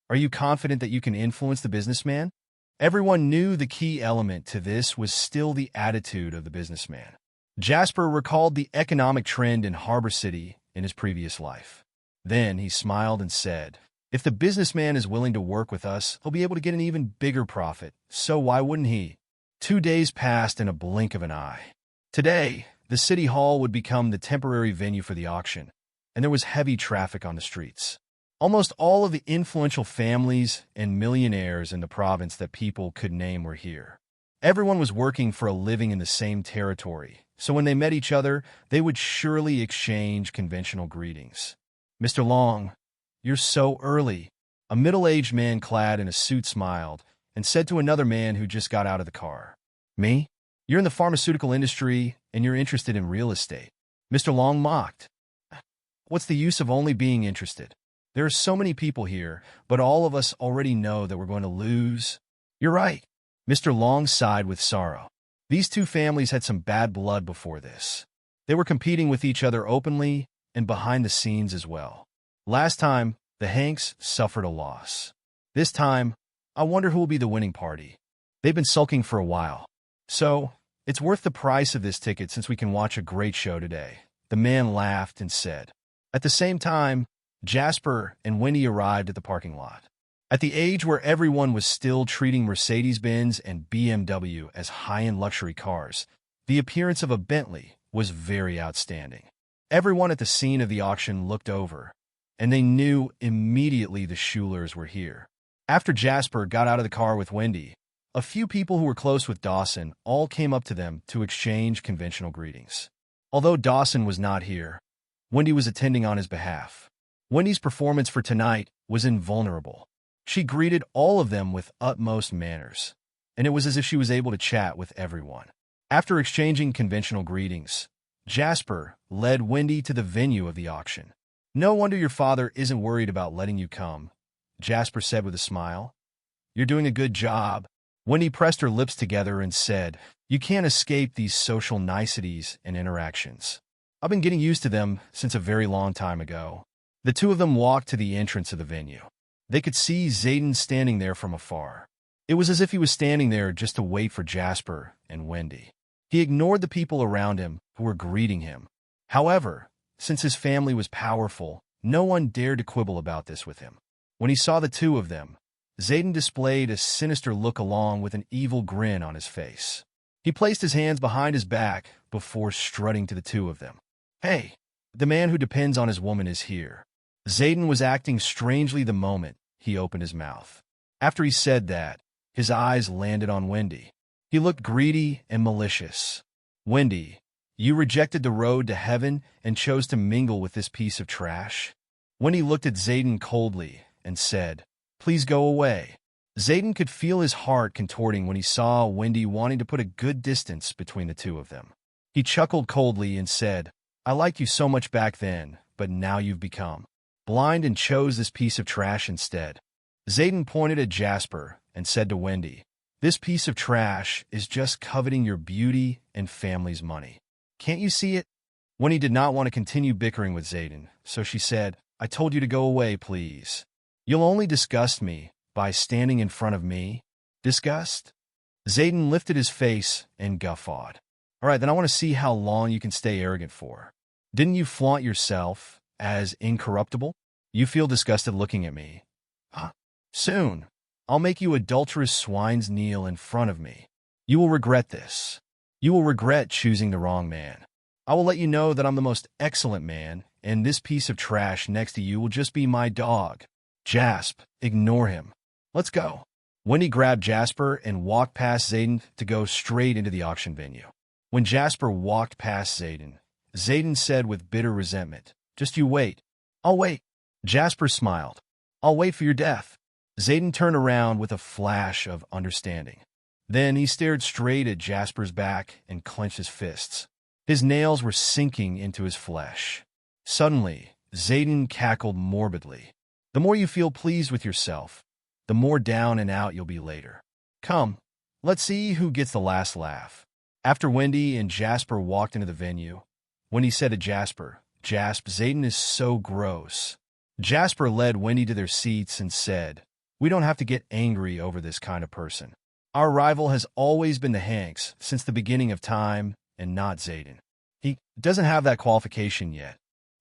are you confident that you can influence the businessman? Everyone knew the key element to this was still the attitude of the businessman. Jasper recalled the economic trend in Harbor City in his previous life. Then he smiled and said, if the businessman is willing to work with us, he'll be able to get an even bigger profit, so why wouldn't he? 2 days passed in a blink of an eye. Today, the city hall would become the temporary venue for the auction, and there was heavy traffic on the streets. Almost all of the influential families and millionaires in the province that people could name were here. Everyone was working for a living in the same territory, so when they met each other, they would surely exchange conventional greetings. Mr. Long, you're so early. A middle-aged man clad in a suit smiled and said to another man who just got out of the car, me? You're in the pharmaceutical industry, and you're interested in real estate. Mr. Long mocked. What's the use of only being interested? There are so many people here, but all of us already know that we're going to lose. You're right. Mr. Long sighed with sorrow. These 2 families had some bad blood before this. They were competing with each other openly and behind the scenes as well. Last time, the Hanks suffered a loss. This time, I wonder who will be the winning party. They've been sulking for a while. So, it's worth the price of this ticket since we can watch a great show today. The man laughed and said. At the same time, Jasper and Wendy arrived at the parking lot. At the age where everyone was still treating Mercedes-Benz and BMW as high-end luxury cars, the appearance of a Bentley was very outstanding. Everyone at the scene of the auction looked over, and they knew immediately the Schulers were here. After Jasper got out of the car with Wendy, a few people who were close with Dawson all came up to them to exchange conventional greetings. Although Dawson was not here, Wendy was attending on his behalf. Wendy's performance for tonight was invulnerable. She greeted all of them with utmost manners, and it was as if she was able to chat with everyone. After exchanging conventional greetings, Jasper led Wendy to the venue of the auction. No wonder your father isn't worried about letting you come, Jasper said with a smile. You're doing a good job. Wendy pressed her lips together and said, you can't escape these social niceties and interactions. I've been getting used to them since a very long time ago. The 2 of them walked to the entrance of the venue. They could see Zayden standing there from afar. It was as if he was standing there just to wait for Jasper and Wendy. He ignored the people around him who were greeting him. However, since his family was powerful, no one dared to quibble about this with him. When he saw the 2 of them, Zayden displayed a sinister look along with an evil grin on his face. He placed his hands behind his back before strutting to the two of them. Hey, the man who depends on his woman is here. Zayden was acting strangely the moment he opened his mouth. After he said that, his eyes landed on Wendy. He looked greedy and malicious. Wendy, you rejected the road to heaven and chose to mingle with this piece of trash? Wendy looked at Zayden coldly and said, Please go away. Zayden could feel his heart contorting when he saw Wendy wanting to put a good distance between the two of them. He chuckled coldly and said, I liked you so much back then, but now you've become blind and chose this piece of trash instead. Zayden pointed at Jasper and said to Wendy, This piece of trash is just coveting your beauty and family's money. Can't you see it? Wendy did not want to continue bickering with Zayden, so she said, I told you to go away, please. You'll only disgust me by standing in front of me. Disgust? Zayden lifted his face and guffawed. All right, then I want to see how long you can stay arrogant for. Didn't you flaunt yourself as incorruptible? You feel disgusted looking at me. Huh? Soon, I'll make you adulterous swines kneel in front of me. You will regret this. You will regret choosing the wrong man. I will let you know that I'm the most excellent man, and this piece of trash next to you will just be my dog. Jasp, ignore him. Let's go. Wendy grabbed Jasper and walked past Zayden to go straight into the auction venue. When Jasper walked past Zayden, Zayden said with bitter resentment, Just you wait. I'll wait. Jasper smiled. I'll wait for your death. Zayden turned around with a flash of understanding. Then he stared straight at Jasper's back and clenched his fists. His nails were sinking into his flesh. Suddenly, Zayden cackled morbidly. The more you feel pleased with yourself, the more down and out you'll be later. Come, let's see who gets the last laugh. After Wendy and Jasper walked into the venue, Wendy said to Jasper, Jasp, Zayden is so gross. Jasper led Wendy to their seats and said, We don't have to get angry over this kind of person. Our rival has always been the Hanks since the beginning of time, and not Zayden. He doesn't have that qualification yet.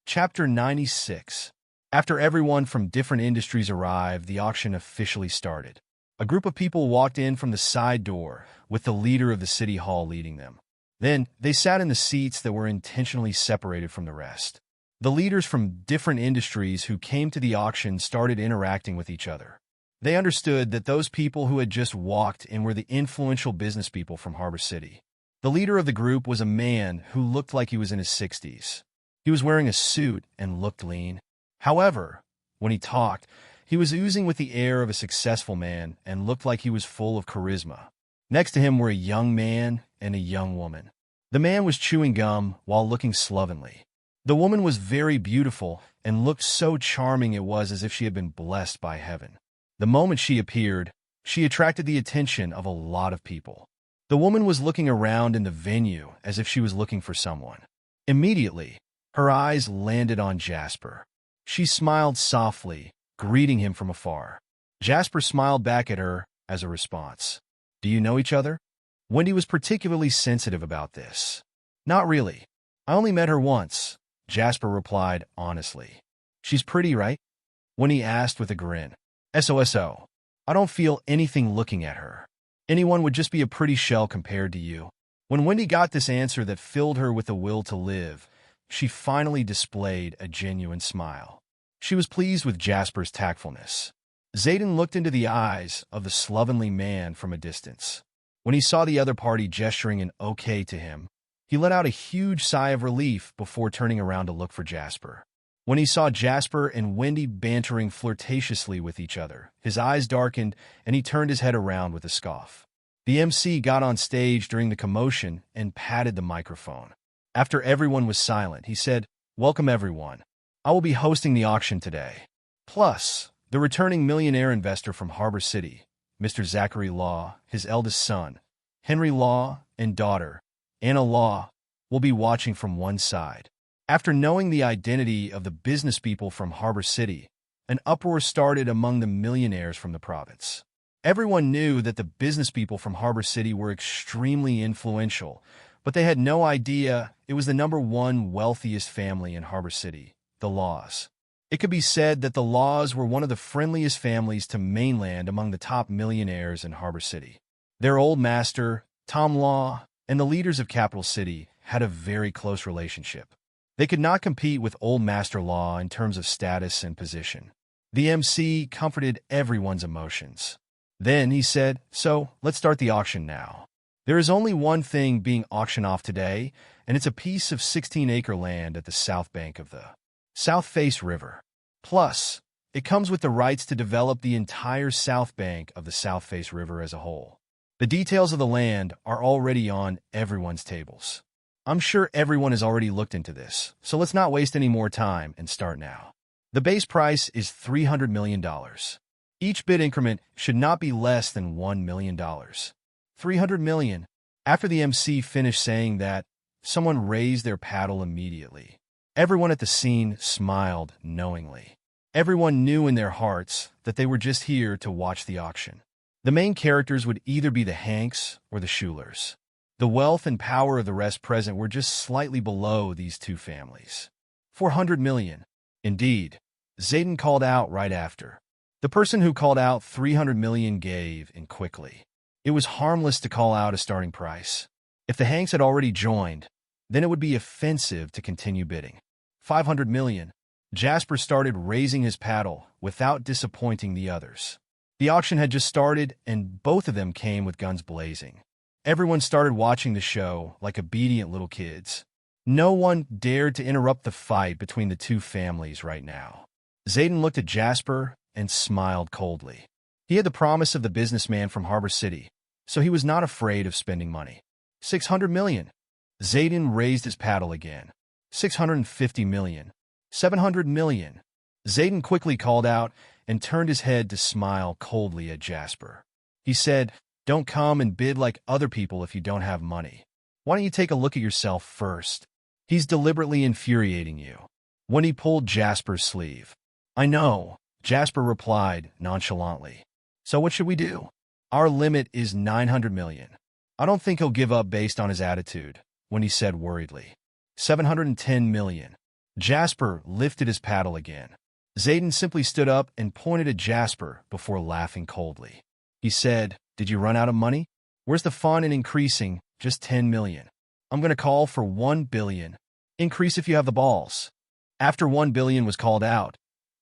Chapter 96. After everyone from different industries arrived, the auction officially started. A group of people walked in from the side door, with the leader of the city hall leading them. Then, they sat in the seats that were intentionally separated from the rest. The leaders from different industries who came to the auction started interacting with each other. They understood that those people who had just walked in were the influential business people from Harbor City. The leader of the group was a man who looked like he was in his 60s. He was wearing a suit and looked lean. However, when he talked, he was oozing with the air of a successful man and looked like he was full of charisma. Next to him were a young man and a young woman. The man was chewing gum while looking slovenly. The woman was very beautiful and looked so charming it was as if she had been blessed by heaven. The moment she appeared, she attracted the attention of a lot of people. The woman was looking around in the venue as if she was looking for someone. Immediately, her eyes landed on Jasper. She smiled softly, greeting him from afar. Jasper smiled back at her as a response. Do you know each other? Wendy was particularly sensitive about this. Not really. I only met her once, Jasper replied honestly. She's pretty, right? Wendy asked with a grin. SOSO. I don't feel anything looking at her. Anyone would just be a pretty shell compared to you. When Wendy got this answer that filled her with a will to live, she finally displayed a genuine smile. She was pleased with Jasper's tactfulness. Zayden looked into the eyes of the slovenly man from a distance. When he saw the other party gesturing an okay to him, he let out a huge sigh of relief before turning around to look for Jasper. When he saw Jasper and Wendy bantering flirtatiously with each other, his eyes darkened and he turned his head around with a scoff. The MC got on stage during the commotion and patted the microphone. After everyone was silent, he said, Welcome everyone. I will be hosting the auction today. Plus, the returning millionaire investor from Harbor City, Mr. Zachary Law, his eldest son, Henry Law, and daughter, Anna Law, will be watching from one side. After knowing the identity of the business people from Harbor City, an uproar started among the millionaires from the province. Everyone knew that the business people from Harbor City were extremely influential, but they had no idea it was the #1 wealthiest family in Harbor City, the Laws. It could be said that the Laws were one of the friendliest families to mainland among the top millionaires in Harbor City. Their old master, Tom Law, and the leaders of Capital City had a very close relationship. They could not compete with Old Master Law in terms of status and position. The MC comforted everyone's emotions. Then he said, "So, let's start the auction now. There is only one thing being auctioned off today, and it's a piece of 16-acre land at the south bank of the South Face River. Plus, it comes with the rights to develop the entire south bank of the South Face River as a whole. The details of the land are already on everyone's tables. I'm sure everyone has already looked into this, so let's not waste any more time and start now. The base price is $300 million. Each bid increment should not be less than $1 million. $300 million. After the MC finished saying that, someone raised their paddle immediately. Everyone at the scene smiled knowingly. Everyone knew in their hearts that they were just here to watch the auction. The main characters would either be the Hanks or the Schulers. The wealth and power of the rest present were just slightly below these two families. $400 million. Indeed, Zayden called out right after. The person who called out $300 million gave in quickly. It was harmless to call out a starting price. If the Hanks had already joined, then it would be offensive to continue bidding. $500 million. Jasper started raising his paddle without disappointing the others. The auction had just started, and both of them came with guns blazing. Everyone started watching the show like obedient little kids. No one dared to interrupt the fight between the two families right now. Zayden looked at Jasper and smiled coldly. He had the promise of the businessman from Harbor City, so he was not afraid of spending money. $600 million. Zayden raised his paddle again. $650 million. $700 million. Zayden quickly called out and turned his head to smile coldly at Jasper. He said, "Don't come and bid like other people if you don't have money. Why don't you take a look at yourself first? He's deliberately infuriating you." Wendy pulled Jasper's sleeve. "I know," Jasper replied nonchalantly. "So what should we do?" "Our limit is $900 million. I don't think he'll give up based on his attitude," Wendy said worriedly. $710 million. Jasper lifted his paddle again. Zayden simply stood up and pointed at Jasper before laughing coldly. He said, "Did you run out of money? Where's the fun in increasing just $10 million? I'm going to call for $1 billion. Increase if you have the balls." After $1 billion was called out,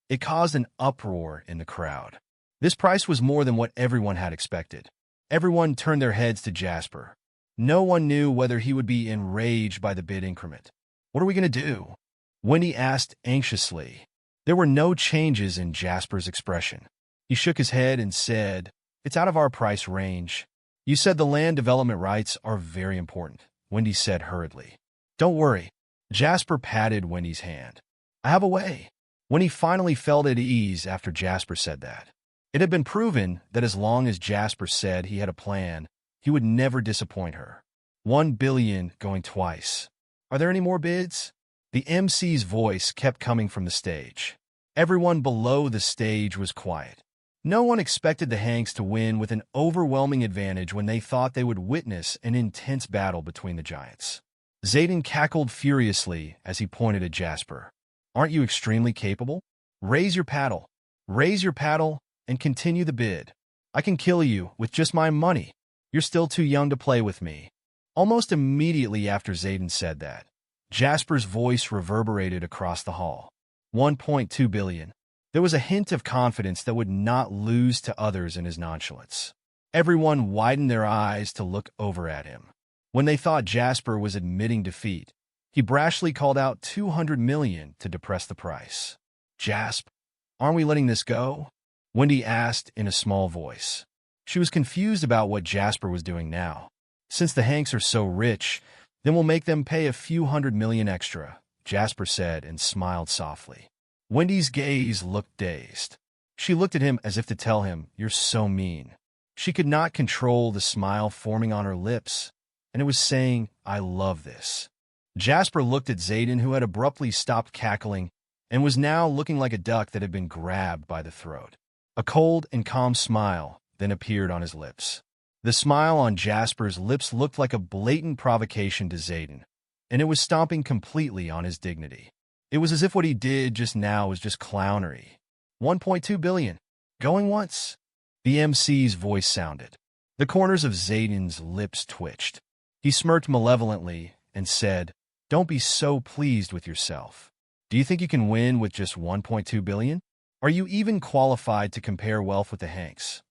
it caused an uproar in the crowd. This price was more than what everyone had expected. Everyone turned their heads to Jasper. No one knew whether he would be enraged by the bid increment. "What are we going to do?" Wendy asked anxiously. There were no changes in Jasper's expression. He shook his head and said, "It's out of our price range." "You said the land development rights are very important," Wendy said hurriedly. "Don't worry." Jasper patted Wendy's hand. "I have a way." Wendy finally felt at ease after Jasper said that. It had been proven that as long as Jasper said he had a plan, he would never disappoint her. $1 billion going twice. "Are there any more bids?" The MC's voice kept coming from the stage. Everyone below the stage was quiet. No one expected the Hanks to win with an overwhelming advantage when they thought they would witness an intense battle between the giants. Zayden cackled furiously as he pointed at Jasper. "Aren't you extremely capable? Raise your paddle. Raise your paddle and continue the bid. I can kill you with just my money. You're still too young to play with me." Almost immediately after Zayden said that, Jasper's voice reverberated across the hall. $1.2 billion. There was a hint of confidence that would not lose to others in his nonchalance. Everyone widened their eyes to look over at him. When they thought Jasper was admitting defeat, he brashly called out $200 million to depress the price. "Jasp, aren't we letting this go?" Wendy asked in a small voice. She was confused about what Jasper was doing now. "Since the Hanks are so rich, then we'll make them pay a few $100 million extra," Jasper said and smiled softly. Wendy's gaze looked dazed. She looked at him as if to tell him, "You're so mean." She could not control the smile forming on her lips, and it was saying, "I love this." Jasper looked at Zayden, who had abruptly stopped cackling and was now looking like a duck that had been grabbed by the throat. A cold and calm smile then appeared on his lips. The smile on Jasper's lips looked like a blatant provocation to Zayden, and it was stomping completely on his dignity. It was as if what he did just now was just clownery. 1.2 billion. Going once? The MC's voice sounded. The corners of Zayden's lips twitched. He smirked malevolently and said, "Don't be so pleased with yourself. Do you think you can win with just 1.2 billion? Are you even qualified to compare wealth with the Hanks?"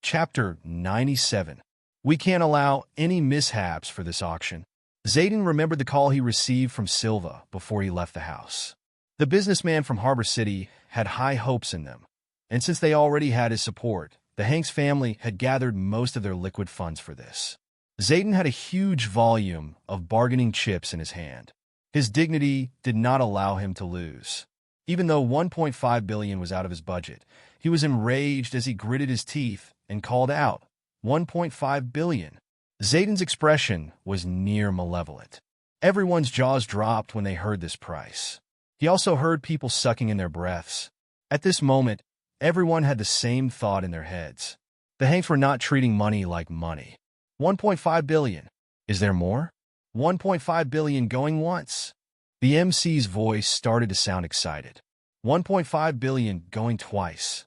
Chapter 97. We can't allow any mishaps for this auction. Zayden remembered the call he received from Silva before he left the house. The businessman from Harbor City had high hopes in them, and since they already had his support, the Hanks family had gathered most of their liquid funds for this. Zayden had a huge volume of bargaining chips in his hand. His dignity did not allow him to lose. Even though 1.5 billion was out of his budget, he was enraged as he gritted his teeth and called out, 1.5 billion. Zayden's expression was near malevolent. Everyone's jaws dropped when they heard this price. He also heard people sucking in their breaths. At this moment, everyone had the same thought in their heads. The Hanks were not treating money like money. 1.5 billion. Is there more? 1.5 billion going once? The MC's voice started to sound excited. 1.5 billion going twice.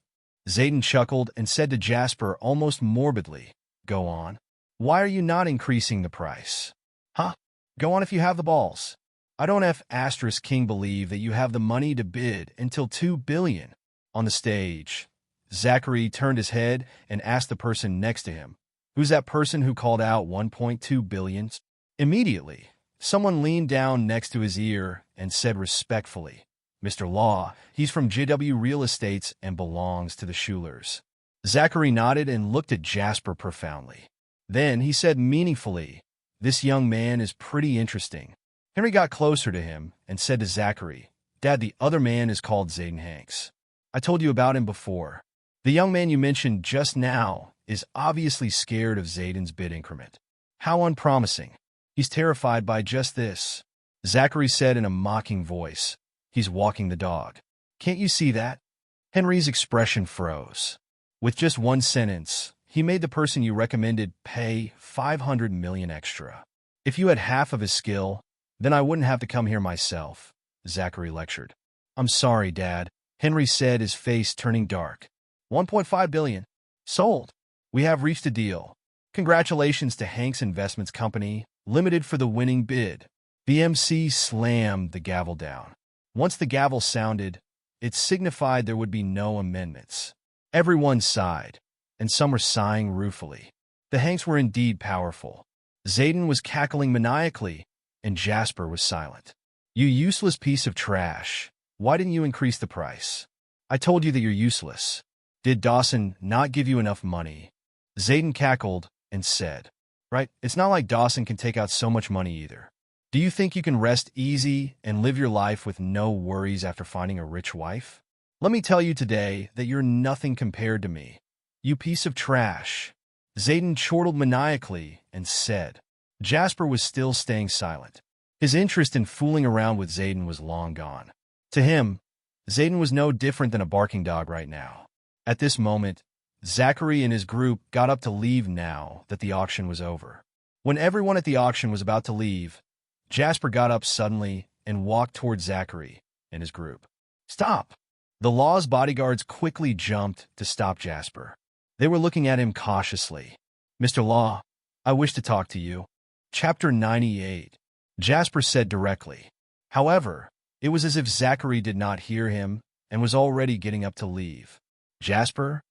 Zayden chuckled and said to Jasper almost morbidly, "Go on. Why are you not increasing the price?" "Huh? Go on if you have the balls. I don't King believe that you have the money to bid until 2 billion. On the stage, Zachary turned his head and asked the person next to him, "Who's that person who called out 1.2 billion? Immediately, someone leaned down next to his ear and said respectfully, "Mr. Law, he's from JW Real Estates and belongs to the Schulers." Zachary nodded and looked at Jasper profoundly. Then he said meaningfully, "This young man is pretty interesting." Henry got closer to him and said to Zachary, "Dad, the other man is called Zayden Hanks. I told you about him before. The young man you mentioned just now is obviously scared of Zayden's bid increment. How unpromising. He's terrified by just this." Zachary said in a mocking voice, "He's walking the dog. Can't you see that?" Henry's expression froze. With just one sentence, he made the person you recommended pay 500 million extra. "If you had half of his skill, then I wouldn't have to come here myself," Zachary lectured. "I'm sorry, Dad," Henry said, his face turning dark. 1.5 billion. Sold. We have reached a deal. Congratulations to Hanks Investments Company, Limited for the winning bid. The MC slammed the gavel down. Once the gavel sounded, it signified there would be no amendments. Everyone sighed, and some were sighing ruefully. The Hanks were indeed powerful. Zayden was cackling maniacally, and Jasper was silent. "You useless piece of trash. Why didn't you increase the price? I told you that you're useless. Did Dawson not give you enough money?" Zayden cackled and said, "Right, it's not like Dawson can take out so much money either. Do you think you can rest easy and live your life with no worries after finding a rich wife? Let me tell you today that you're nothing compared to me. You piece of trash." Zayden chortled maniacally and said. Jasper was still staying silent. His interest in fooling around with Zayden was long gone. To him, Zayden was no different than a barking dog right now. At this moment, Zachary and his group got up to leave now that the auction was over. When everyone at the auction was about to leave, Jasper got up suddenly and walked toward Zachary and his group. "Stop!" The law's bodyguards quickly jumped to stop Jasper. They were looking at him cautiously. "Mr. Law, I wish to talk to you." Chapter 98. Jasper said directly. However, it was as if Zachary did not hear him and was already getting up to leave. "Jasper,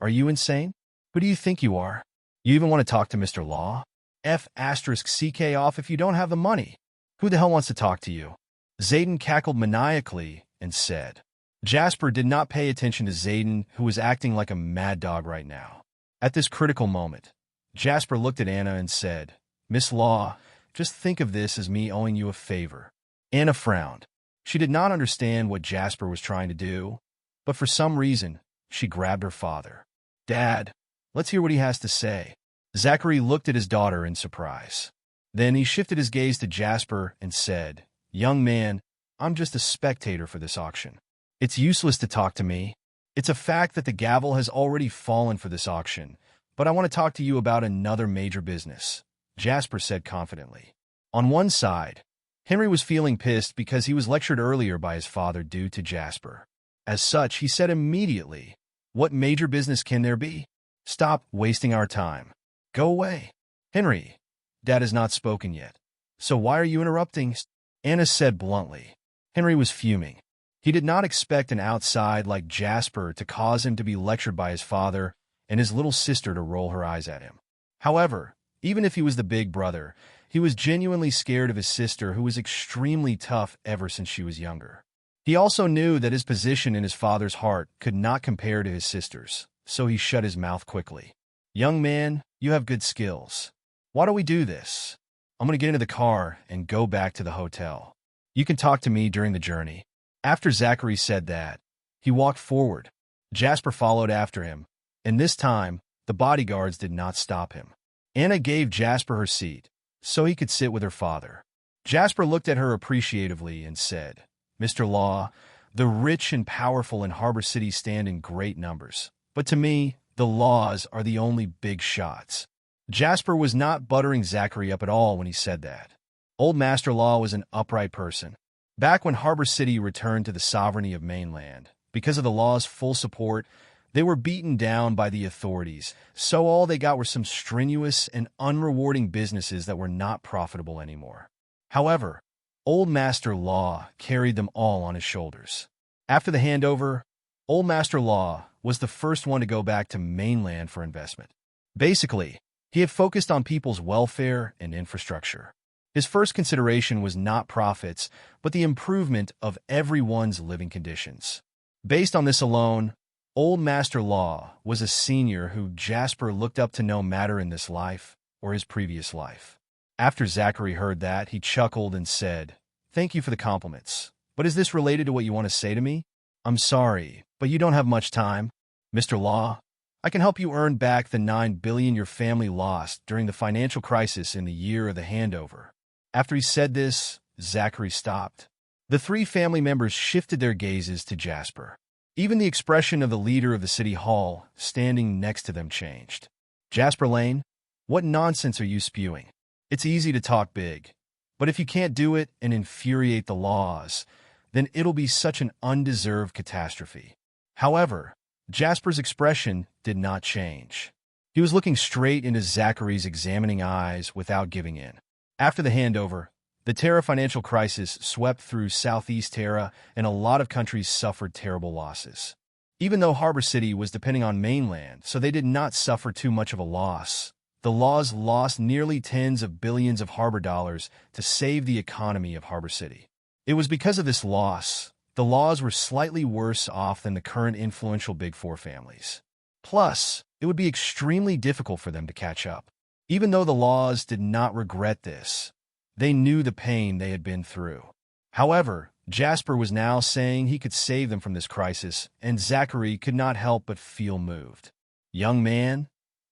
are you insane? Who do you think you are? You even want to talk to Mr. Law? F***CK off if you don't have the money. Who the hell wants to talk to you?" Zayden cackled maniacally and said. Jasper did not pay attention to Zayden, who was acting like a mad dog right now. At this critical moment, Jasper looked at Anna and said, "Miss Law, just think of this as me owing you a favor." Anna frowned. She did not understand what Jasper was trying to do, but for some reason, she grabbed her father. "Dad, let's hear what he has to say." Zachary looked at his daughter in surprise. Then he shifted his gaze to Jasper and said, "Young man, I'm just a spectator for this auction. It's useless to talk to me. It's a fact that the gavel has already fallen for this auction, but I want to talk to you about another major business," Jasper said confidently. On one side, Henry was feeling pissed because he was lectured earlier by his father due to Jasper. As such, he said immediately, "What major business can there be? Stop wasting our time. Go away." "Henry, Dad has not spoken yet. So why are you interrupting?" Anna said bluntly. Henry was fuming. He did not expect an outside like Jasper to cause him to be lectured by his father and his little sister to roll her eyes at him. However, even if he was the big brother, he was genuinely scared of his sister, who was extremely tough ever since she was younger. He also knew that his position in his father's heart could not compare to his sister's, so he shut his mouth quickly. "Young man, you have good skills. Why don't we do this? I'm going to get into the car and go back to the hotel. You can talk to me during the journey." After Zachary said that, he walked forward. Jasper followed after him, and this time, the bodyguards did not stop him. Anna gave Jasper her seat, so he could sit with her father. Jasper looked at her appreciatively and said, "Mr. Law, the rich and powerful in Harbor City stand in great numbers, but to me, the Laws are the only big shots." Jasper was not buttering Zachary up at all when he said that. Old Master Law was an upright person. Back when Harbor City returned to the sovereignty of mainland, because of the Law's full support, they were beaten down by the authorities, so all they got were some strenuous and unrewarding businesses that were not profitable anymore. However, Old Master Law carried them all on his shoulders. After the handover, Old Master Law was the first one to go back to mainland for investment. Basically, he had focused on people's welfare and infrastructure. His first consideration was not profits, but the improvement of everyone's living conditions. Based on this alone, Old Master Law was a senior who Jasper looked up to no matter in this life or his previous life. After Zachary heard that, he chuckled and said, "Thank you for the compliments, but is this related to what you want to say to me? I'm sorry, but you don't have much time. Mr. Law, I can help you earn back the $9 billion your family lost during the financial crisis in the year of the handover." After he said this, Zachary stopped. The three family members shifted their gazes to Jasper. Even the expression of the leader of the city hall standing next to them changed. "Jasper Lane, what nonsense are you spewing? It's easy to talk big, but if you can't do it and infuriate the Laws, then it'll be such an undeserved catastrophe." However, Jasper's expression did not change. He was looking straight into Zachary's examining eyes without giving in. After the handover, the Terra financial crisis swept through Southeast Terra, and a lot of countries suffered terrible losses. Even though Harbor City was depending on mainland, so they did not suffer too much of a loss, the Laws lost nearly tens of billions of harbor dollars to save the economy of Harbor City. It was because of this loss, the Laws were slightly worse off than the current influential Big Four families. Plus, it would be extremely difficult for them to catch up. Even though the Laws did not regret this, they knew the pain they had been through. However, Jasper was now saying he could save them from this crisis, and Zachary could not help but feel moved. "Young man,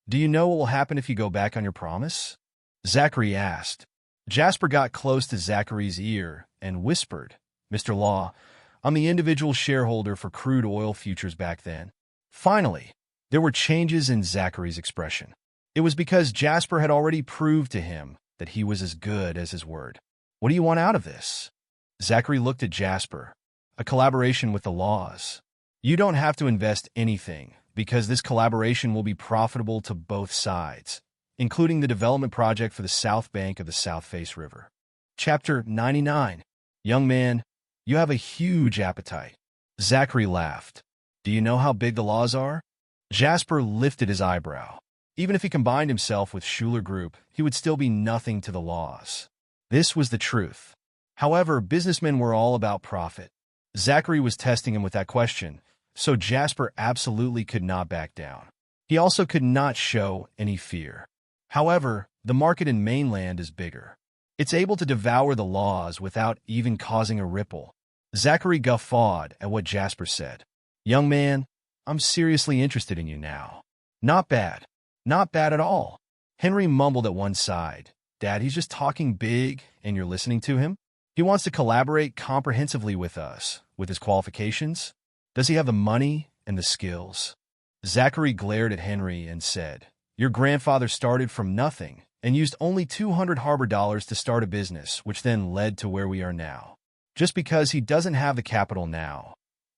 do you know what will happen if you go back on your promise?" Zachary asked. Jasper got close to Zachary's ear and whispered, "Mr. Law, I'm the individual shareholder for crude oil futures back then." Finally, there were changes in Zachary's expression. It was because Jasper had already proved to him that he was as good as his word. "What do you want out of this?" Zachary looked at Jasper. "A collaboration with the Laws. You don't have to invest anything, because this collaboration will be profitable to both sides, including the development project for the south bank of the South Face River." Chapter 99. "Young man, you have a huge appetite." Zachary laughed. "Do you know how big the Laws are?" Jasper lifted his eyebrow. Even if he combined himself with Schuler Group, he would still be nothing to the Laws. This was the truth. However, businessmen were all about profit. Zachary was testing him with that question, so Jasper absolutely could not back down. He also could not show any fear. However, the market in mainland is bigger. It's able to devour the Laws without even causing a ripple. Zachary guffawed at what Jasper said. "Young man, I'm seriously interested in you now." "Not bad. Not bad at all." Henry mumbled at one side. "Dad, he's just talking big, and you're listening to him? He wants to collaborate comprehensively with us, with his qualifications. Does he have the money and the skills?" Zachary glared at Henry and said, "Your grandfather started from nothing, and used only 200 harbor dollars to start a business, which then led to where we are now. Just because he doesn't have the capital now,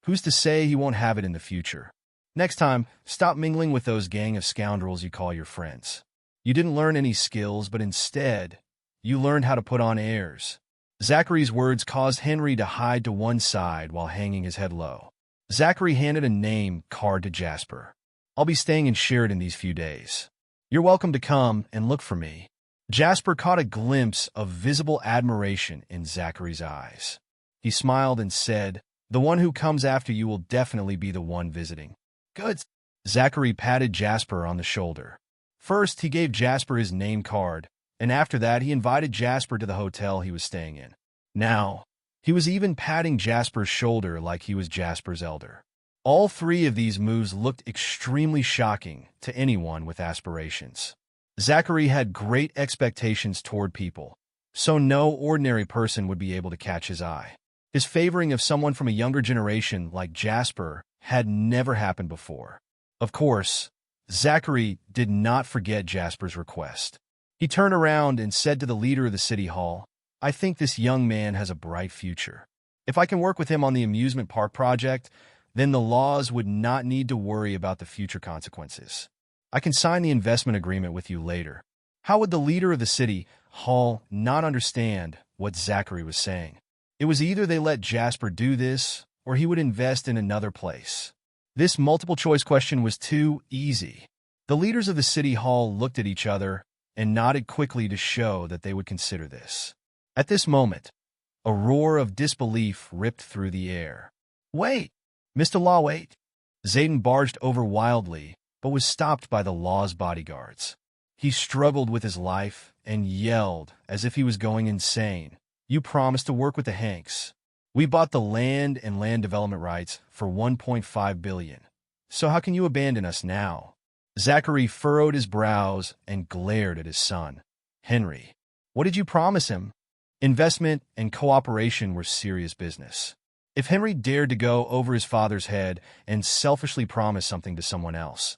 who's to say he won't have it in the future? Next time, stop mingling with those gang of scoundrels you call your friends. You didn't learn any skills, but instead, you learned how to put on airs. Zachary's words caused Henry to hide to one side while hanging his head low. Zachary handed a name card to Jasper. I'll be staying in Sheridan these few days. You're welcome to come and look for me. Jasper caught a glimpse of visible admiration in Zachary's eyes. He smiled and said, "The one who comes after you will definitely be the one visiting." "Good." Zachary patted Jasper on the shoulder. First, he gave Jasper his name card, and after that, he invited Jasper to the hotel he was staying in. Now, he was even patting Jasper's shoulder like he was Jasper's elder. All three of these moves looked extremely shocking to anyone with aspirations. Zachary had great expectations toward people, so no ordinary person would be able to catch his eye. His favoring of someone from a younger generation like Jasper had never happened before. Of course, Zachary did not forget Jasper's request. He turned around and said to the leader of the city hall, "I think this young man has a bright future. If I can work with him on the amusement park project, then the laws would not need to worry about the future consequences. I can sign the investment agreement with you later." How would the leader of the city hall not understand what Zachary was saying? It was either they let Jasper do this, or he would invest in another place. This multiple-choice question was too easy. The leaders of the city hall looked at each other and nodded quickly to show that they would consider this. At this moment, a roar of disbelief ripped through the air. "Wait! Mr. Law, wait!" Zayden barged over wildly, but was stopped by the law's bodyguards. He struggled with his life and yelled as if he was going insane. "You promised to work with the Hanks. We bought the land and land development rights for $1.5 billion. So how can you abandon us now?" Zachary furrowed his brows and glared at his son. "Henry, what did you promise him?" Investment and cooperation were serious business. If Henry dared to go over his father's head and selfishly promise something to someone else,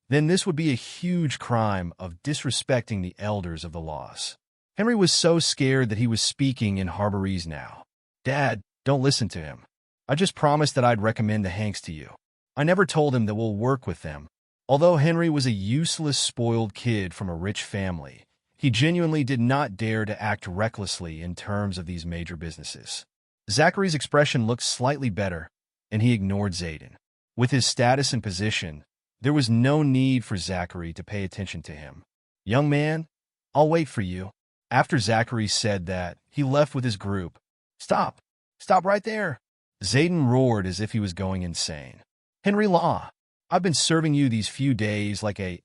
then this would be a huge crime of disrespecting the elders of the laws. Henry was so scared that he was speaking in Harborese now. "Dad, don't listen to him. I just promised that I'd recommend the Hanks to you. I never told him that we'll work with them." Although Henry was a useless, spoiled kid from a rich family, he genuinely did not dare to act recklessly in terms of these major businesses. Zachary's expression looked slightly better, and he ignored Zayden. With his status and position, there was no need for Zachary to pay attention to him. "Young man, I'll wait for you." After Zachary said that, he left with his group. "Stop! Stop right there!" Zayden roared as if he was going insane. "Henry Law, I've been serving you these few days like a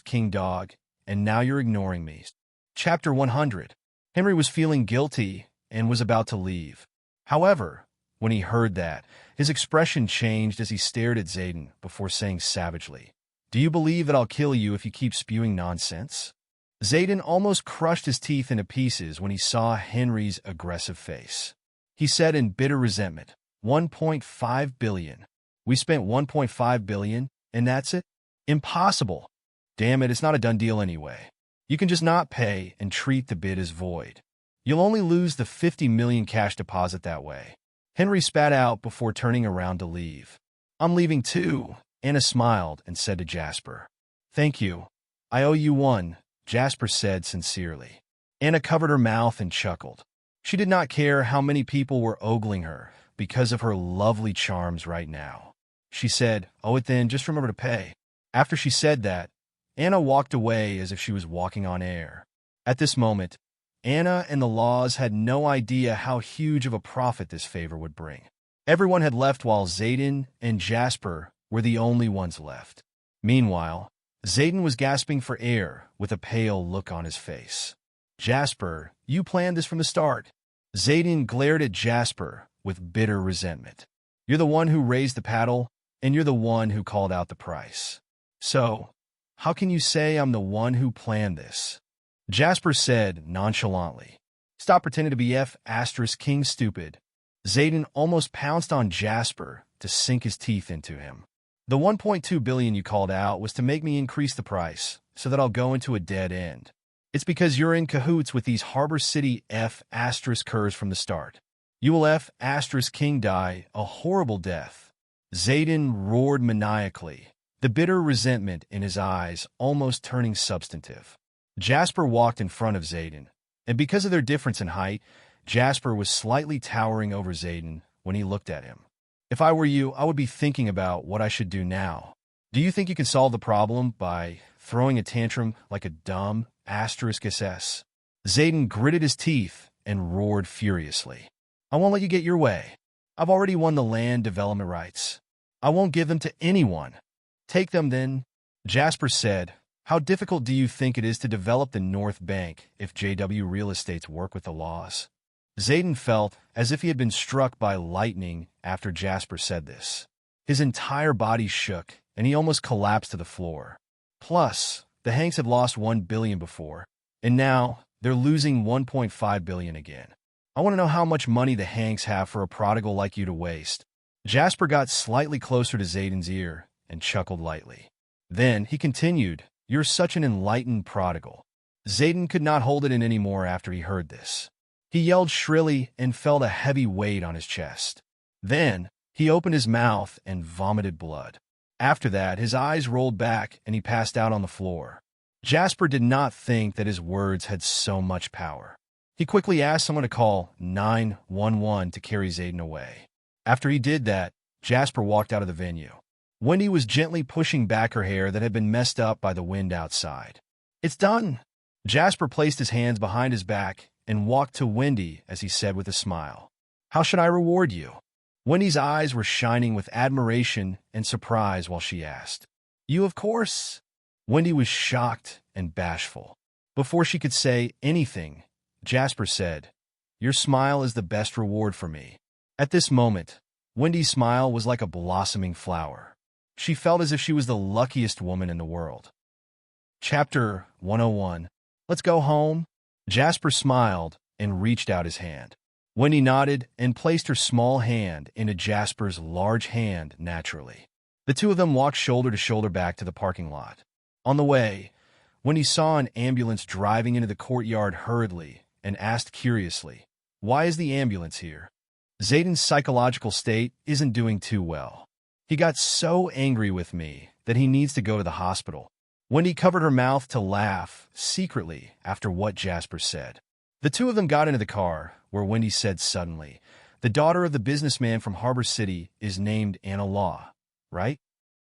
*king dog, and now you're ignoring me." Chapter 100. Henry was feeling guilty and was about to leave. However, when he heard that, his expression changed as he stared at Zayden before saying savagely, "Do you believe that I'll kill you if you keep spewing nonsense?" Zayden almost crushed his teeth into pieces when he saw Henry's aggressive face. He said in bitter resentment, $1.5 billion. We spent $1.5 billion, and that's it? Impossible. Damn it, it's not a done deal anyway. You can just not pay and treat the bid as void. You'll only lose the $50 million cash deposit that way. Henry spat out before turning around to leave. "I'm leaving too," Anna smiled and said to Jasper. "Thank you. I owe you one," Jasper said sincerely. Anna covered her mouth and chuckled. She did not care how many people were ogling her because of her lovely charms right now. She said, "Oh, it then, just remember to pay." After she said that, Anna walked away as if she was walking on air. At this moment, Anna and the Laws had no idea how huge of a profit this favor would bring. Everyone had left while Zayden and Jasper were the only ones left. Meanwhile, Zayden was gasping for air with a pale look on his face. "Jasper, you planned this from the start." Zayden glared at Jasper with bitter resentment. "You're the one who raised the paddle, and you're the one who called out the price. So, how can you say I'm the one who planned this?" Jasper said nonchalantly. "Stop pretending to be *king stupid." Zayden almost pounced on Jasper to sink his teeth into him. "The $1.2 billion you called out was to make me increase the price, so that I'll go into a dead end. It's because you're in cahoots with these Harbor City F asterisk curs from the start. You will F asterisk King die a horrible death. Zayden roared maniacally, the bitter resentment in his eyes almost turning substantive. Jasper walked in front of Zayden, and because of their difference in height, Jasper was slightly towering over Zayden when he looked at him. If I were you, I would be thinking about what I should do now. Do you think you can solve the problem by throwing a tantrum like a dumb asterisk SS? Zayden gritted his teeth and roared furiously. I won't let you get your way. I've already won the land development rights. I won't give them to anyone. Take them then, Jasper said. How difficult do you think it is to develop the North Bank if JW Real Estates work with the laws? Zayden felt as if he had been struck by lightning after Jasper said this. His entire body shook, and he almost collapsed to the floor. Plus, the Hanks had lost $1 billion before, and now they're losing $1.5 billion again. I want to know how much money the Hanks have for a prodigal like you to waste. Jasper got slightly closer to Zayden's ear and chuckled lightly. Then he continued, You're such an enlightened prodigal. Zayden could not hold it in anymore after he heard this. He yelled shrilly and felt a heavy weight on his chest. Then he opened his mouth and vomited blood. After that, his eyes rolled back and he passed out on the floor. Jasper did not think that his words had so much power. He quickly asked someone to call 911 to carry Zayden away. After he did that, Jasper walked out of the venue. Wendy was gently pushing back her hair that had been messed up by the wind outside. It's done. Jasper placed his hands behind his back and walked to Wendy as he said with a smile, How should I reward you? Wendy's eyes were shining with admiration and surprise while she asked, You, of course. Wendy was shocked and bashful. Before she could say anything, Jasper said, Your smile is the best reward for me. At this moment, Wendy's smile was like a blossoming flower. She felt as if she was the luckiest woman in the world. Chapter 101. Let's go home. Jasper smiled and reached out his hand. Wendy nodded and placed her small hand into Jasper's large hand naturally. The two of them walked shoulder to shoulder back to the parking lot. On the way, Wendy saw an ambulance driving into the courtyard hurriedly and asked curiously, Why is the ambulance here? Zayden's psychological state isn't doing too well. He got so angry with me that he needs to go to the hospital. Wendy covered her mouth to laugh secretly after what Jasper said. The two of them got into the car, where Wendy said suddenly, The daughter of the businessman from Harbor City is named Anna Law, right?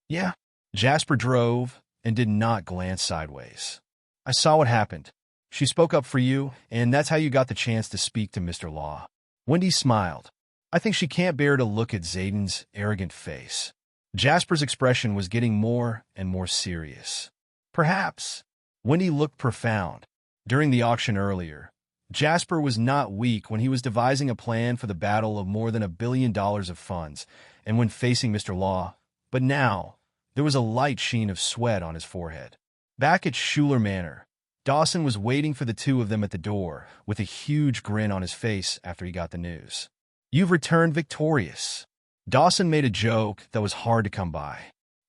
Yeah. Jasper drove and did not glance sideways. I saw what happened. She spoke up for you, and that's how you got the chance to speak to Mr. Law. Wendy smiled. I think she can't bear to look at Zayden's arrogant face. Jasper's expression was getting more and more serious. Perhaps. Wendy looked profound. During the auction earlier, Jasper was not weak when he was devising a plan for the battle of more than $1 billion of funds and when facing Mr. Law, but now there was a light sheen of sweat on his forehead. Back at Schuler Manor, Dawson was waiting for the two of them at the door with a huge grin on his face after he got the news. You've returned victorious. Dawson made a joke that was hard to come by.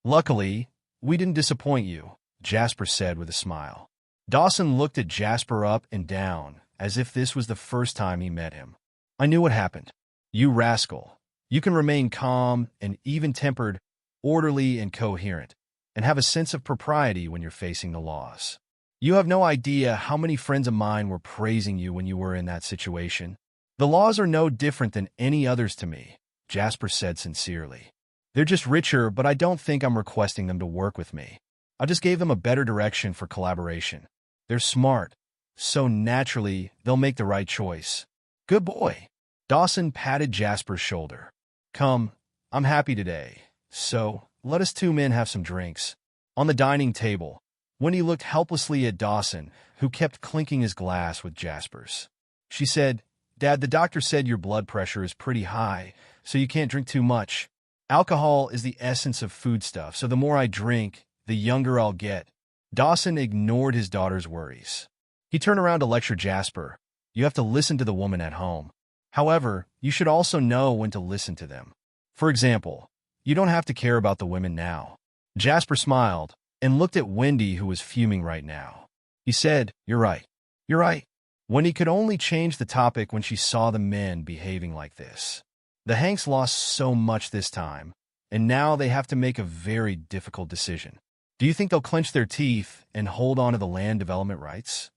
Luckily, we didn't disappoint you, Jasper said with a smile. Dawson looked at Jasper up and down as if this was the first time he met him. I knew what happened. You rascal. You can remain calm and even-tempered, orderly and coherent, and have a sense of propriety when you're facing the laws. You have no idea how many friends of mine were praising you when you were in that situation. The laws are no different than any others to me, Jasper said sincerely. They're just richer, but I don't think I'm requesting them to work with me. I just gave them a better direction for collaboration. They're smart, so naturally they'll make the right choice. Good boy. Dawson patted Jasper's shoulder. Come, I'm happy today, so let us two men have some drinks. On the dining table, Wendy looked helplessly at Dawson, who kept clinking his glass with Jasper's. She said, Dad, the doctor said your blood pressure is pretty high, so you can't drink too much. Alcohol is the essence of foodstuff, so the more I drink, the younger I'll get. Dawson ignored his daughter's worries. He turned around to lecture Jasper. You have to listen to the woman at home. However, you should also know when to listen to them. For example, you don't have to care about the women now. Jasper smiled and looked at Wendy, who was fuming right now. He said, You're right. You're right. Wendy could only change the topic when she saw the men behaving like this. The Hanks lost so much this time, and now they have to make a very difficult decision. Do you think they'll clench their teeth and hold on to the land development rights?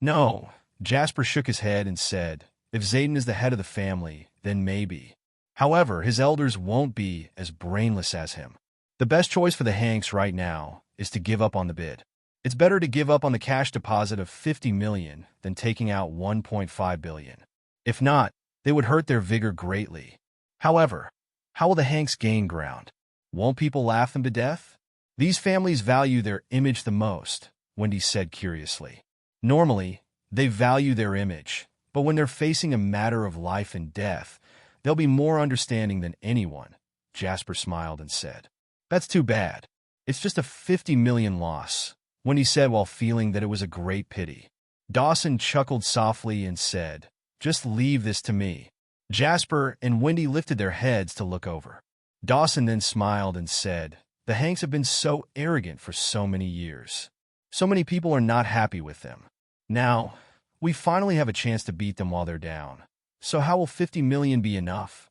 No. Jasper shook his head and said, if Zayden is the head of the family, then maybe. However, his elders won't be as brainless as him. The best choice for the Hanks right now is to give up on the bid. It's better to give up on the cash deposit of $50 million than taking out $1.5 billion. If not, they would hurt their vigor greatly. However, how will the Hanks gain ground? Won't people laugh them to death? These families value their image the most, Wendy said curiously. Normally, they value their image, but when they're facing a matter of life and death, they'll be more understanding than anyone, Jasper smiled and said. That's too bad. It's just a $50 million loss, Wendy said while feeling that it was a great pity. Dawson chuckled softly and said, just leave this to me. Jasper and Wendy lifted their heads to look over. Dawson then smiled and said, the Hanks have been so arrogant for so many years. So many people are not happy with them. Now, we finally have a chance to beat them while they're down. So how will $50 million be enough?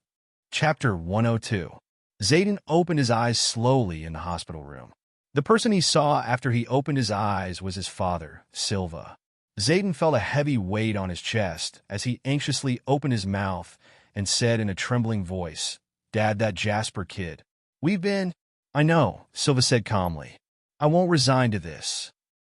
Chapter 102. Zayden opened his eyes slowly in the hospital room. The person he saw after he opened his eyes was his father, Silva. Zayden felt a heavy weight on his chest as he anxiously opened his mouth and said in a trembling voice, Dad, that Jasper kid. I know, Silva said calmly. I won't resign to this.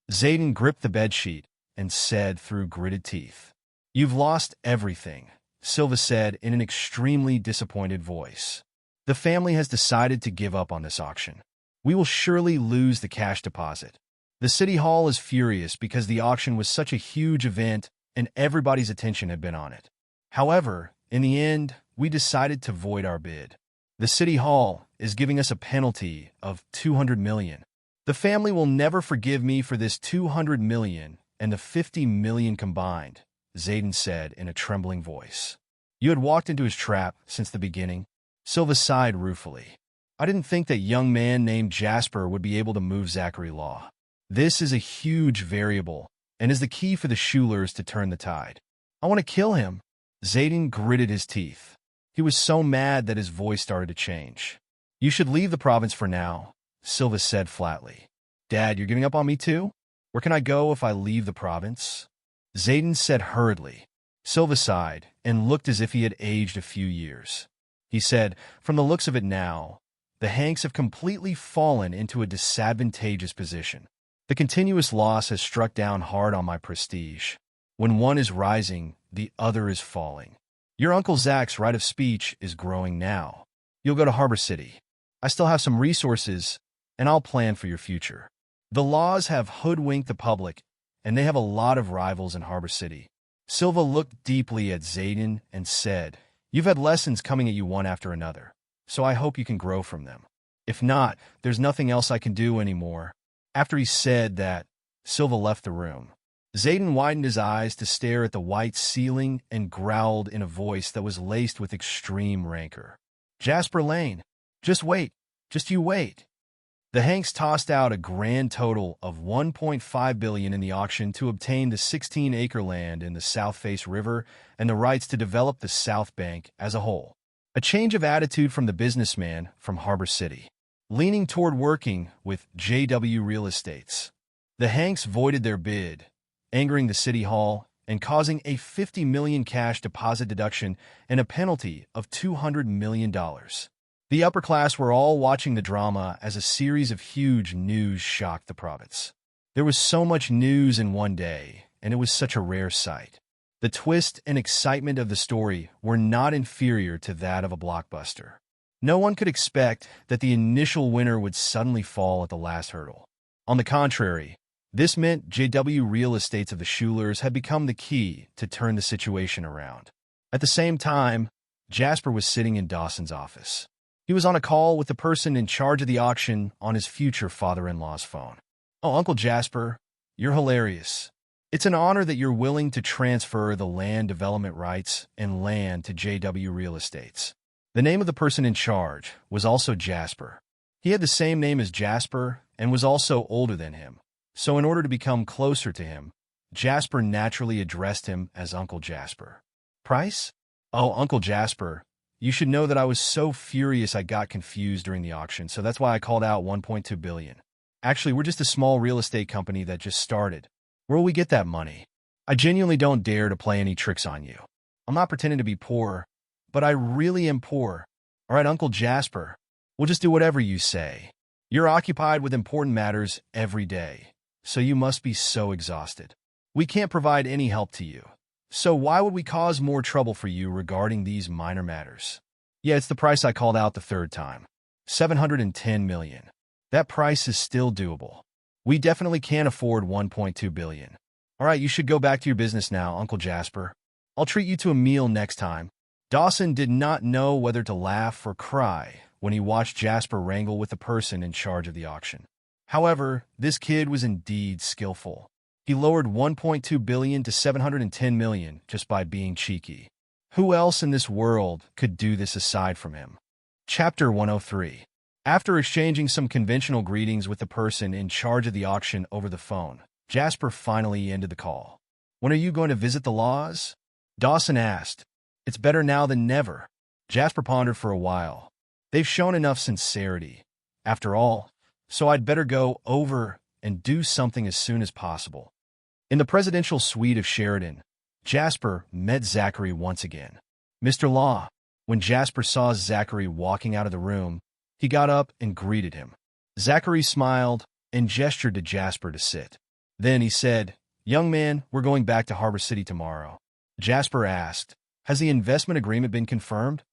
Zayden gripped the bedsheet and said through gritted teeth. You've lost everything, Silva said in an extremely disappointed voice. The family has decided to give up on this auction. We will surely lose the cash deposit. The city hall is furious because the auction was such a huge event and everybody's attention had been on it. However, in the end, we decided to void our bid. The city hall is giving us a penalty of $200 million. The family will never forgive me for this $200 million and the $50 million combined, Zayden said in a trembling voice. You had walked into his trap since the beginning. Silva sighed ruefully. I didn't think that young man named Jasper would be able to move Zachary Law. This is a huge variable and is the key for the Schulers to turn the tide. I want to kill him. Zayden gritted his teeth. He was so mad that his voice started to change. You should leave the province for now, Silva said flatly. Dad, you're giving up on me too? Where can I go if I leave the province? Zayden said hurriedly. Silva sighed and looked as if he had aged a few years. He said, from the looks of it now, the Hanks have completely fallen into a disadvantageous position. The continuous loss has struck down hard on my prestige. When one is rising, the other is falling. Your Uncle Zach's right of speech is growing now. You'll go to Harbor City. I still have some resources, and I'll plan for your future. The laws have hoodwinked the public, and they have a lot of rivals in Harbor City. Silva looked deeply at Zayden and said, You've had lessons coming at you one after another, so I hope you can grow from them. If not, there's nothing else I can do anymore. After he said that, Silva left the room. Zayden widened his eyes to stare at the white ceiling and growled in a voice that was laced with extreme rancor. Jasper Lane, just wait, just you wait. The Hanks tossed out a grand total of $1.5 billion in the auction to obtain the 16-acre land in the South Face River and the rights to develop the South Bank as a whole. A change of attitude from the businessman from Harbor City, leaning toward working with JW Real Estates. The Hanks voided their bid, angering the City Hall and causing a $50 million cash deposit deduction and a penalty of $200 million. The upper class were all watching the drama as a series of huge news shocked the province. There was so much news in one day, and it was such a rare sight. The twist and excitement of the story were not inferior to that of a blockbuster. No one could expect that the initial winner would suddenly fall at the last hurdle. On the contrary, this meant JW Real Estates of the Schulers had become the key to turn the situation around. At the same time, Jasper was sitting in Dawson's office. He was on a call with the person in charge of the auction on his future father-in-law's phone. Oh, Uncle Jasper, you're hilarious. It's an honor that you're willing to transfer the land development rights and land to JW Real Estates. The name of the person in charge was also Jasper. He had the same name as Jasper and was also older than him. So in order to become closer to him, Jasper naturally addressed him as Uncle Jasper. Price? Oh, Uncle Jasper, you should know that I was so furious I got confused during the auction, so that's why I called out 1.2 billion. Actually, we're just a small real estate company that just started. Where will we get that money? I genuinely don't dare to play any tricks on you. I'm not pretending to be poor, but I really am poor. All right, Uncle Jasper, we'll just do whatever you say. You're occupied with important matters every day, so you must be so exhausted. We can't provide any help to you. So why would we cause more trouble for you regarding these minor matters? Yeah, it's the price I called out the third time. 710 million. That price is still doable. We definitely can't afford 1.2 billion. All right, you should go back to your business now, Uncle Jasper. I'll treat you to a meal next time. Dawson did not know whether to laugh or cry when he watched Jasper wrangle with the person in charge of the auction. However, this kid was indeed skillful. He lowered 1.2 billion to 710 million just by being cheeky. Who else in this world could do this aside from him? Chapter 103. After exchanging some conventional greetings with the person in charge of the auction over the phone, Jasper finally ended the call. When are you going to visit the laws? Dawson asked. It's better now than never. Jasper pondered for a while. They've shown enough sincerity, after all, so I'd better go over and do something as soon as possible. In the presidential suite of Sheridan, Jasper met Zachary once again. Mr. Law. When Jasper saw Zachary walking out of the room, he got up and greeted him. Zachary smiled and gestured to Jasper to sit. Then he said, Young man, we're going back to Harbor City tomorrow. Jasper asked, Has the investment agreement been confirmed?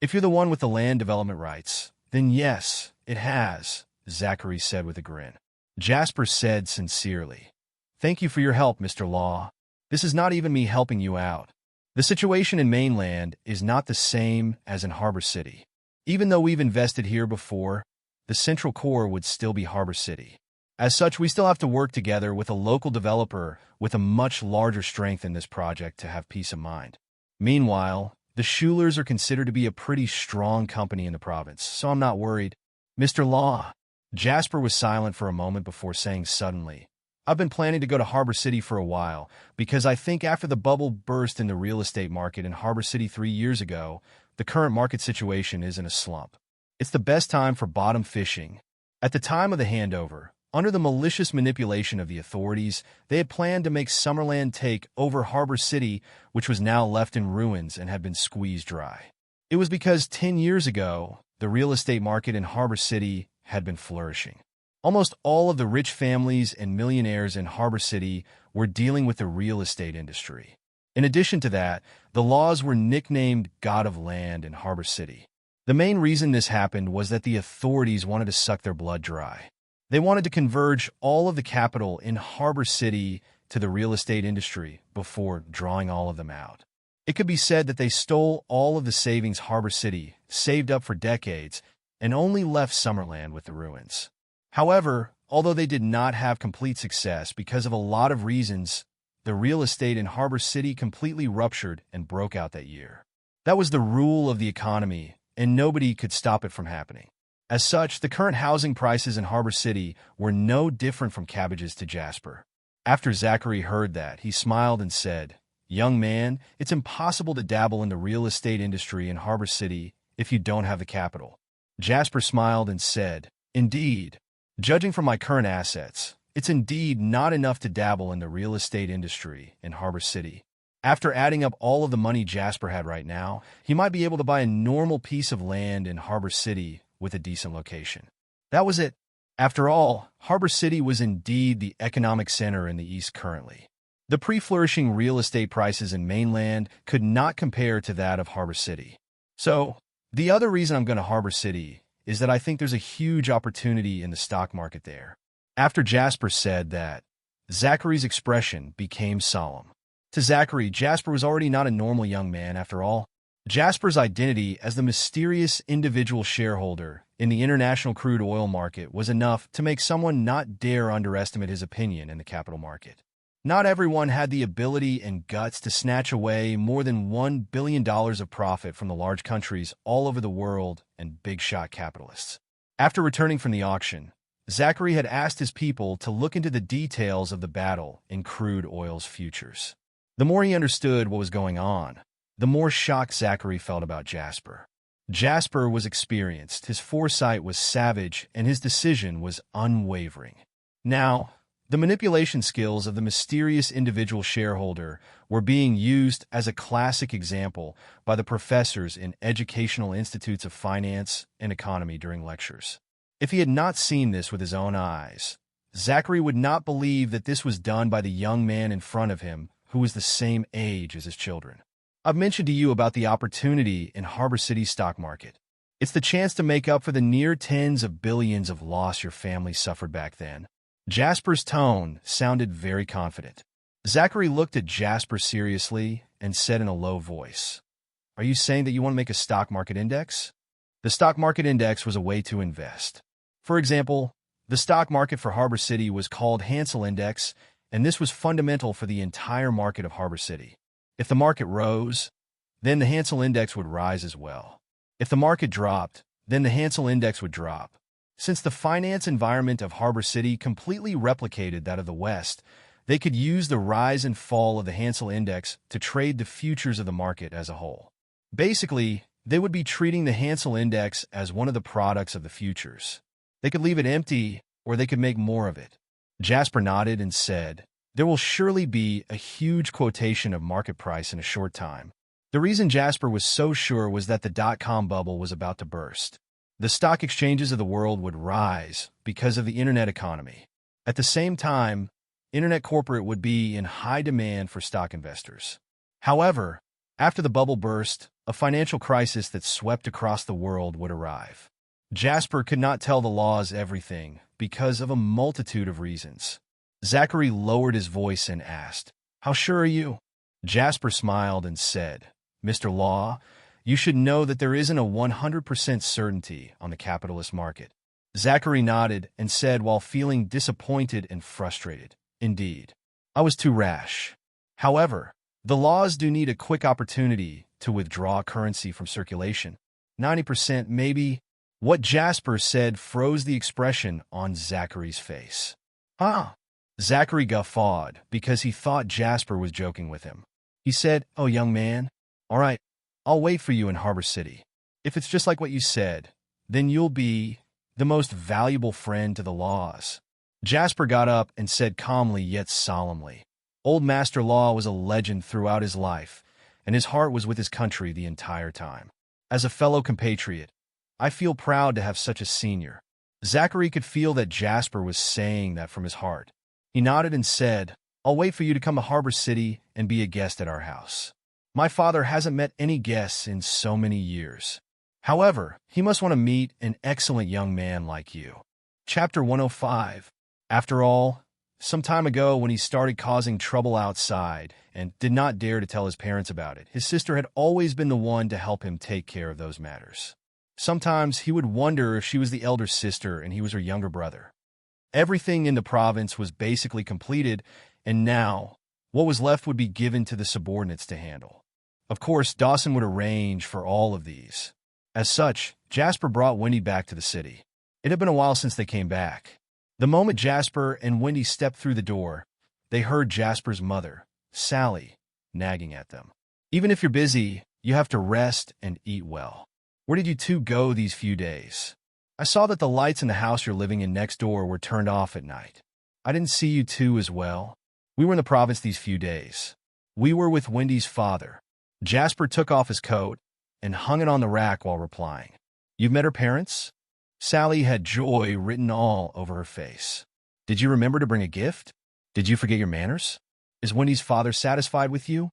If you're the one with the land development rights, then yes, it has, Zachary said with a grin. Jasper said sincerely, Thank you for your help, Mr. Law. This is not even me helping you out. The situation in mainland is not the same as in Harbor City. Even though we've invested here before, the central core would still be Harbor City. As such, we still have to work together with a local developer with a much larger strength in this project to have peace of mind. Meanwhile, the Schulers are considered to be a pretty strong company in the province, so I'm not worried. Mr. Law. Jasper was silent for a moment before saying suddenly, I've been planning to go to Harbor City for a while because I think after the bubble burst in the real estate market in Harbor City 3 years ago, the current market situation is in a slump. It's the best time for bottom fishing. At the time of the handover, under the malicious manipulation of the authorities, they had planned to make Summerland take over Harbor City, which was now left in ruins and had been squeezed dry. It was because 10 years ago, the real estate market in Harbor City had been flourishing. Almost all of the rich families and millionaires in Harbor City were dealing with the real estate industry. In addition to that, the Laws were nicknamed God of Land in Harbor City. The main reason this happened was that the authorities wanted to suck their blood dry. They wanted to converge all of the capital in Harbor City to the real estate industry before drawing all of them out. It could be said that they stole all of the savings Harbor City saved up for decades and only left Summerland with the ruins. However, although they did not have complete success because of a lot of reasons, the real estate in Harbor City completely ruptured and broke out that year. That was the rule of the economy, and nobody could stop it from happening. As such, the current housing prices in Harbor City were no different from cabbages to Jasper. After Zachary heard that, he smiled and said, Young man, it's impossible to dabble in the real estate industry in Harbor City if you don't have the capital. Jasper smiled and said, Indeed. Judging from my current assets, it's indeed not enough to dabble in the real estate industry in Harbor City. After adding up all of the money Jasper had right now, he might be able to buy a normal piece of land in Harbor City with a decent location. That was it. After all, Harbor City was indeed the economic center in the East currently. The pre-flourishing real estate prices in mainland could not compare to that of Harbor City. So, the other reason I'm going to Harbor City is that I think there's a huge opportunity in the stock market there. After Jasper said that, Zachary's expression became solemn. To Zachary, Jasper was already not a normal young man after all. Jasper's identity as the mysterious individual shareholder in the international crude oil market was enough to make someone not dare underestimate his opinion in the capital market. Not everyone had the ability and guts to snatch away more than $1 billion of profit from the large countries all over the world and big-shot capitalists. After returning from the auction, Zachary had asked his people to look into the details of the battle in crude oil's futures. The more he understood what was going on, the more shocked Zachary felt about Jasper. Jasper was experienced, his foresight was savage, and his decision was unwavering. Now, the manipulation skills of the mysterious individual shareholder were being used as a classic example by the professors in educational institutes of finance and economy during lectures. If he had not seen this with his own eyes, Zachary would not believe that this was done by the young man in front of him who was the same age as his children. I've mentioned to you about the opportunity in Harbor City's stock market. It's the chance to make up for the near tens of billions of loss your family suffered back then. Jasper's tone sounded very confident. Zachary looked at Jasper seriously and said in a low voice, "Are you saying that you want to make a stock market index?" The stock market index was a way to invest. For example, the stock market for Harbor City was called Hansel Index, and this was fundamental for the entire market of Harbor City. If the market rose, then the Hansel Index would rise as well. If the market dropped, then the Hansel Index would drop. Since the finance environment of Harbor City completely replicated that of the West, they could use the rise and fall of the Hansel Index to trade the futures of the market as a whole. Basically, they would be treating the Hansel Index as one of the products of the futures. They could leave it empty, or they could make more of it. Jasper nodded and said, "There will surely be a huge quotation of market price in a short time." The reason Jasper was so sure was that the dot-com bubble was about to burst. The stock exchanges of the world would rise because of the internet economy. At the same time, internet corporate would be in high demand for stock investors. However, after the bubble burst, a financial crisis that swept across the world would arrive. Jasper could not tell the laws everything because of a multitude of reasons. Zachary lowered his voice and asked, "How sure are you?" Jasper smiled and said, "Mr. Law, you should know that there isn't a 100% certainty on the capitalist market." Zachary nodded and said while feeling disappointed and frustrated, "Indeed, I was too rash. However, the laws do need a quick opportunity to withdraw currency from circulation. 90% maybe." What Jasper said froze the expression on Zachary's face. "Huh?" Zachary guffawed because he thought Jasper was joking with him. He said, "Oh, young man, all right, I'll wait for you in Harbor City. If it's just like what you said, then you'll be the most valuable friend to the laws." Jasper got up and said calmly yet solemnly, "Old Master Law was a legend throughout his life, and his heart was with his country the entire time. As a fellow compatriot, I feel proud to have such a senior." Zachary could feel that Jasper was saying that from his heart. He nodded and said, "I'll wait for you to come to Harbor City and be a guest at our house. My father hasn't met any guests in so many years. However, he must want to meet an excellent young man like you." Chapter 105. After all, some time ago when he started causing trouble outside and did not dare to tell his parents about it, his sister had always been the one to help him take care of those matters. Sometimes he would wonder if she was the elder sister and he was her younger brother. Everything in the province was basically completed, and now what was left would be given to the subordinates to handle. Of course, Dawson would arrange for all of these. As such, Jasper brought Wendy back to the city. It had been a while since they came back. The moment Jasper and Wendy stepped through the door, they heard Jasper's mother, Sally, nagging at them. "Even if you're busy, you have to rest and eat well. Where did you two go these few days? I saw that the lights in the house you're living in next door were turned off at night. I didn't see you two as well. We were in the province these few days. We were with Wendy's father." Jasper took off his coat and hung it on the rack while replying. "You've met her parents?" Sally had joy written all over her face. "Did you remember to bring a gift? Did you forget your manners? Is Wendy's father satisfied with you?"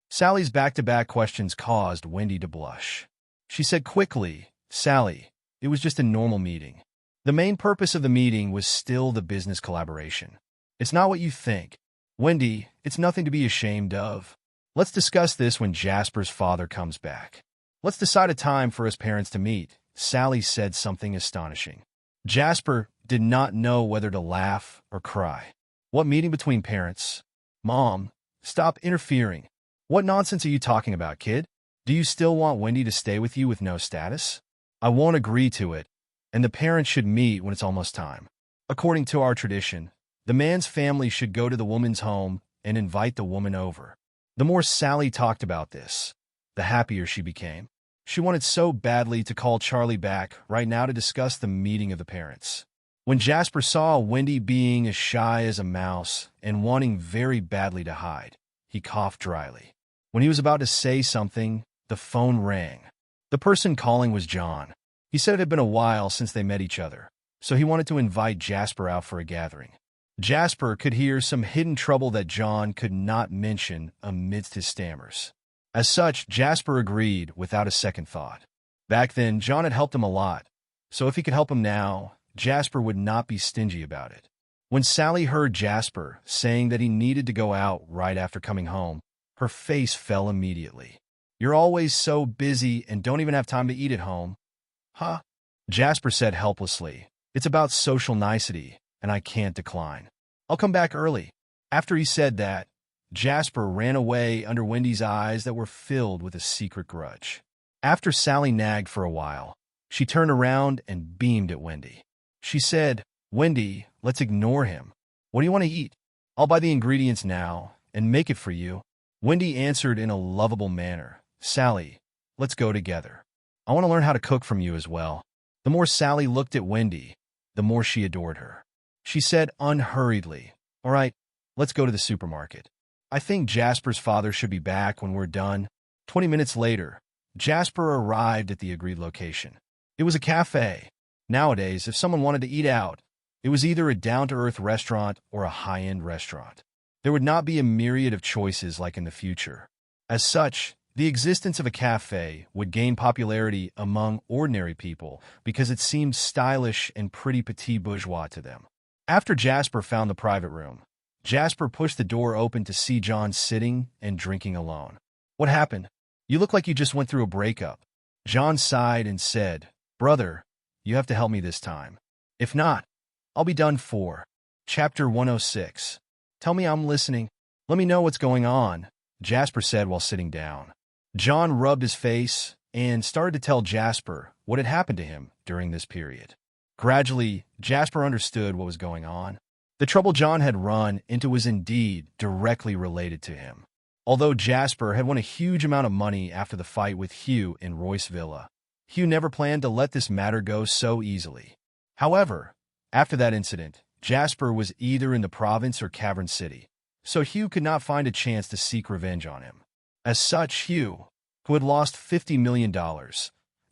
Sally's back-to-back questions caused Wendy to blush. She said quickly, "Sally, it was just a normal meeting. The main purpose of the meeting was still the business collaboration. It's not what you think. Wendy, it's nothing to be ashamed of. Let's discuss this when Jasper's father comes back. Let's decide a time for us parents to meet." Sally said something astonishing. Jasper did not know whether to laugh or cry. "What meeting between parents? Mom, stop interfering. What nonsense are you talking about, kid? Do you still want Wendy to stay with you with no status? I won't agree to it, and the parents should meet when it's almost time." According to our tradition, the man's family should go to the woman's home and invite the woman over. The more Sally talked about this, the happier she became. She wanted so badly to call Charlie back right now to discuss the meeting of the parents. When Jasper saw Wendy being as shy as a mouse and wanting very badly to hide, he coughed dryly. When he was about to say something, the phone rang. The person calling was John. He said it had been a while since they met each other, so he wanted to invite Jasper out for a gathering. Jasper could hear some hidden trouble that John could not mention amidst his stammers. As such, Jasper agreed without a second thought. Back then, John had helped him a lot, so if he could help him now, Jasper would not be stingy about it. When Sally heard Jasper saying that he needed to go out right after coming home, her face fell immediately. "You're always so busy and don't even have time to eat at home." "Huh?" Jasper said helplessly. "It's about social nicety, and I can't decline. I'll come back early." After he said that, Jasper ran away under Wendy's eyes that were filled with a secret grudge. After Sally nagged for a while, she turned around and beamed at Wendy. She said, "Wendy, let's ignore him. What do you want to eat? I'll buy the ingredients now and make it for you." Wendy answered in a lovable manner, "Sally, let's go together. I want to learn how to cook from you as well." The more Sally looked at Wendy, the more she adored her. She said unhurriedly, "All right, let's go to the supermarket. I think Jasper's father should be back when we're done." 20 minutes later, Jasper arrived at the agreed location. It was a cafe. Nowadays, if someone wanted to eat out, it was either a down-to-earth restaurant or a high-end restaurant. There would not be a myriad of choices like in the future. As such, the existence of a cafe would gain popularity among ordinary people because it seemed stylish and pretty petit bourgeois to them. After Jasper found the private room, Jasper pushed the door open to see John sitting and drinking alone. "What happened? You look like you just went through a breakup." John sighed and said, "Brother, you have to help me this time. If not, I'll be done for." Chapter 106. "Tell me I'm listening. Let me know what's going on," Jasper said while sitting down. John rubbed his face and started to tell Jasper what had happened to him during this period. Gradually, Jasper understood what was going on. The trouble John had run into was indeed directly related to him. Although Jasper had won a huge amount of money after the fight with Hugh in Royce Villa, Hugh never planned to let this matter go so easily. However, after that incident, Jasper was either in the province or Cavern City, so Hugh could not find a chance to seek revenge on him. As such, Hugh, who had lost $50 million,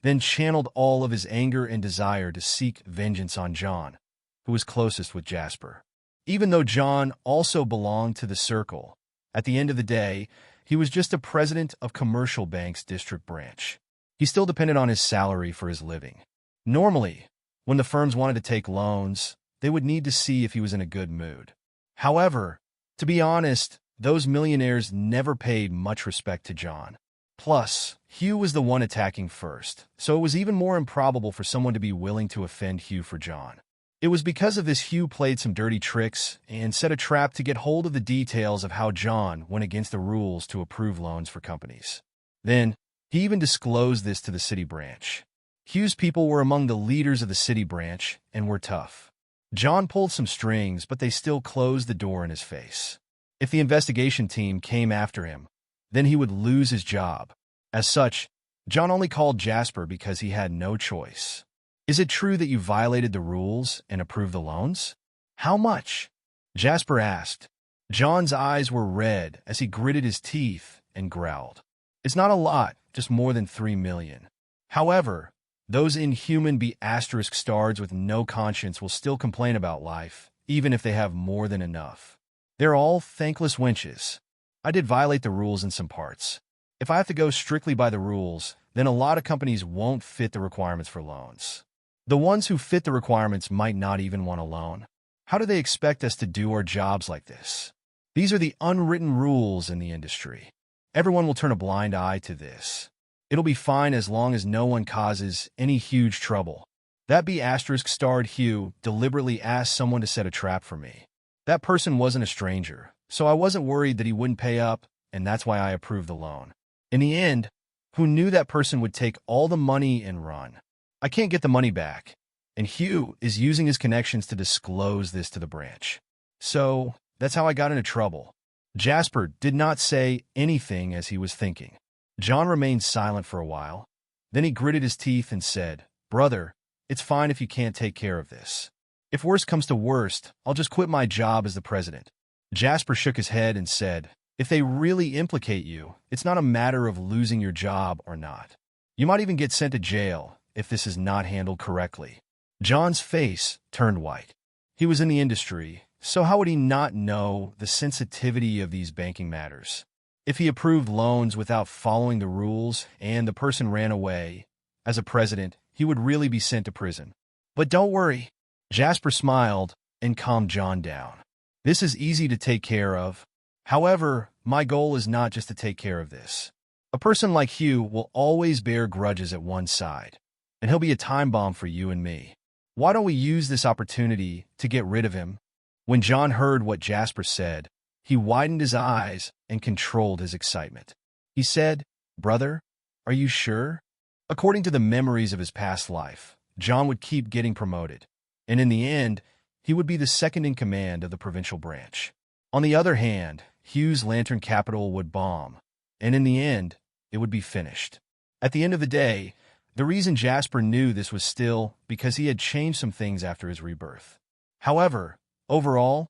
then channeled all of his anger and desire to seek vengeance on John, who was closest with Jasper. Even though John also belonged to the circle, at the end of the day, he was just a president of Commercial Bank's district branch. He still depended on his salary for his living. Normally, when the firms wanted to take loans, they would need to see if he was in a good mood. However, to be honest, those millionaires never paid much respect to John. Plus, Hugh was the one attacking first, so it was even more improbable for someone to be willing to offend Hugh for John. It was because of this Hugh played some dirty tricks and set a trap to get hold of the details of how John went against the rules to approve loans for companies. Then, he even disclosed this to the city branch. Hugh's people were among the leaders of the city branch and were tough. John pulled some strings, but they still closed the door in his face. If the investigation team came after him, then he would lose his job. As such, John only called Jasper because he had no choice. "Is it true that you violated the rules and approved the loans?" "How much?" Jasper asked. John's eyes were red as he gritted his teeth and growled. "It's not a lot, just more than 3 million. However, those inhuman B***stards with no conscience will still complain about life, even if they have more than enough. They're all thankless wenches. I did violate the rules in some parts. If I have to go strictly by the rules, then a lot of companies won't fit the requirements for loans. The ones who fit the requirements might not even want a loan. How do they expect us to do our jobs like this? These are the unwritten rules in the industry. Everyone will turn a blind eye to this. It'll be fine as long as no one causes any huge trouble. That B***starred Hugh deliberately asked someone to set a trap for me. That person wasn't a stranger, so I wasn't worried that he wouldn't pay up, and that's why I approved the loan. In the end, who knew that person would take all the money and run? I can't get the money back. and Hugh is using his connections to disclose this to the branch. So, that's how I got into trouble. Jasper did not say anything as he was thinking. John remained silent for a while. Then he gritted his teeth and said, "Brother, it's fine if you can't take care of this. If worst comes to worst, I'll just quit my job as the president." Jasper shook his head and said, "If they really implicate you, it's not a matter of losing your job or not. You might even get sent to jail if this is not handled correctly." John's face turned white. He was in the industry, so how would he not know the sensitivity of these banking matters? If he approved loans without following the rules and the person ran away, as a president, he would really be sent to prison. "But don't worry." Jasper smiled and calmed John down. "This is easy to take care of. However, my goal is not just to take care of this. A person like Hugh will always bear grudges at one side, and he'll be a time bomb for you and me. Why don't we use this opportunity to get rid of him?" When John heard what Jasper said, he widened his eyes and controlled his excitement. He said, "Brother, are you sure?" According to the memories of his past life, John would keep getting promoted, and in the end, he would be the second in command of the provincial branch. On the other hand, Hugh's Lantern Capital would bomb, and in the end, it would be finished. At the end of the day, the reason Jasper knew this was still because he had changed some things after his rebirth. However, overall,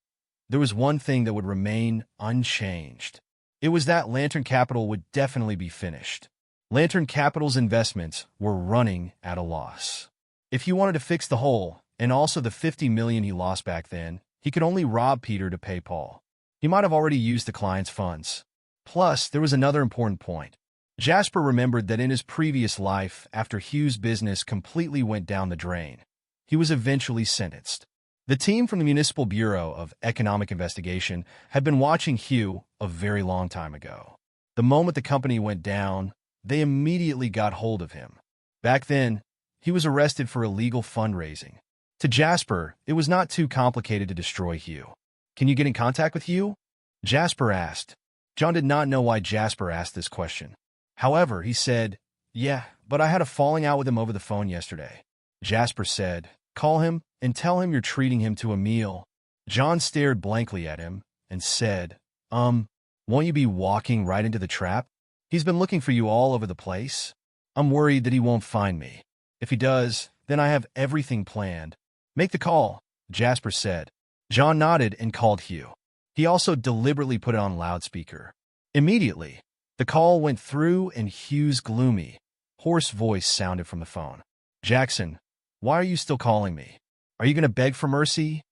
there was one thing that would remain unchanged. It was that Lantern Capital would definitely be finished. Lantern Capital's investments were running at a loss. If he wanted to fix the hole, and also the $50 million he lost back then, he could only rob Peter to pay Paul. He might have already used the client's funds. Plus, there was another important point. Jasper remembered that in his previous life, after Hugh's business completely went down the drain, he was eventually sentenced. The team from the Municipal Bureau of Economic Investigation had been watching Hugh a very long time ago. The moment the company went down, they immediately got hold of him. Back then, he was arrested for illegal fundraising. To Jasper, it was not too complicated to destroy Hugh. "Can you get in contact with Hugh?" Jasper asked. John did not know why Jasper asked this question. However, he said, "Yeah, but I had a falling out with him over the phone yesterday." Jasper said, "Call him and tell him you're treating him to a meal." John stared blankly at him and said, Won't you be walking right into the trap? He's been looking for you all over the place. I'm worried that he won't find me. If he does, then I have everything planned." "Make the call," Jasper said. John nodded and called Hugh. He also deliberately put it on loudspeaker. Immediately, the call went through and Hugh's gloomy, hoarse voice sounded from the phone. "Jackson, why are you still calling me? Are you going to beg for mercy?"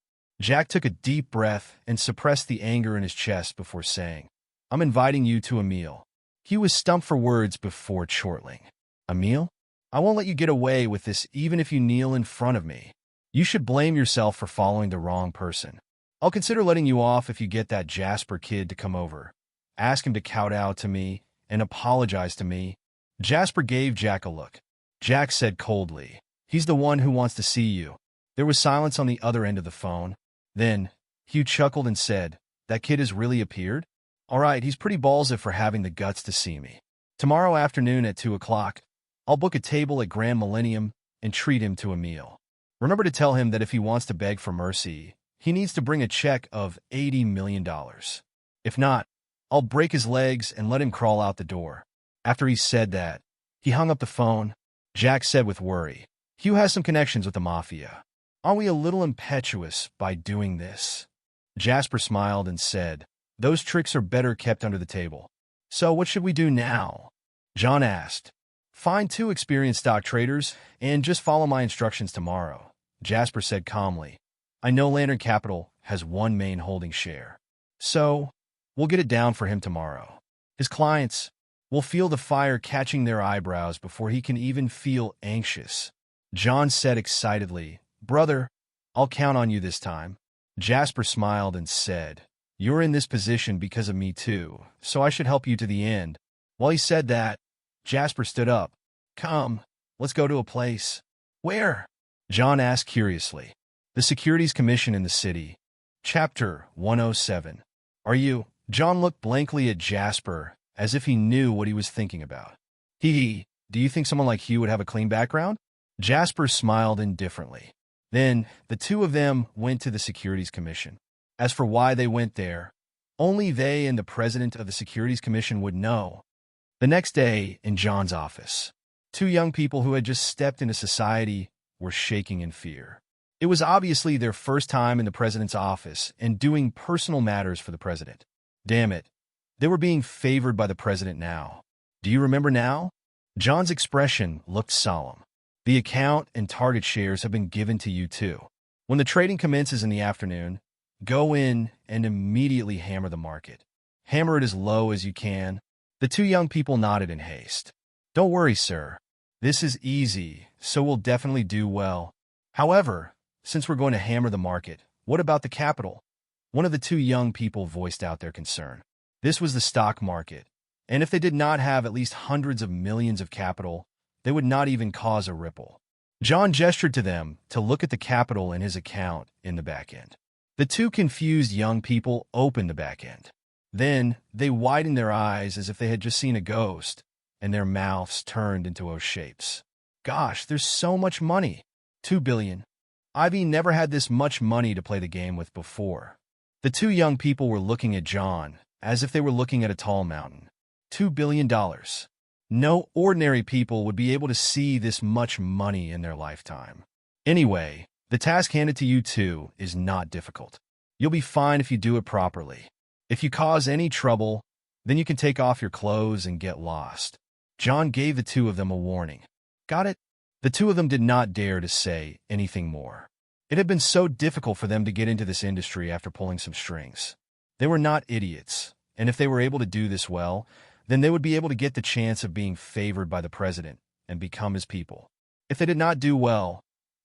Jack took a deep breath and suppressed the anger in his chest before saying, "I'm inviting you to a meal." Hugh was stumped for words before chortling. "A meal? I won't let you get away with this even if you kneel in front of me. You should blame yourself for following the wrong person. I'll consider letting you off if you get that Jasper kid to come over. Ask him to kowtow to me and apologize to me." Jasper gave Jack a look. Jack said coldly, "He's the one who wants to see you." There was silence on the other end of the phone. Then, Hugh chuckled and said, "That kid has really appeared? All right, he's pretty ballsy for having the guts to see me. Tomorrow afternoon at 2 o'clock, I'll book a table at Grand Millennium and treat him to a meal. Remember to tell him that if he wants to beg for mercy, he needs to bring a check of $80 million. If not, I'll break his legs and let him crawl out the door." After he said that, he hung up the phone. Jack said with worry, "Hugh has some connections with the mafia. Are we a little impetuous by doing this?" Jasper smiled and said, "Those tricks are better kept under the table." "So what should we do now?" John asked. "Find 2 experienced stock traders and just follow my instructions tomorrow," Jasper said calmly. "I know Lantern Capital has one main holding share. So, we'll get it down for him tomorrow. His clients will feel the fire catching their eyebrows before he can even feel anxious." John said excitedly, "Brother, I'll count on you this time." Jasper smiled and said, "You're in this position because of me too, so I should help you to the end." While he said that, Jasper stood up. "Come, let's go to a place." "Where?" John asked curiously. "The Securities Commission in the city." Chapter 107. "Are you?" John looked blankly at Jasper, as if he knew what he was thinking about. Do you think someone like Hugh would have a clean background?" Jasper smiled indifferently. Then the two of them went to the Securities Commission. As for why they went there, only they and the president of the Securities Commission would know. The next day, in John's office, two young people who had just stepped into society were shaking in fear. It was obviously their first time in the president's office and doing personal matters for the president. Damn it, they were being favored by the president now. Do you remember now? John's expression looked solemn. The account and target shares have been given to you too. When the trading commences in the afternoon, go in and immediately hammer the market. Hammer it as low as you can. The two young people nodded in haste. Don't worry, sir. This is easy, so we'll definitely do well. However, since we're going to hammer the market, what about the capital? One of the two young people voiced out their concern. This was the stock market, and if they did not have at least hundreds of millions of capital, they would not even cause a ripple. John gestured to them to look at the capital in his account in the back end. The two confused young people opened the back end. Then they widened their eyes as if they had just seen a ghost, and their mouths turned into O shapes. Gosh, there's so much money. 2 billion. Ivy never had this much money to play the game with before. The two young people were looking at John as if they were looking at a tall mountain. $2 billion. No ordinary people would be able to see this much money in their lifetime. Anyway, the task handed to you two is not difficult. You'll be fine if you do it properly. If you cause any trouble, then you can take off your clothes and get lost. John gave the two of them a warning. Got it? The two of them did not dare to say anything more. It had been so difficult for them to get into this industry after pulling some strings. They were not idiots, and if they were able to do this well, then they would be able to get the chance of being favored by the president and become his people. If they did not do well,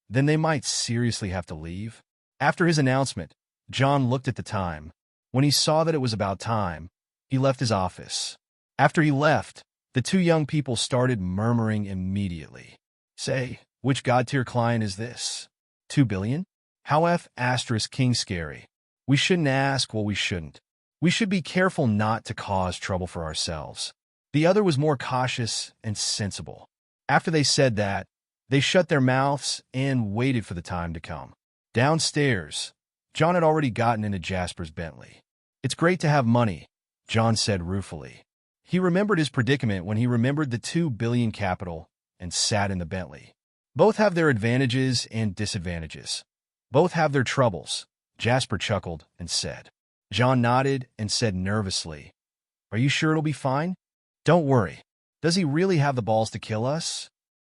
then they might seriously have to leave. After his announcement, John looked at the time. When he saw that it was about time, he left his office. After he left, the two young people started murmuring immediately. Say, which god-tier client is this? 2 billion? How F*** King scary. We shouldn't ask what we shouldn't. We should be careful not to cause trouble for ourselves. The other was more cautious and sensible. After they said that, they shut their mouths and waited for the time to come. Downstairs, John had already gotten into Jasper's Bentley. It's great to have money, John said ruefully. He remembered his predicament when he remembered the 2 billion capital and sat in the Bentley. Both have their advantages and disadvantages. Both have their troubles, Jasper chuckled and said. John nodded and said nervously, Are you sure it'll be fine? Don't worry. Does he really have the balls to kill us?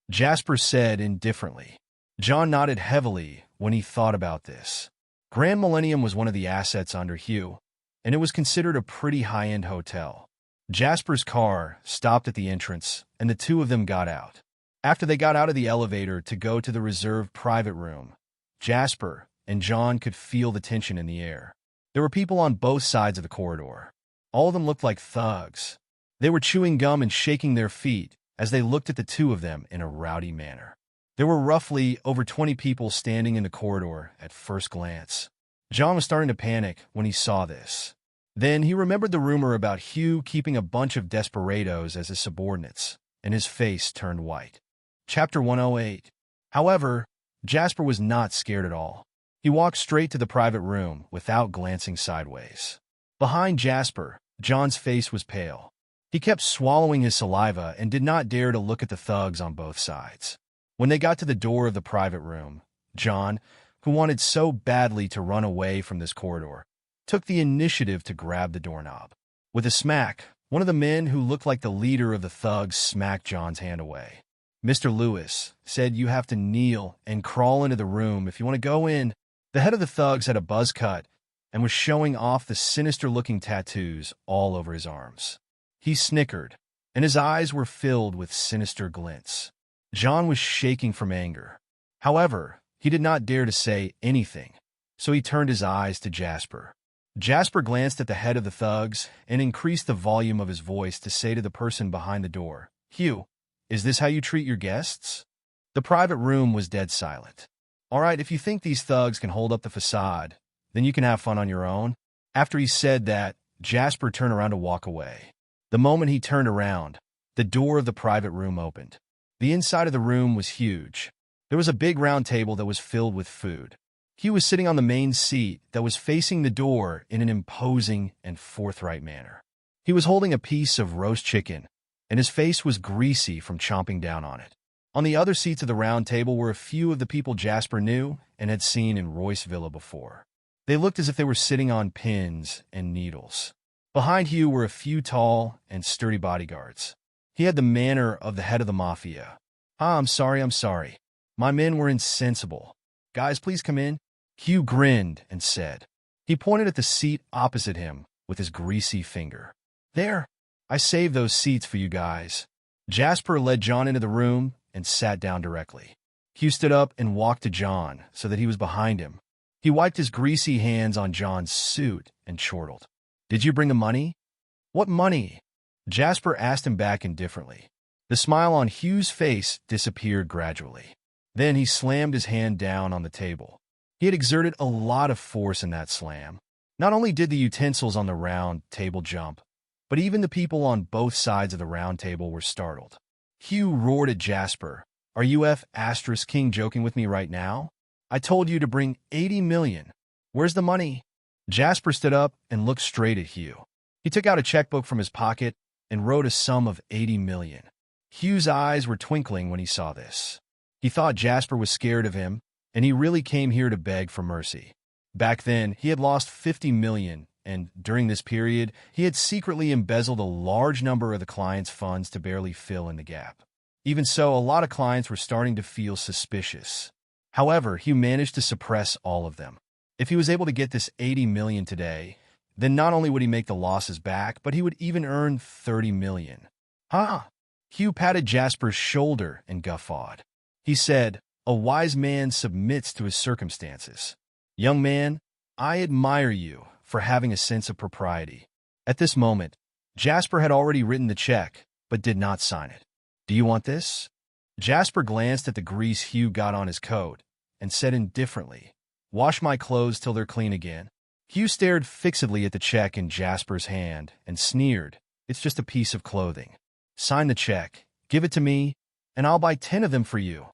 Jasper said indifferently. John nodded heavily when he thought about this. Grand Millennium was one of the assets under Hugh, and it was considered a pretty high-end hotel. Jasper's car stopped at the entrance, and the two of them got out. After they got out of the elevator to go to the reserved private room, Jasper and John could feel the tension in the air. There were people on both sides of the corridor. All of them looked like thugs. They were chewing gum and shaking their feet as they looked at the two of them in a rowdy manner. There were roughly over 20 people standing in the corridor at first glance. John was starting to panic when he saw this. Then he remembered the rumor about Hugh keeping a bunch of desperados as his subordinates, and his face turned white. Chapter 108. However, Jasper was not scared at all. He walked straight to the private room without glancing sideways. Behind Jasper, John's face was pale. He kept swallowing his saliva and did not dare to look at the thugs on both sides. When they got to the door of the private room, John, who wanted so badly to run away from this corridor, took the initiative to grab the doorknob. With a smack, one of the men who looked like the leader of the thugs smacked John's hand away. Mr. Lewis said you have to kneel and crawl into the room if you want to go in. The head of the thugs had a buzz cut and was showing off the sinister-looking tattoos all over his arms. He snickered, and his eyes were filled with sinister glints. John was shaking from anger. However, he did not dare to say anything, so he turned his eyes to Jasper. Jasper glanced at the head of the thugs and increased the volume of his voice to say to the person behind the door, Hugh, is this how you treat your guests? The private room was dead silent. All right, if you think these thugs can hold up the facade, then you can have fun on your own. After he said that, Jasper turned around to walk away. The moment he turned around, the door of the private room opened. The inside of the room was huge. There There was a big round table that was filled with food. Hugh was sitting on the main seat that was facing the door in an imposing and forthright manner. He was holding a piece of roast chicken, and his face was greasy from chomping down on it. On the other seats of the round table were a few of the people Jasper knew and had seen in Royce Villa before. They looked as if they were sitting on pins and needles. Behind Hugh were a few tall and sturdy bodyguards. He had the manner of the head of the mafia. I'm sorry. My men were insensible. Guys, please come in." Hugh grinned and said. He pointed at the seat opposite him with his greasy finger. "There, I saved those seats for you guys." Jasper led John into the room and sat down directly. Hugh stood up and walked to John so that he was behind him. He wiped his greasy hands on John's suit and chortled. "Did you bring the money?" "What money?" Jasper asked him back indifferently. The smile on Hugh's face disappeared gradually. Then he slammed his hand down on the table. He had exerted a lot of force in that slam. Not only did the utensils on the round table jump, but even the people on both sides of the round table were startled. Hugh roared at Jasper, "Are you King joking with me right now? I told you to bring 80 million. Where's the money?" Jasper stood up and looked straight at Hugh. He took out a checkbook from his pocket and wrote a sum of 80 million. Hugh's eyes were twinkling when he saw this. He thought Jasper was scared of him, and he really came here to beg for mercy. Back then, he had lost 50 million, and during this period, he had secretly embezzled a large number of the clients' funds to barely fill in the gap. Even so, a lot of clients were starting to feel suspicious. However, Hugh managed to suppress all of them. If he was able to get this 80 million today, then not only would he make the losses back, but he would even earn 30 million. "Huh?" Hugh patted Jasper's shoulder and guffawed. He said, "A wise man submits to his circumstances. Young man, I admire you for having a sense of propriety." At this moment, Jasper had already written the check, but did not sign it. "Do you want this?" Jasper glanced at the grease Hugh got on his coat and said indifferently, "Wash my clothes till they're clean again." Hugh stared fixedly at the check in Jasper's hand and sneered, "It's just a piece of clothing. Sign the check, give it to me, and I'll buy 10 of them for you.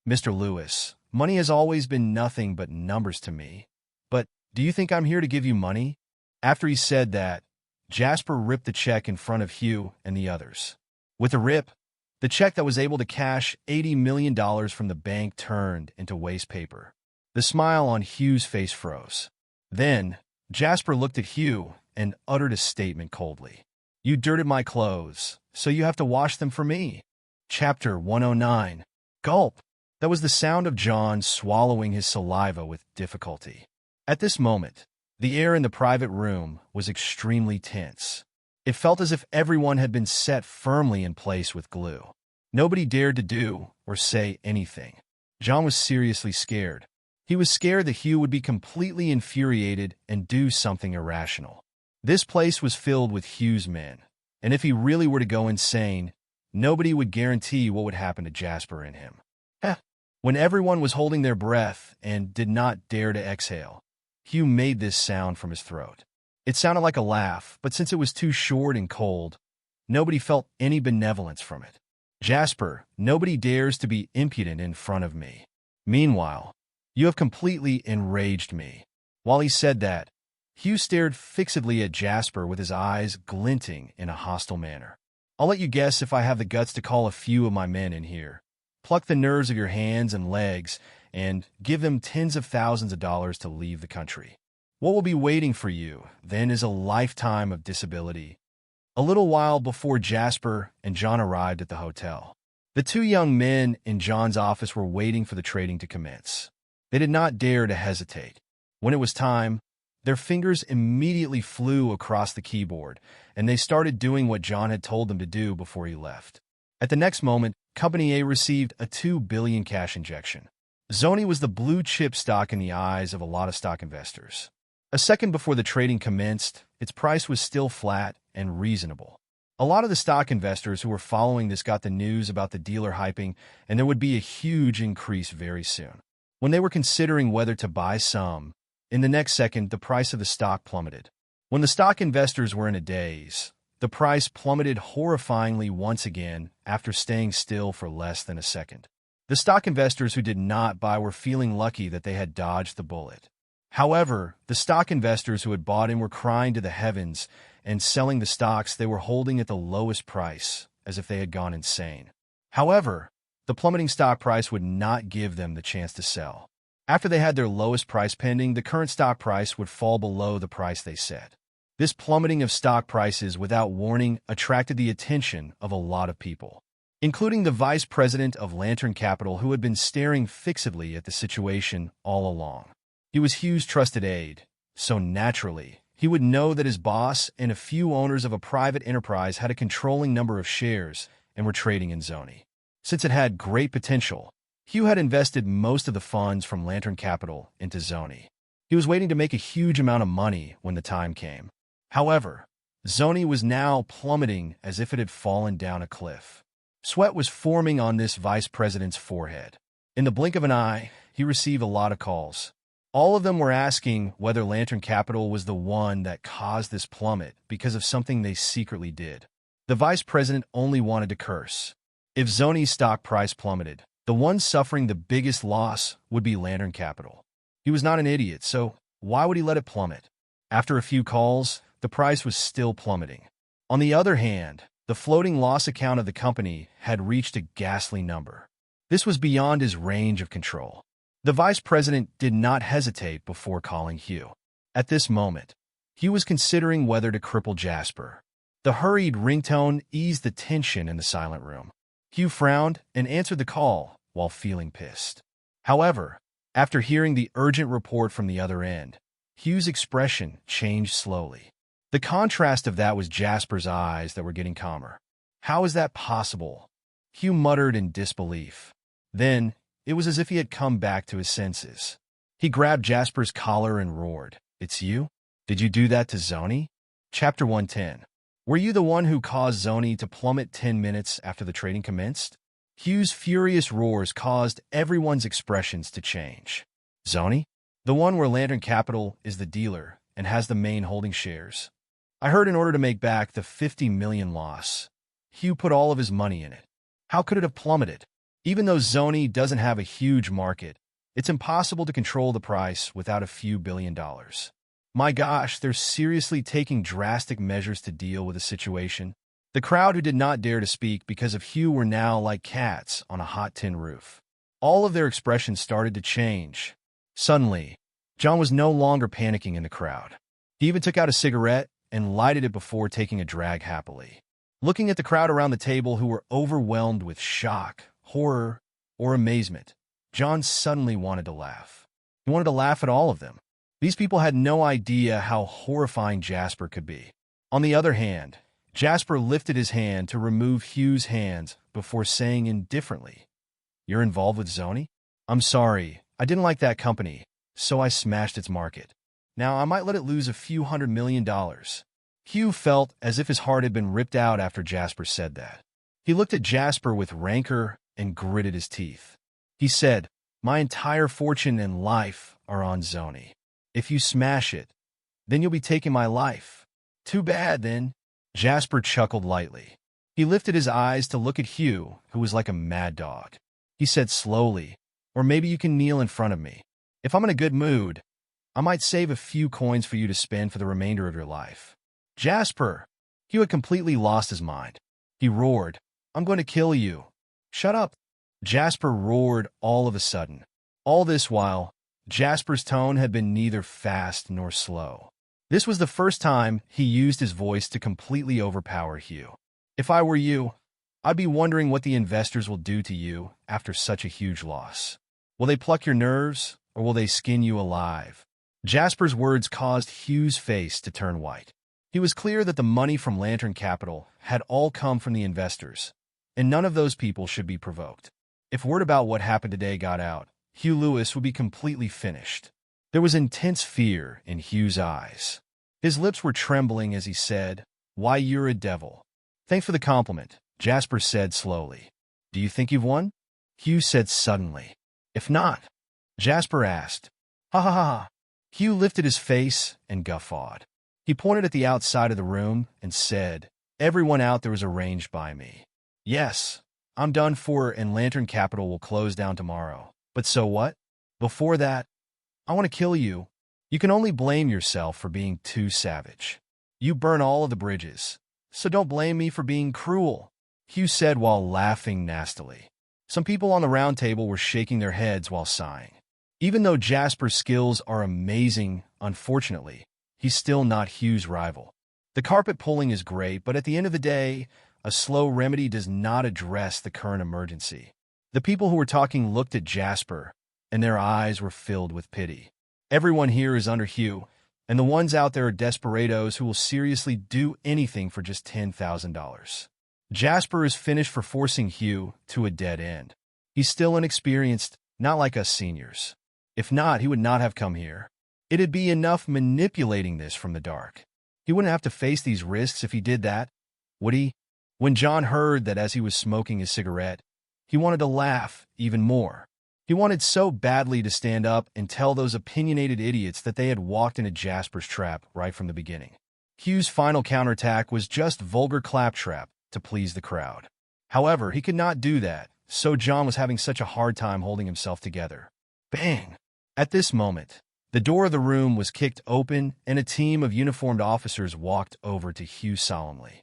Mr. Lewis, money has always been nothing but numbers to me. But do you think I'm here to give you money?" After he said that, Jasper ripped the check in front of Hugh and the others. With a rip, the check that was able to cash $80 million from the bank turned into waste paper. The smile on Hugh's face froze. Then, Jasper looked at Hugh and uttered a statement coldly. "You dirted my clothes, so you have to wash them for me." Chapter 109. Gulp. That was the sound of John swallowing his saliva with difficulty. At this moment, the air in the private room was extremely tense. It felt as if everyone had been set firmly in place with glue. Nobody dared to do or say anything. John was seriously scared. He was scared that Hugh would be completely infuriated and do something irrational. This place was filled with Hugh's men, and if he really were to go insane, nobody would guarantee what would happen to Jasper and him. When everyone was holding their breath and did not dare to exhale, Hugh made this sound from his throat. It sounded like a laugh, but since it was too short and cold, nobody felt any benevolence from it. "Jasper, nobody dares to be impudent in front of me. Meanwhile, you have completely enraged me." While he said that, Hugh stared fixedly at Jasper with his eyes glinting in a hostile manner. "I'll let you guess if I have the guts to call a few of my men in here. Pluck the nerves of your hands and legs and give them tens of thousands of dollars to leave the country. What will be waiting for you then is a lifetime of disability." A little while before Jasper and John arrived at the hotel, the two young men in John's office were waiting for the trading to commence. They did not dare to hesitate. When it was time, their fingers immediately flew across the keyboard, and they started doing what John had told them to do before he left. At the next moment, Company A received a $2 billion cash injection. Zoni was the blue-chip stock in the eyes of a lot of stock investors. A second before the trading commenced, its price was still flat and reasonable. A lot of the stock investors who were following this got the news about the dealer hyping, and there would be a huge increase very soon. When they were considering whether to buy some, in the next second, the price of the stock plummeted. When the stock investors were in a daze, the price plummeted horrifyingly once again after staying still for less than a second. The stock investors who did not buy were feeling lucky that they had dodged the bullet. However, the stock investors who had bought in were crying to the heavens and selling the stocks they were holding at the lowest price, as if they had gone insane. However, the plummeting stock price would not give them the chance to sell. After they had their lowest price pending, the current stock price would fall below the price they set. This plummeting of stock prices without warning attracted the attention of a lot of people, including the vice president of Lantern Capital, who had been staring fixedly at the situation all along. He was Hugh's trusted aide, so naturally, he would know that his boss and a few owners of a private enterprise had a controlling number of shares and were trading in Zoni. Since it had great potential, Hugh had invested most of the funds from Lantern Capital into Zoni. He was waiting to make a huge amount of money when the time came. However, Zoni was now plummeting as if it had fallen down a cliff. Sweat was forming on this vice president's forehead. In the blink of an eye, he received a lot of calls. All of them were asking whether Lantern Capital was the one that caused this plummet because of something they secretly did. The vice president only wanted to curse. If Zoni's stock price plummeted, the one suffering the biggest loss would be Lantern Capital. He was not an idiot, so why would he let it plummet? After a few calls, the price was still plummeting. On the other hand, the floating loss account of the company had reached a ghastly number. This was beyond his range of control. The vice president did not hesitate before calling Hugh. At this moment, Hugh was considering whether to cripple Jasper. The hurried ringtone eased the tension in the silent room. Hugh frowned and answered the call while feeling pissed. However, after hearing the urgent report from the other end, Hugh's expression changed slowly. The contrast of that was Jasper's eyes that were getting calmer. How is that possible? Hugh muttered in disbelief. Then, it was as if he had come back to his senses. He grabbed Jasper's collar and roared, "It's you? Did you do that to Zoni?" Chapter 110. Were you the one who caused Zoni to plummet 10 minutes after the trading commenced? Hugh's furious roars caused everyone's expressions to change. Zoni? The one where Lantern Capital is the dealer and has the main holding shares. I heard in order to make back the 50 million loss, Hugh put all of his money in it. How could it have plummeted? Even though Zoni doesn't have a huge market, it's impossible to control the price without a few $1 billion. My gosh, they're seriously taking drastic measures to deal with the situation. The crowd who did not dare to speak because of Hugh were now like cats on a hot tin roof. All of their expressions started to change. Suddenly, John was no longer panicking in the crowd. He even took out a cigarette and lighted it before taking a drag happily. Looking at the crowd around the table who were overwhelmed with shock, horror, or amazement, John suddenly wanted to laugh. He wanted to laugh at all of them. These people had no idea how horrifying Jasper could be. On the other hand, Jasper lifted his hand to remove Hugh's hands before saying indifferently, "You're involved with Zoni? I'm sorry, I didn't like that company, so I smashed its market. Now I might let it lose a few $100 million. Hugh felt as if his heart had been ripped out after Jasper said that. He looked at Jasper with rancor and gritted his teeth. He said, "My entire fortune and life are on Zoni. If you smash it, then you'll be taking my life. Too bad, then." Jasper chuckled lightly. He lifted his eyes to look at Hugh, who was like a mad dog. He said slowly, "Or maybe you can kneel in front of me. If I'm in a good mood, I might save a few coins for you to spend for the remainder of your life." Jasper! Hugh had completely lost his mind. He roared, "I'm going to kill you." "Shut up!" Jasper roared all of a sudden. All this while, Jasper's tone had been neither fast nor slow. This was the first time he used his voice to completely overpower Hugh. "If I were you, I'd be wondering what the investors will do to you after such a huge loss. Will they pluck your nerves, or will they skin you alive?" Jasper's words caused Hugh's face to turn white. He was clear that the money from Lantern Capital had all come from the investors, and none of those people should be provoked. If word about what happened today got out, Hugh Lewis would be completely finished. There was intense fear in Hugh's eyes. His lips were trembling as he said, "Why, you're a devil." "Thanks for the compliment," Jasper said slowly. "Do you think you've won?" Hugh said suddenly. "If not," Jasper asked. "Ha ha ha." Hugh lifted his face and guffawed. He pointed at the outside of the room and said, "Everyone out there is arranged by me. Yes, I'm done for and Lantern Capital will close down tomorrow. But so what? Before that, I want to kill you. You can only blame yourself for being too savage. You burn all of the bridges, so don't blame me for being cruel, Hugh said while laughing nastily. Some people on the round table were shaking their heads while sighing. Even though Jasper's skills are amazing, unfortunately, he's still not Hugh's rival. The carpet pulling is great, but at the end of the day, a slow remedy does not address the current emergency. The people who were talking looked at Jasper, and their eyes were filled with pity. Everyone here is under Hugh, and the ones out there are desperados who will seriously do anything for just $10,000. Jasper is finished for forcing Hugh to a dead end. He's still inexperienced, not like us seniors. If not, he would not have come here. It'd be enough manipulating this from the dark. He wouldn't have to face these risks if he did that, would he? When John heard that as he was smoking his cigarette, he wanted to laugh even more. He wanted so badly to stand up and tell those opinionated idiots that they had walked into Jasper's trap right from the beginning. Hugh's final counterattack was just vulgar claptrap to please the crowd. However, he could not do that, so John was having such a hard time holding himself together. Bang! At this moment, the door of the room was kicked open and a team of uniformed officers walked over to Hugh solemnly.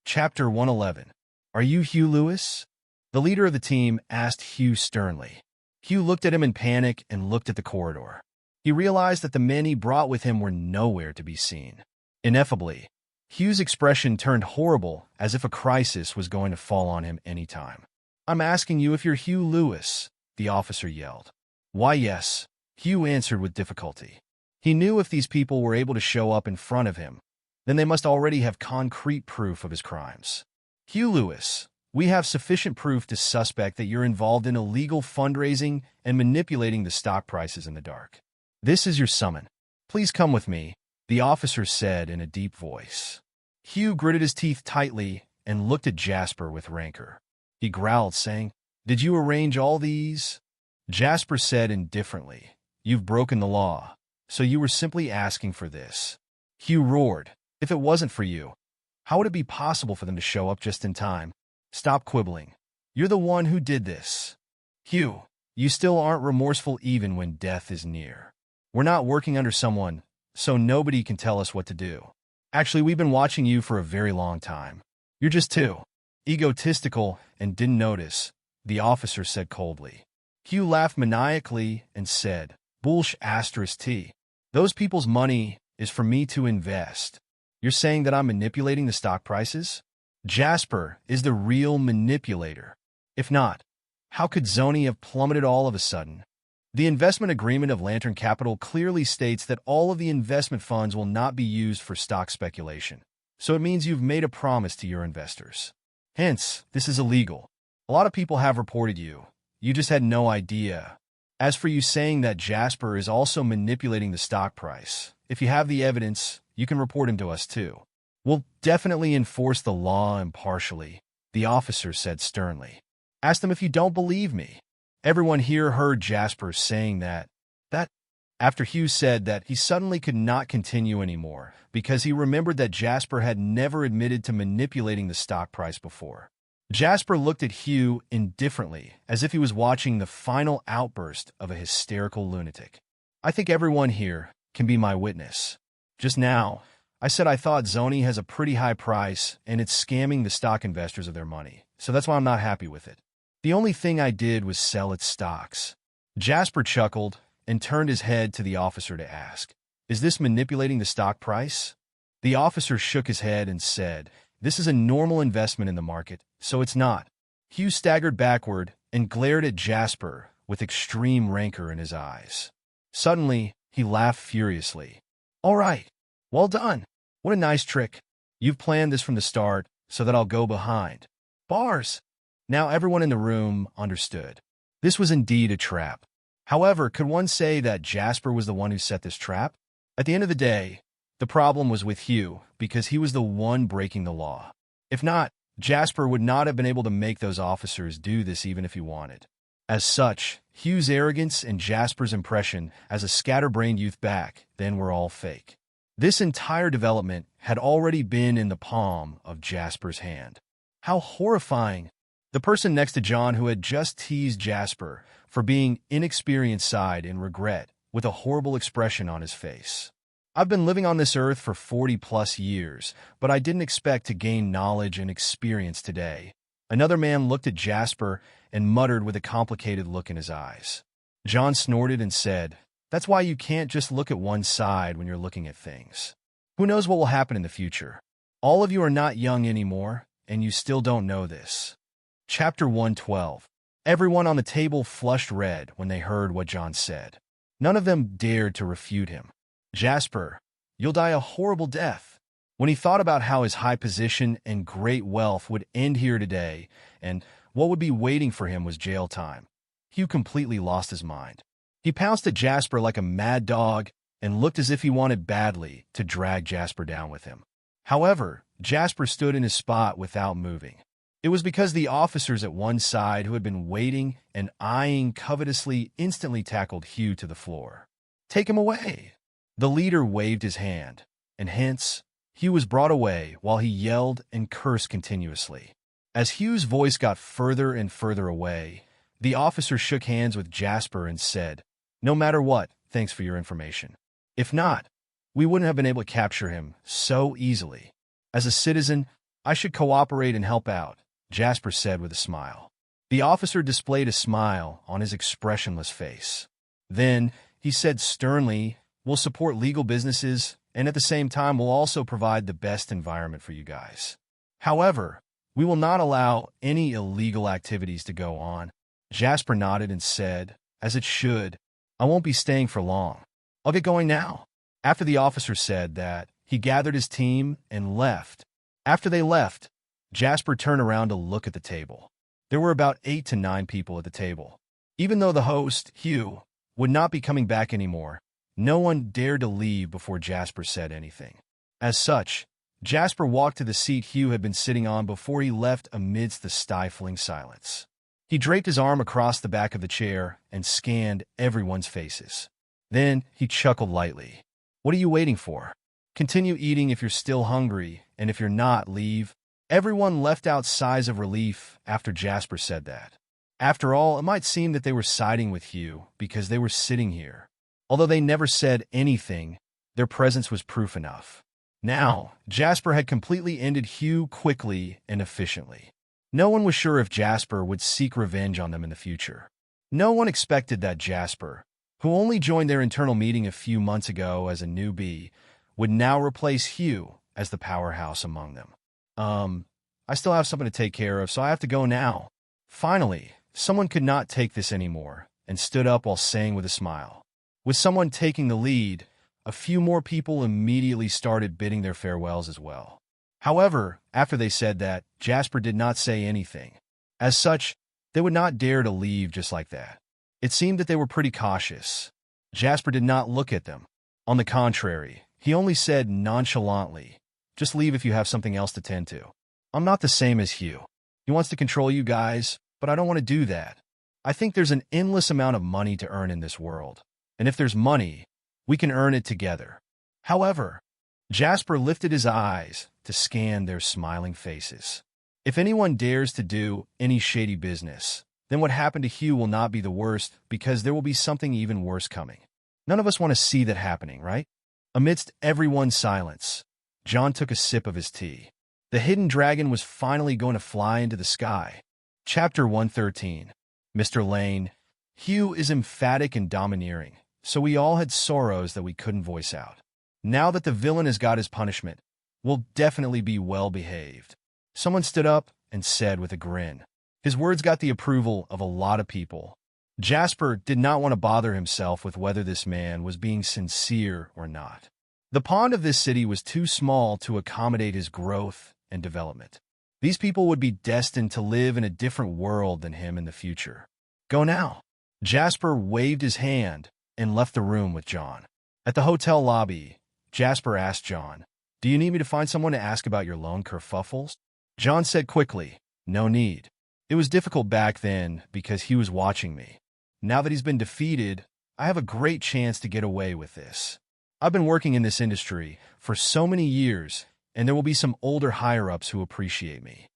Chapter 111. Are you Hugh Lewis? The leader of the team asked Hugh sternly. Hugh looked at him in panic and looked at the corridor. He realized that the men he brought with him were nowhere to be seen. Ineffably, Hugh's expression turned horrible, as if a crisis was going to fall on him any time. I'm asking you if you're Hugh Lewis, the officer yelled. Why, yes, Hugh answered with difficulty. He knew if these people were able to show up in front of him, then they must already have concrete proof of his crimes. Hugh Lewis, we have sufficient proof to suspect that you're involved in illegal fundraising and manipulating the stock prices in the dark. This is your summon. Please come with me, the officer said in a deep voice. Hugh gritted his teeth tightly and looked at Jasper with rancor. He growled, saying, Did you arrange all these? Jasper said indifferently, You've broken the law, so you were simply asking for this. Hugh roared, If it wasn't for you, how would it be possible for them to show up just in time? Stop quibbling. You're the one who did this. Hugh, you still aren't remorseful even when death is near. We're not working under someone, so nobody can tell us what to do. Actually, we've been watching you for a very long time. You're just too egotistical and didn't notice, the officer said coldly. Hugh laughed maniacally and said, Bullsh asterisk T. Those people's money is for me to invest. You're saying that I'm manipulating the stock prices? Jasper is the real manipulator. If not, how could Zoni have plummeted all of a sudden? The investment agreement of Lantern Capital clearly states that all of the investment funds will not be used for stock speculation, so it means you've made a promise to your investors. Hence, this is illegal. A lot of people have reported you. You just had no idea. As for you saying that Jasper is also manipulating the stock price, if you have the evidence, you can report him to us too. We'll definitely enforce the law impartially, the officer said sternly. Ask them if you don't believe me. Everyone here heard Jasper saying that after Hugh said that, he suddenly could not continue anymore because he remembered that Jasper had never admitted to manipulating the stock price before. Jasper looked at Hugh indifferently, as if he was watching the final outburst of a hysterical lunatic. I think everyone here can be my witness. Just now, I said I thought Zoni has a pretty high price and it's scamming the stock investors of their money, so that's why I'm not happy with it. The only thing I did was sell its stocks. Jasper chuckled and turned his head to the officer to ask, Is this manipulating the stock price? The officer shook his head and said, This is a normal investment in the market, so it's not. Hugh staggered backward and glared at Jasper with extreme rancor in his eyes. Suddenly, he laughed furiously. All right, well done. What a nice trick. You've planned this from the start so that I'll go behind bars. Now everyone in the room understood. This was indeed a trap. However, could one say that Jasper was the one who set this trap? At the end of the day, the problem was with Hugh because he was the one breaking the law. If not, Jasper would not have been able to make those officers do this even if he wanted. As such, Hugh's arrogance and Jasper's impression as a scatterbrained youth back then were all fake. This entire development had already been in the palm of Jasper's hand. How horrifying! The person next to John who had just teased Jasper for being inexperienced sighed in regret with a horrible expression on his face. I've been living on this earth for 40-plus years, but I didn't expect to gain knowledge and experience today. Another man looked at Jasper and muttered with a complicated look in his eyes. John snorted and said, "That's why you can't just look at one side when you're looking at things. Who knows what will happen in the future? All of you are not young anymore, and you still don't know this." Chapter 112. Everyone on the table flushed red when they heard what John said. None of them dared to refute him. "Jasper, you'll die a horrible death." When he thought about how his high position and great wealth would end here today, and what would be waiting for him was jail time, Hugh completely lost his mind. He pounced at Jasper like a mad dog and looked as if he wanted badly to drag Jasper down with him. However, Jasper stood in his spot without moving. It was because the officers at one side who had been waiting and eyeing covetously instantly tackled Hugh to the floor. "Take him away!" The leader waved his hand, and hence, Hugh was brought away while he yelled and cursed continuously. As Hugh's voice got further and further away, the officer shook hands with Jasper and said, "No matter what, thanks for your information. If not, we wouldn't have been able to capture him so easily. As a citizen, I should cooperate and help out," Jasper said with a smile. The officer displayed a smile on his expressionless face. Then, he said sternly, "We'll support legal businesses, and at the same time we'll also provide the best environment for you guys. However, we will not allow any illegal activities to go on." Jasper nodded and said, "As it should. I won't be staying for long. I'll get going now." After the officer said that, he gathered his team and left. After they left, Jasper turned around to look at the table. There were about 8 to 9 people at the table. Even though the host, Hugh, would not be coming back anymore, no one dared to leave before Jasper said anything. As such, Jasper walked to the seat Hugh had been sitting on before he left amidst the stifling silence. He draped his arm across the back of the chair and scanned everyone's faces. Then he chuckled lightly. "What are you waiting for? Continue eating if you're still hungry, and if you're not, leave." Everyone left out sighs of relief after Jasper said that. After all, it might seem that they were siding with Hugh because they were sitting here. Although they never said anything, their presence was proof enough. Now, Jasper had completely ended Hugh quickly and efficiently. No one was sure if Jasper would seek revenge on them in the future. No one expected that Jasper, who only joined their internal meeting a few months ago as a newbie, would now replace Hugh as the powerhouse among them. I still have something to take care of, so I have to go now." Finally, someone could not take this anymore and stood up while saying with a smile. With someone taking the lead, a few more people immediately started bidding their farewells as well. However, after they said that, Jasper did not say anything. As such, they would not dare to leave just like that. It seemed that they were pretty cautious. Jasper did not look at them. On the contrary, he only said nonchalantly, "Just leave if you have something else to tend to. I'm not the same as Hugh. He wants to control you guys, but I don't want to do that. I think there's an endless amount of money to earn in this world. And if there's money, we can earn it together." However, Jasper lifted his eyes to scan their smiling faces. If anyone dares to do any shady business, then what happened to Hugh will not be the worst because there will be something even worse coming. None of us want to see that happening, right? Amidst everyone's silence, John took a sip of his tea. The hidden dragon was finally going to fly into the sky. Chapter 113. Mr. Lane. Hugh is emphatic and domineering, so we all had sorrows that we couldn't voice out. Now that the villain has got his punishment, we'll definitely be well behaved. Someone stood up and said with a grin. His words got the approval of a lot of people. Jasper did not want to bother himself with whether this man was being sincere or not. The pond of this city was too small to accommodate his growth and development. These people would be destined to live in a different world than him in the future. "Go now." Jasper waved his hand and left the room with John. At the hotel lobby, Jasper asked John, "Do you need me to find someone to ask about your loan kerfuffles?" John said quickly, "No need. It was difficult back then because he was watching me. Now that he's been defeated, I have a great chance to get away with this. I've been working in this industry for so many years, and there will be some older higher-ups who appreciate me.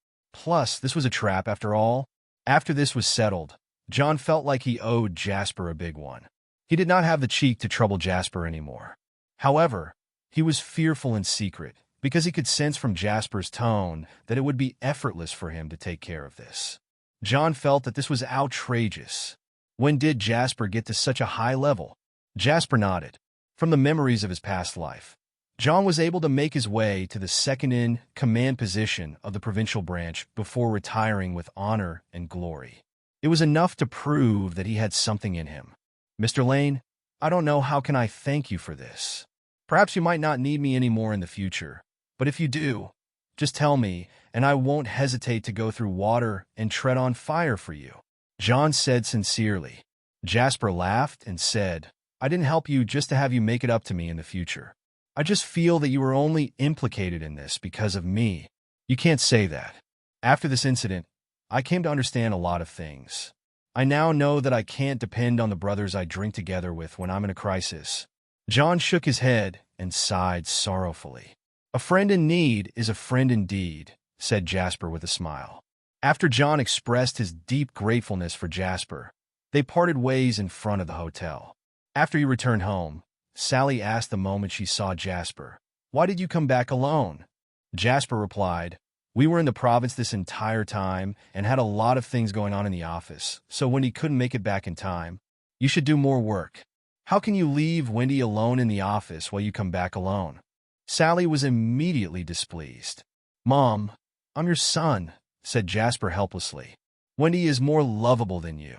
Plus, this was a trap after all. After this was settled, John felt like he owed Jasper a big one. He did not have the cheek to trouble Jasper anymore. However, he was fearful in secret, because he could sense from Jasper's tone that it would be effortless for him to take care of this. John felt that this was outrageous. When did Jasper get to such a high level? Jasper nodded. From the memories of his past life, John was able to make his way to the second-in-command position of the provincial branch before retiring with honor and glory. It was enough to prove that he had something in him. Mr. Lane, I don't know how can I thank you for this. Perhaps you might not need me anymore in the future, but if you do, just tell me, and I won't hesitate to go through water and tread on fire for you. John said sincerely. Jasper laughed and said, I didn't help you just to have you make it up to me in the future. I just feel that you were only implicated in this because of me. You can't say that. After this incident, I came to understand a lot of things. I now know that I can't depend on the brothers I drink together with when I'm in a crisis. John shook his head and sighed sorrowfully. A friend in need is a friend indeed, said Jasper with a smile. After John expressed his deep gratefulness for Jasper, they parted ways in front of the hotel. After he returned home, Sally asked the moment she saw Jasper, Why did you come back alone? Jasper replied, We were in the province this entire time and had a lot of things going on in the office, so Wendy couldn't make it back in time. You should do more work. How can you leave Wendy alone in the office while you come back alone? Sally was immediately displeased. Mom, I'm your son, said Jasper helplessly. Wendy is more lovable than you.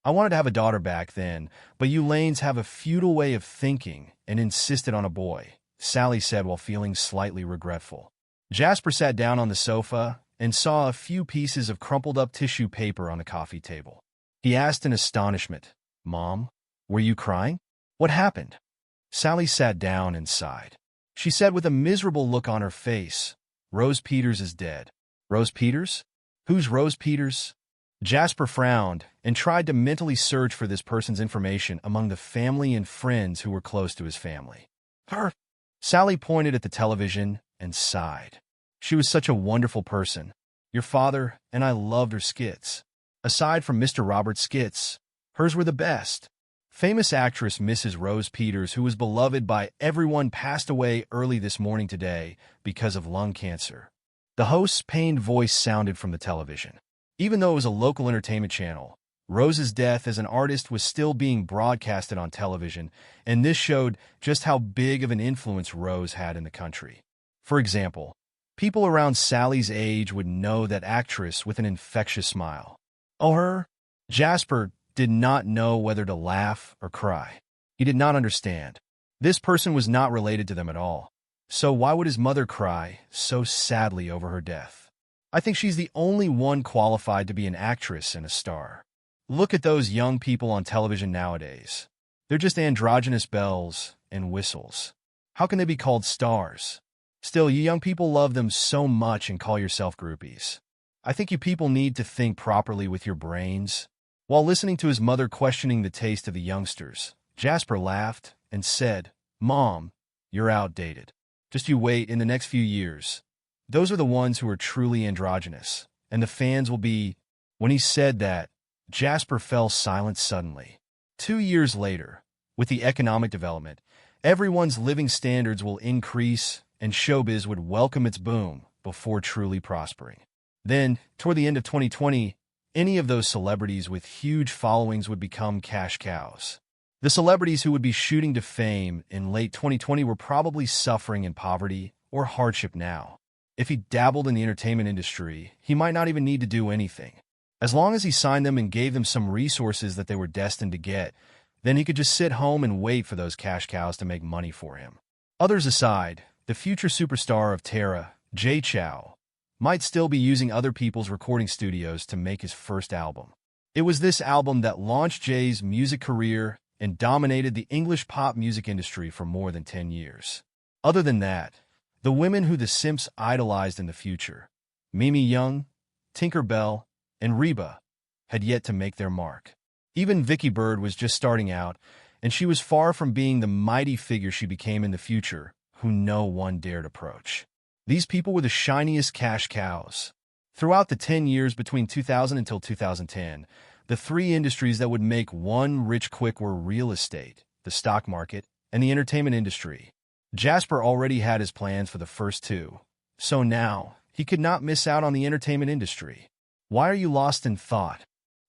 I wanted to have a daughter back then, but you Lanes have a feudal way of thinking and insisted on a boy, Sally said while feeling slightly regretful. Jasper sat down on the sofa and saw a few pieces of crumpled-up tissue paper on the coffee table. He asked in astonishment, Mom, were you crying? What happened? Sally sat down and sighed. She said with a miserable look on her face, Rose Peters is dead. Rose Peters? Who's Rose Peters? Jasper frowned and tried to mentally search for this person's information among the family and friends who were close to his family. Her? Sally pointed at the television and sighed. She was such a wonderful person. Your father and I loved her skits. Aside from Mr. Robert's skits, hers were the best. Famous actress Mrs. Rose Peters, who was beloved by everyone, passed away early this morning today because of lung cancer. The host's pained voice sounded from the television. Even though it was a local entertainment channel, Rose's death as an artist was still being broadcasted on television, and this showed just how big of an influence Rose had in the country. For example, people around Sally's age would know that actress with an infectious smile. Oh, her? Jasper did not know whether to laugh or cry. He did not understand. This person was not related to them at all. So why would his mother cry so sadly over her death? I think she's the only one qualified to be an actress and a star. Look at those young people on television nowadays. They're just androgynous bells and whistles. How can they be called stars? Still, you young people love them so much and call yourself groupies. I think you people need to think properly with your brains. While listening to his mother questioning the taste of the youngsters, Jasper laughed and said, Mom, you're outdated. Just you wait in the next few years. Those are the ones who are truly androgynous, and the fans will be... When he said that, Jasper fell silent suddenly. 2 years later, with the economic development, everyone's living standards will increase and showbiz would welcome its boom before truly prospering. Then, toward the end of 2020, any of those celebrities with huge followings would become cash cows. The celebrities who would be shooting to fame in late 2020 were probably suffering in poverty or hardship now. If he dabbled in the entertainment industry, he might not even need to do anything. As long as he signed them and gave them some resources that they were destined to get, then he could just sit home and wait for those cash cows to make money for him. Others aside, the future superstar of Terra, Jay Chow, might still be using other people's recording studios to make his first album. It was this album that launched Jay's music career and dominated the English pop music industry for more than 10 years. Other than that, the women who the simps idolized in the future, Mimi Young, Tinker Bell, and Reba, had yet to make their mark. Even Vicky Bird was just starting out, and she was far from being the mighty figure she became in the future, who no one dared approach. These people were the shiniest cash cows. Throughout the 10 years between 2000 until 2010, the three industries that would make one rich quick were real estate, the stock market, and the entertainment industry. Jasper already had his plans for the first two, so now he could not miss out on the entertainment industry. Why are you lost in thought?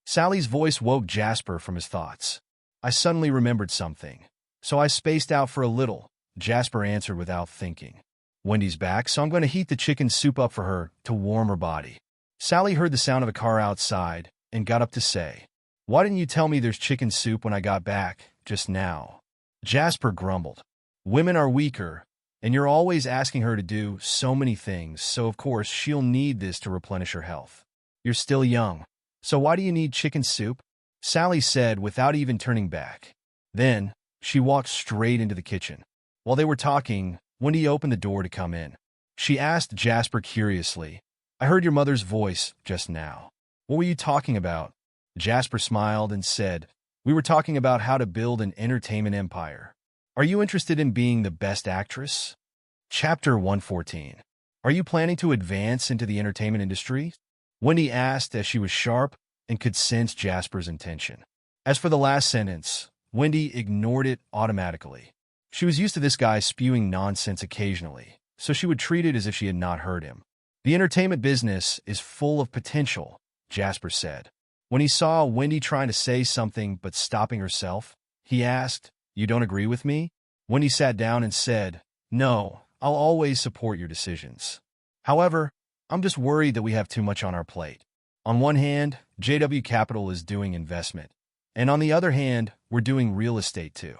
Sally's voice woke Jasper from his thoughts. I suddenly remembered something, so I spaced out for a little, Jasper answered without thinking. Wendy's back, so I'm going to heat the chicken soup up for her to warm her body. Sally heard the sound of a car outside and got up to say, Why didn't you tell me there's chicken soup when I got back just now? Jasper grumbled. Women are weaker, and you're always asking her to do so many things, so of course she'll need this to replenish her health. You're still young, so why do you need chicken soup? Sally said without even turning back. Then, she walked straight into the kitchen. While they were talking, Wendy opened the door to come in. She asked Jasper curiously, I heard your mother's voice just now. What were you talking about? Jasper smiled and said, We were talking about how to build an entertainment empire. Are you interested in being the best actress? Chapter 114. Are you planning to advance into the entertainment industry? Wendy asked as she was sharp and could sense Jasper's intention. As for the last sentence, Wendy ignored it automatically. She was used to this guy spewing nonsense occasionally, so she would treat it as if she had not heard him. The entertainment business is full of potential, Jasper said. When he saw Wendy trying to say something but stopping herself, he asked, You don't agree with me? Wendy sat down and said, No, I'll always support your decisions. However, I'm just worried that we have too much on our plate. On one hand, JW Capital is doing investment, and on the other hand, we're doing real estate too.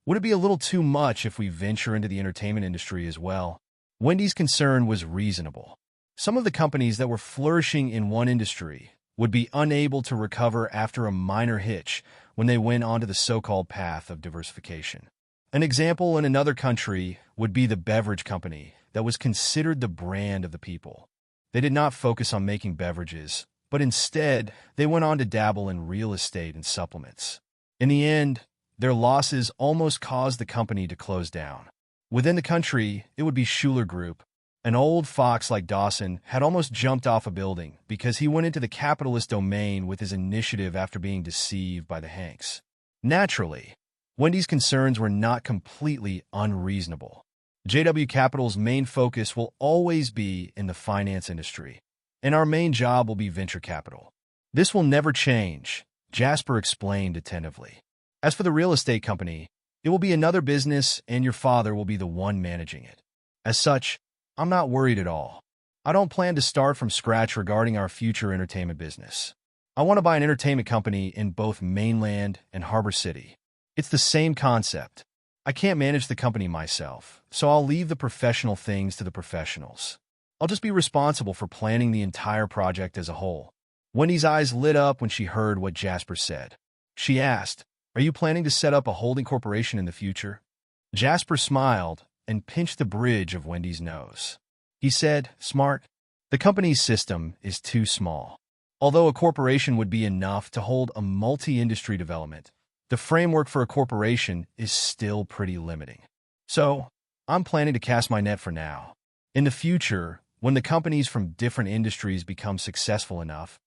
Would it be a little too much if we venture into the entertainment industry as well? Wendy's concern was reasonable. Some of the companies that were flourishing in one industry would be unable to recover after a minor hitch when they went onto the so-called path of diversification. An example in another country would be the beverage company that was considered the brand of the people. They did not focus on making beverages, but instead they went on to dabble in real estate and supplements. In the end, their losses almost caused the company to close down. Within the country, it would be Schuler Group. An old fox like Dawson had almost jumped off a building because he went into the capitalist domain with his initiative after being deceived by the Hanks. Naturally, Wendy's concerns were not completely unreasonable. JW Capital's main focus will always be in the finance industry, and our main job will be venture capital. This will never change, Jasper explained attentively. As for the real estate company, it will be another business and your father will be the one managing it. As such, I'm not worried at all. I don't plan to start from scratch regarding our future entertainment business. I want to buy an entertainment company in both mainland and Harbor City. It's the same concept. I can't manage the company myself, so I'll leave the professional things to the professionals. I'll just be responsible for planning the entire project as a whole. Wendy's eyes lit up when she heard what Jasper said. She asked, Are you planning to set up a holding corporation in the future? Jasper smiled and pinched the bridge of Wendy's nose. He said, Smart, the company's system is too small. Although a corporation would be enough to hold a multi-industry development, the framework for a corporation is still pretty limiting. So, I'm planning to cast my net for now. In the future, when the companies from different industries become successful enough,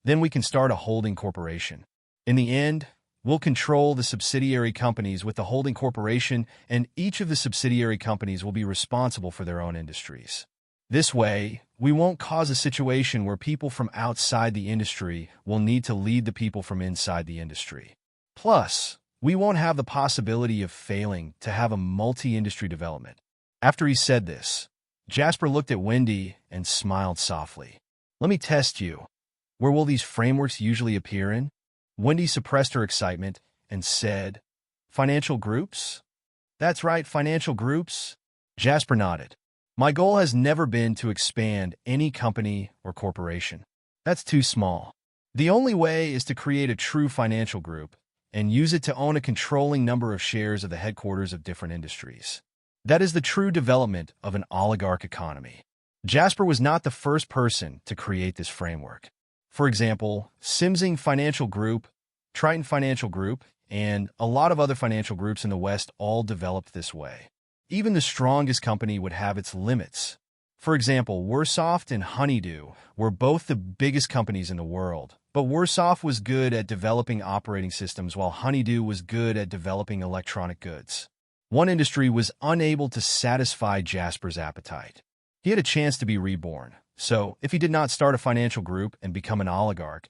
then we can start a holding corporation. In the end, we'll control the subsidiary companies with the holding corporation, and each of the subsidiary companies will be responsible for their own industries. This way, we won't cause a situation where people from outside the industry will need to lead the people from inside the industry. Plus, we won't have the possibility of failing to have a multi-industry development. After he said this, Jasper looked at Wendy and smiled softly. Let me test you. Where will these frameworks usually appear in? Wendy suppressed her excitement and said, Financial groups? That's right, financial groups. Jasper nodded. My goal has never been to expand any company or corporation. That's too small. The only way is to create a true financial group and use it to own a controlling number of shares of the headquarters of different industries. That is the true development of an oligarch economy. Jasper was not the first person to create this framework. For example, Simsing Financial Group, Triton Financial Group, and a lot of other financial groups in the West all developed this way. Even the strongest company would have its limits. For example, Worsoft and Honeydew were both the biggest companies in the world, but Worsoft was good at developing operating systems while Honeydew was good at developing electronic goods. One industry was unable to satisfy Jasper's appetite. He had a chance to be reborn, so if he did not start a financial group and become an oligarch,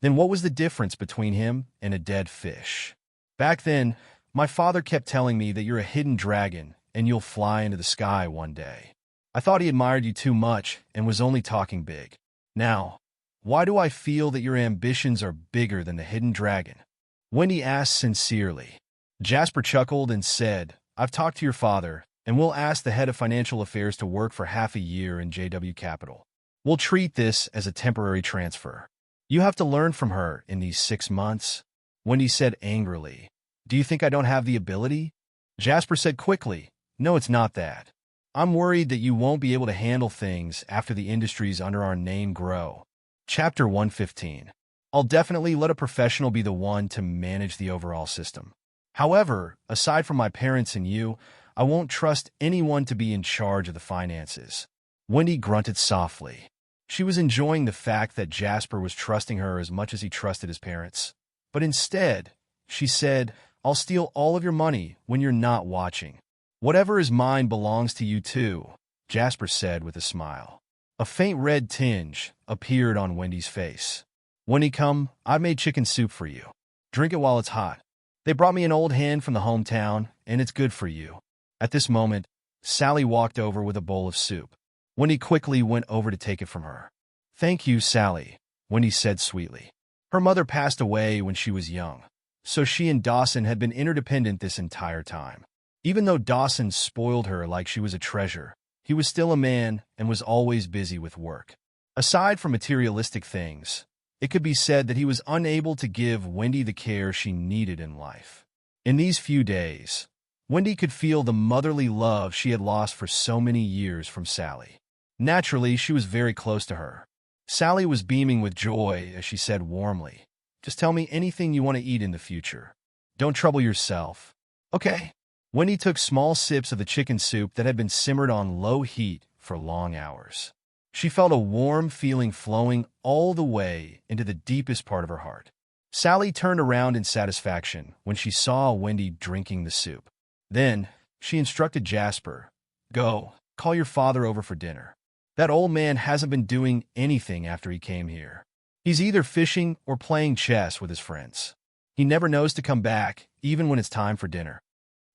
then what was the difference between him and a dead fish? Back then, my father kept telling me that you're a hidden dragon and you'll fly into the sky one day. I thought he admired you too much and was only talking big. Now, why do I feel that your ambitions are bigger than the hidden dragon? Wendy asked sincerely. Jasper chuckled and said, I've talked to your father, and we'll ask the head of financial affairs to work for half a year in JW Capital. We'll treat this as a temporary transfer. You have to learn from her in these 6 months. Wendy said angrily, Do you think I don't have the ability? Jasper said quickly, No, it's not that. I'm worried that you won't be able to handle things after the industries under our name grow. Chapter 115. I'll definitely let a professional be the one to manage the overall system. However, aside from my parents and you, I won't trust anyone to be in charge of the finances. Wendy grunted softly. She was enjoying the fact that Jasper was trusting her as much as he trusted his parents. But instead, she said, I'll steal all of your money when you're not watching. Whatever is mine belongs to you too, Jasper said with a smile. A faint red tinge appeared on Wendy's face. Wendy, come, I made chicken soup for you. Drink it while it's hot. They brought me an old hen from the hometown, and it's good for you. At this moment, Sally walked over with a bowl of soup. Wendy quickly went over to take it from her. Thank you, Sally, Wendy said sweetly. Her mother passed away when she was young, so she and Dawson had been interdependent this entire time. Even though Dawson spoiled her like she was a treasure, he was still a man and was always busy with work. Aside from materialistic things, it could be said that he was unable to give Wendy the care she needed in life. In these few days, Wendy could feel the motherly love she had lost for so many years from Sally. Naturally, she was very close to her. Sally was beaming with joy as she said warmly, Just tell me anything you want to eat in the future. Don't trouble yourself. Okay. Wendy took small sips of the chicken soup that had been simmered on low heat for long hours. She felt a warm feeling flowing all the way into the deepest part of her heart. Sally turned around in satisfaction when she saw Wendy drinking the soup. Then, she instructed Jasper, Go, call your father over for dinner. That old man hasn't been doing anything after he came here. He's either fishing or playing chess with his friends. He never knows to come back, even when it's time for dinner.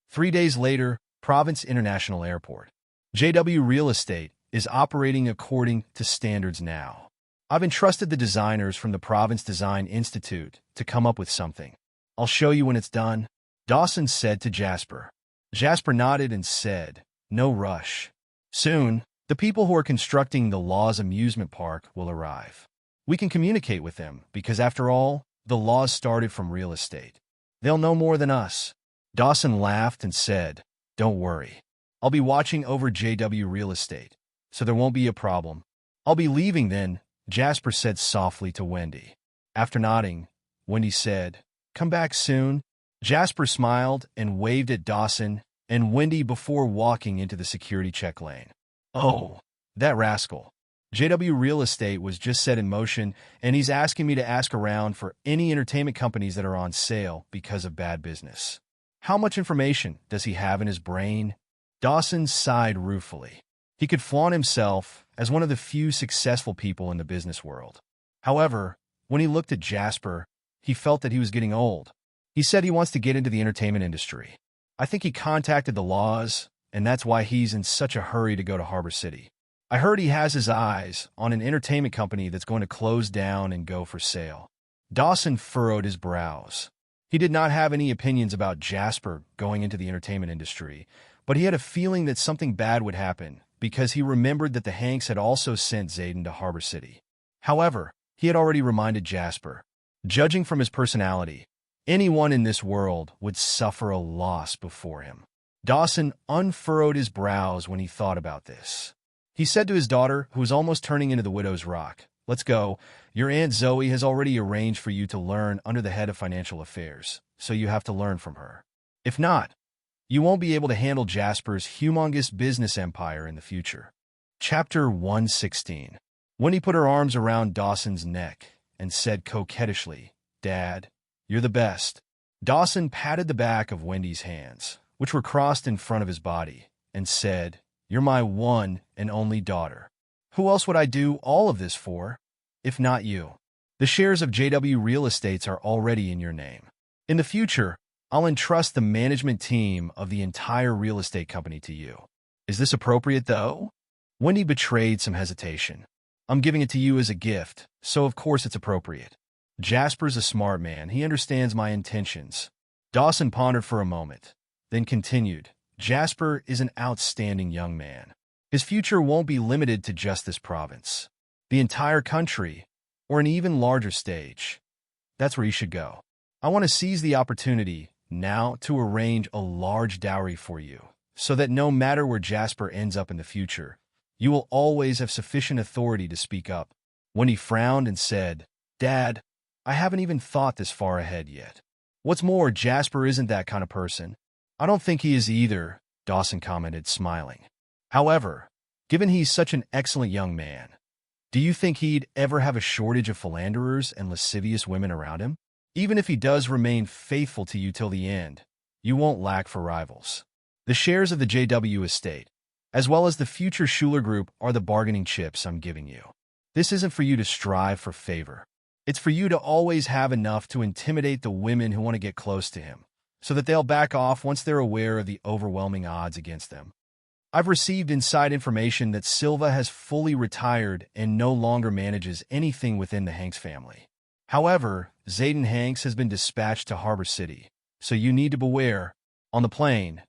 3 days later, Province International Airport. JW Real Estate is operating according to standards now. I've entrusted the designers from the Province Design Institute to come up with something. I'll show you when it's done, Dawson said to Jasper. Jasper nodded and said, No rush. Soon, the people who are constructing the Law's amusement park will arrive. We can communicate with them because, after all, the Laws started from real estate. They'll know more than us. Dawson laughed and said, Don't worry. I'll be watching over JW Real Estate, so there won't be a problem. I'll be leaving then, Jasper said softly to Wendy. After nodding, Wendy said, Come back soon. Jasper smiled and waved at Dawson and Wendy before walking into the security check lane. Oh, that rascal. JW Real Estate was just set in motion, and he's asking me to ask around for any entertainment companies that are on sale because of bad business. How much information does he have in his brain? Dawson sighed ruefully. He could flaunt himself as one of the few successful people in the business world. However, when he looked at Jasper, he felt that he was getting old. He said he wants to get into the entertainment industry. I think he contacted the Laws, and that's why he's in such a hurry to go to Harbor City. I heard he has his eyes on an entertainment company that's going to close down and go for sale. Dawson furrowed his brows. He did not have any opinions about Jasper going into the entertainment industry, but he had a feeling that something bad would happen because he remembered that the Hanks had also sent Zayden to Harbor City. However, he had already reminded Jasper, judging from his personality, anyone in this world would suffer a loss before him. Dawson unfurrowed his brows when he thought about this. He said to his daughter, who was almost turning into the widow's rock, Let's go. Your Aunt Zoe has already arranged for you to learn under the head of financial affairs, so you have to learn from her. If not, you won't be able to handle Jasper's humongous business empire in the future. Chapter 116. Wendy put her arms around Dawson's neck and said coquettishly, "Dad, you're the best." Dawson patted the back of Wendy's hands, which were crossed in front of his body, and said, "You're my one and only daughter. Who else would I do all of this for, if not you? The shares of JW Real Estates are already in your name. In the future, I'll entrust the management team of the entire real estate company to you. Is this appropriate, though?" Wendy betrayed some hesitation. "I'm giving it to you as a gift, so of course it's appropriate. Jasper's a smart man. He understands my intentions." Dawson pondered for a moment, then continued, "Jasper is an outstanding young man. His future won't be limited to just this province. The entire country, or an even larger stage. That's where he should go. I want to seize the opportunity now to arrange a large dowry for you, so that no matter where Jasper ends up in the future, you will always have sufficient authority to speak up." When he frowned and said, "Dad, I haven't even thought this far ahead yet. What's more, Jasper isn't that kind of person." "I don't think he is either," Dawson commented, smiling. "However, given he's such an excellent young man, do you think he'd ever have a shortage of philanderers and lascivious women around him? Even if he does remain faithful to you till the end, you won't lack for rivals. The shares of the JW estate, as well as the future Schuler Group, are the bargaining chips I'm giving you. This isn't for you to strive for favor. It's for you to always have enough to intimidate the women who want to get close to him, so that they'll back off once they're aware of the overwhelming odds against them. I've received inside information that Silva has fully retired and no longer manages anything within the Hanks family. However, Zayden Hanks has been dispatched to Harbor City, so you need to beware." On the plane,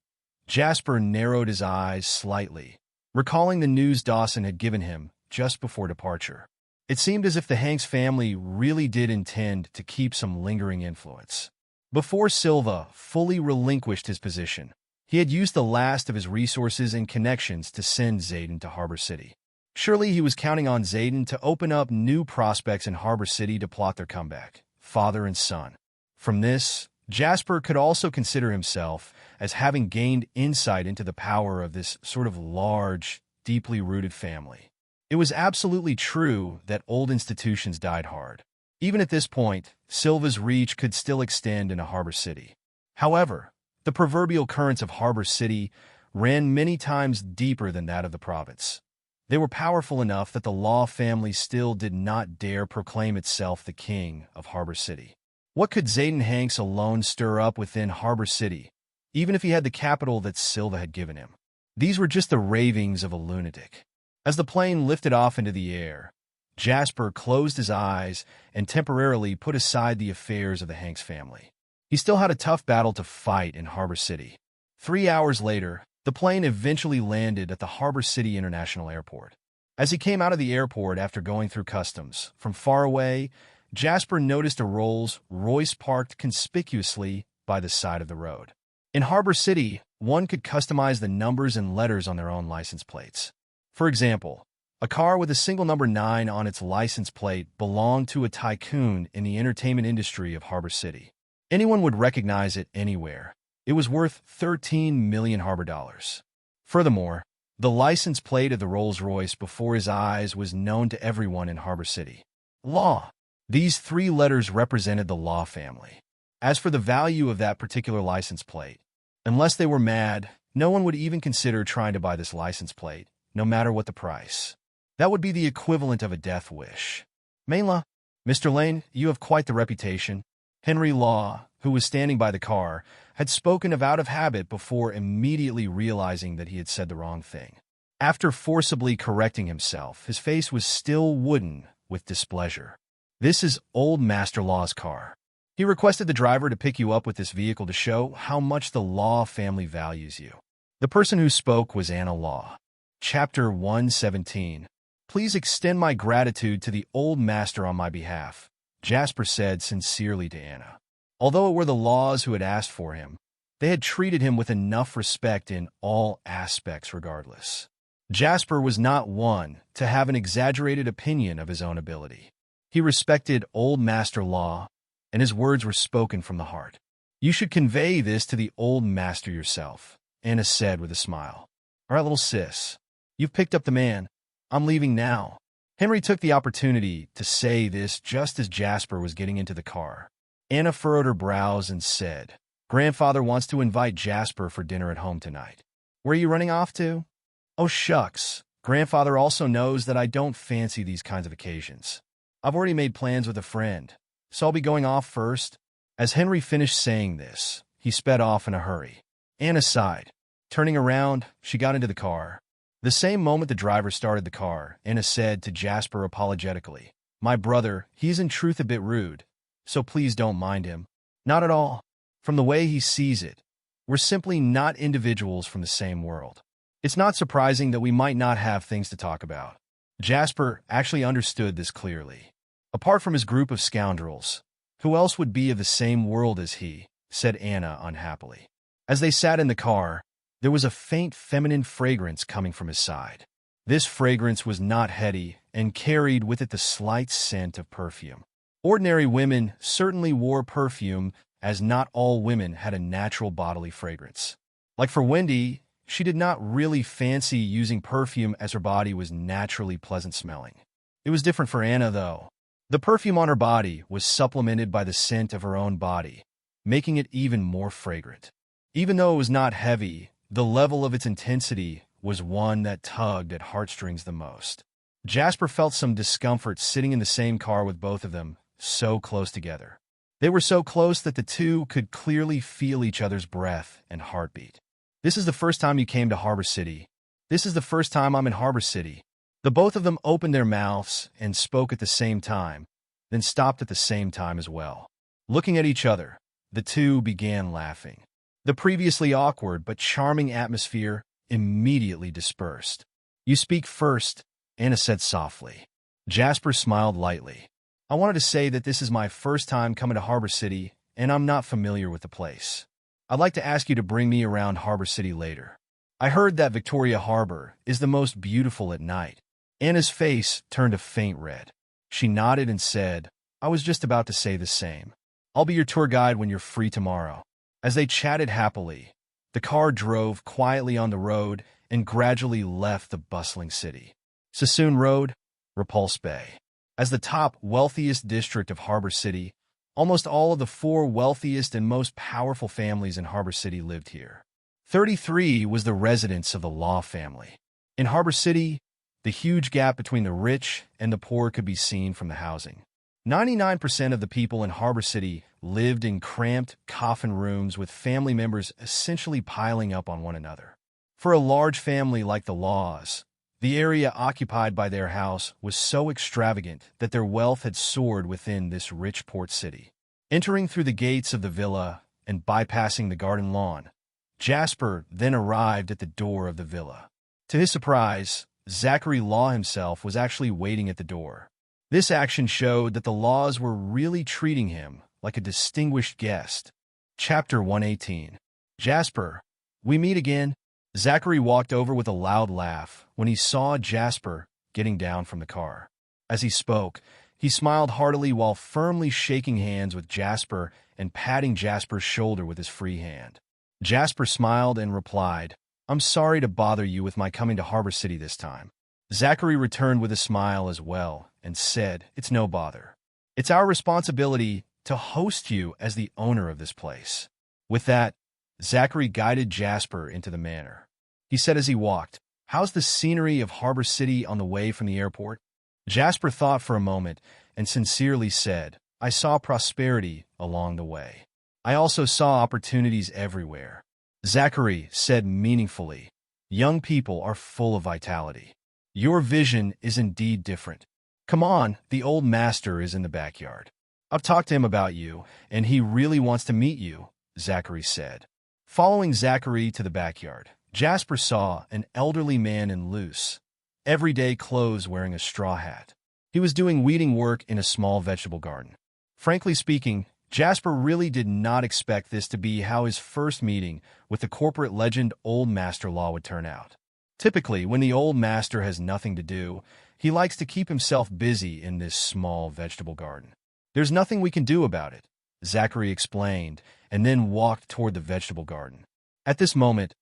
Jasper narrowed his eyes slightly, recalling the news Dawson had given him just before departure. It seemed as if the Hanks family really did intend to keep some lingering influence. Before Silva fully relinquished his position, he had used the last of his resources and connections to send Zayden to Harbor City. Surely he was counting on Zayden to open up new prospects in Harbor City to plot their comeback, father and son. From this, Jasper could also consider himself as having gained insight into the power of this sort of large, deeply rooted family. It was absolutely true that old institutions died hard. Even at this point, Silva's reach could still extend into Harbor City. However, the proverbial currents of Harbor City ran many times deeper than that of the province. They were powerful enough that the Law family still did not dare proclaim itself the king of Harbor City. What could Zayden Hanks alone stir up within Harbor City, even if he had the capital that Silva had given him? These were just the ravings of a lunatic. As the plane lifted off into the air, Jasper closed his eyes and temporarily put aside the affairs of the Hanks family. He still had a tough battle to fight in Harbor City. 3 hours later, the plane eventually landed at the Harbor City International Airport. As he came out of the airport after going through customs, from far away, Jasper noticed a Rolls-Royce parked conspicuously by the side of the road. In Harbor City, one could customize the numbers and letters on their own license plates. For example, a car with a single number 9 on its license plate belonged to a tycoon in the entertainment industry of Harbor City. Anyone would recognize it anywhere. It was worth 13 million Harbor dollars. Furthermore, the license plate of the Rolls-Royce before his eyes was known to everyone in Harbor City. Law. These 3 letters represented the Law family. As for the value of that particular license plate, unless they were mad, no one would even consider trying to buy this license plate, no matter what the price. That would be the equivalent of a death wish. Mainla, Mr. Lane, you have quite the reputation. Henry Law, who was standing by the car, had spoken of out of habit before immediately realizing that he had said the wrong thing. After forcibly correcting himself, his face was still wooden with displeasure. "This is old Master Law's car. He requested the driver to pick you up with this vehicle to show how much the Law family values you." The person who spoke was Anna Law. Chapter 117. "Please extend my gratitude to the old master on my behalf," Jasper said sincerely to Anna. Although it were the Laws who had asked for him, they had treated him with enough respect in all aspects regardless. Jasper was not one to have an exaggerated opinion of his own ability. He respected old Master Law, and his words were spoken from the heart. "You should convey this to the old master yourself," Anna said with a smile. "All right, little sis. You've picked up the man. I'm leaving now. Henry took the opportunity to say this just as Jasper was getting into the car. Anna furrowed her brows and said, Grandfather wants to invite Jasper for dinner at home tonight. Where are you running off to? Oh, shucks. Grandfather also knows that I don't fancy these kinds of occasions. I've already made plans with a friend, so I'll be going off first. As Henry finished saying this, he sped off in a hurry. Anna sighed. Turning around, she got into the car. The same moment the driver started the car, Anna said to Jasper apologetically, My brother, he's in truth a bit rude, so please don't mind him. Not at all. From the way he sees it, we're simply not individuals from the same world. It's not surprising that we might not have things to talk about. Jasper actually understood this clearly. Apart from his group of scoundrels, who else would be of the same world as he, said Anna unhappily. As they sat in the car, there was a faint feminine fragrance coming from his side. This fragrance was not heady and carried with it the slight scent of perfume. Ordinary women certainly wore perfume, as not all women had a natural bodily fragrance. Like for Wendy, she did not really fancy using perfume as her body was naturally pleasant-smelling. It was different for Anna, though. The perfume on her body was supplemented by the scent of her own body, making it even more fragrant. Even though it was not heavy, the level of its intensity was one that tugged at heartstrings the most. Jasper felt some discomfort sitting in the same car with both of them, so close together. They were so close that the two could clearly feel each other's breath and heartbeat. This is the first time you came to Harbor City. This is the first time I'm in Harbor City. The both of them opened their mouths and spoke at the same time, then stopped at the same time as well. Looking at each other, the two began laughing. The previously awkward but charming atmosphere immediately dispersed. You speak first, Anna said softly. Jasper smiled lightly. I wanted to say that this is my first time coming to Harbor City, and I'm not familiar with the place. I'd like to ask you to bring me around Harbor City later. I heard that Victoria Harbor is the most beautiful at night. Anna's face turned a faint red. She nodded and said, I was just about to say the same. I'll be your tour guide when you're free tomorrow. As they chatted happily, the car drove quietly on the road and gradually left the bustling city. Sassoon Road, Repulse Bay. As the top wealthiest district of Harbor City, almost all of the 4 wealthiest and most powerful families in Harbor City lived here. 33 was the residence of the Law family. In Harbor City, the huge gap between the rich and the poor could be seen from the housing. 99% of the people in Harbor City lived in cramped coffin rooms with family members essentially piling up on one another. For a large family like the Laws, the area occupied by their house was so extravagant that their wealth had soared within this rich port city. Entering through the gates of the villa and bypassing the garden lawn, Jasper then arrived at the door of the villa. To his surprise, Zachary Law himself was actually waiting at the door. This action showed that the Laws were really treating him like a distinguished guest. Chapter 118. Jasper, we meet again. Zachary walked over with a loud laugh when he saw Jasper getting down from the car. As he spoke, he smiled heartily while firmly shaking hands with Jasper and patting Jasper's shoulder with his free hand. Jasper smiled and replied, I'm sorry to bother you with my coming to Harbor City this time. Zachary returned with a smile as well and said, It's no bother. It's our responsibility to host you as the owner of this place. With that, Zachary guided Jasper into the manor. He said as he walked, How's the scenery of Harbor City on the way from the airport? Jasper thought for a moment and sincerely said, I saw prosperity along the way. I also saw opportunities everywhere. Zachary said meaningfully, Young people are full of vitality. Your vision is indeed different. Come on, the old master is in the backyard. I've talked to him about you, and he really wants to meet you, Zachary said. Following Zachary to the backyard, Jasper saw an elderly man in loose, everyday clothes wearing a straw hat. He was doing weeding work in a small vegetable garden. Frankly speaking, Jasper really did not expect this to be how his first meeting with the corporate legend Old Master Law would turn out. Typically, when the Old Master has nothing to do, he likes to keep himself busy in this small vegetable garden. There's nothing we can do about it, Zachary explained, and then walked toward the vegetable garden. At this moment,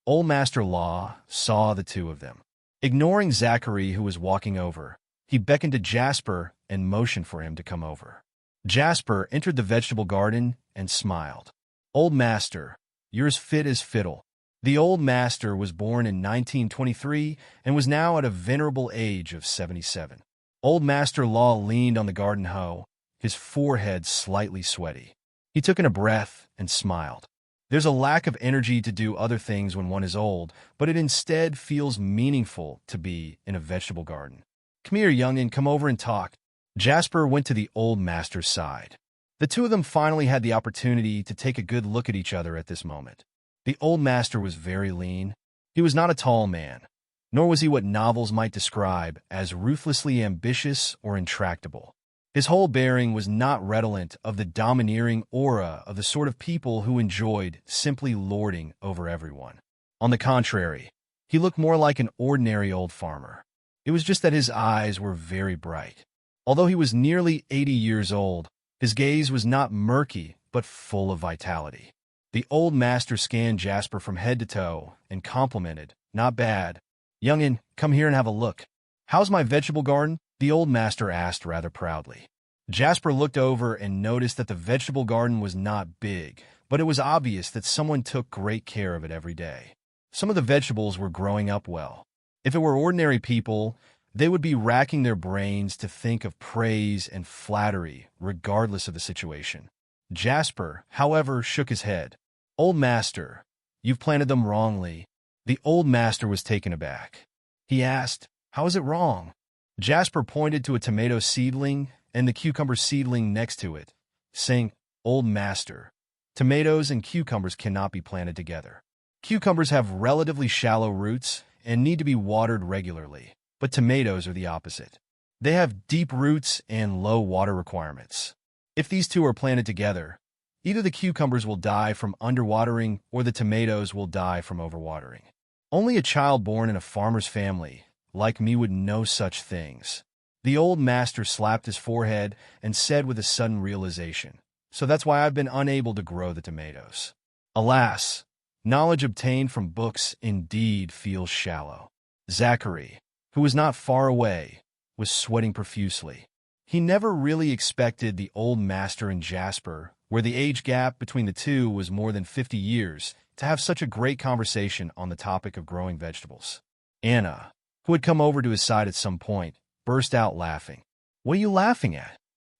Old Master Law saw the two of them. Ignoring Zachary, who was walking over, he beckoned to Jasper and motioned for him to come over. Jasper entered the vegetable garden and smiled. "Old master, you're as fit as fiddle." The old master was born in 1923 and was now at a venerable age of 77. Old Master Law leaned on the garden hoe, his forehead slightly sweaty. He took in a breath and smiled. There's a lack of energy to do other things when one is old, but it instead feels meaningful to be in a vegetable garden. "Come here, youngin', come over and talk." Jasper went to the old master's side. The two of them finally had the opportunity to take a good look at each other at this moment. The old master was very lean. He was not a tall man, nor was he what novels might describe as ruthlessly ambitious or intractable. His whole bearing was not redolent of the domineering aura of the sort of people who enjoyed simply lording over everyone. On the contrary, he looked more like an ordinary old farmer. It was just that his eyes were very bright. Although he was nearly 80 years old, his gaze was not murky but full of vitality. The old master scanned Jasper from head to toe and complimented, "Not bad. Youngin', come here and have a look." "How's my vegetable garden?" the old master asked rather proudly. Jasper looked over and noticed that the vegetable garden was not big, but it was obvious that someone took great care of it every day. Some of the vegetables were growing up well. If it were ordinary people, they would be racking their brains to think of praise and flattery, regardless of the situation. Jasper, however, shook his head. "Old master, you've planted them wrongly." The old master was taken aback. He asked, "How is it wrong?" Jasper pointed to a tomato seedling and the cucumber seedling next to it, saying, "Old master, tomatoes and cucumbers cannot be planted together. Cucumbers have relatively shallow roots and need to be watered regularly, but tomatoes are the opposite. They have deep roots and low water requirements. If these two are planted together, either the cucumbers will die from underwatering or the tomatoes will die from overwatering. Only a child born in a farmer's family, like me, would know such things." The old master slapped his forehead and said with a sudden realization, "So that's why I've been unable to grow the tomatoes." Alas, knowledge obtained from books indeed feels shallow. Zachary, who was not far away, was sweating profusely. He never really expected the old master and Jasper, where the age gap between the two was more than 50 years, to have such a great conversation on the topic of growing vegetables. Anna, who had come over to his side at some point, burst out laughing. "What are you laughing at?"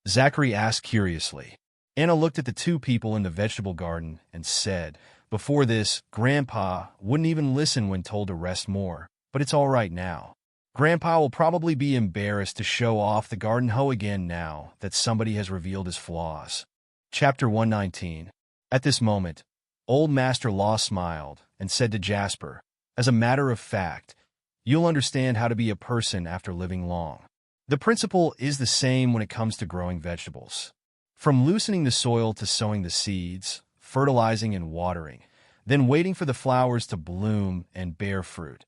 Zachary asked curiously. Anna looked at the two people in the vegetable garden and said, "Before this, Grandpa wouldn't even listen when told to rest more, but it's all right now. Grandpa will probably be embarrassed to show off the garden hoe again now that somebody has revealed his flaws." Chapter 119. At this moment, Old Master Law smiled and said to Jasper, "As a matter of fact, you'll understand how to be a person after living long. The principle is the same when it comes to growing vegetables. From loosening the soil to sowing the seeds, fertilizing and watering, then waiting for the flowers to bloom and bear fruit.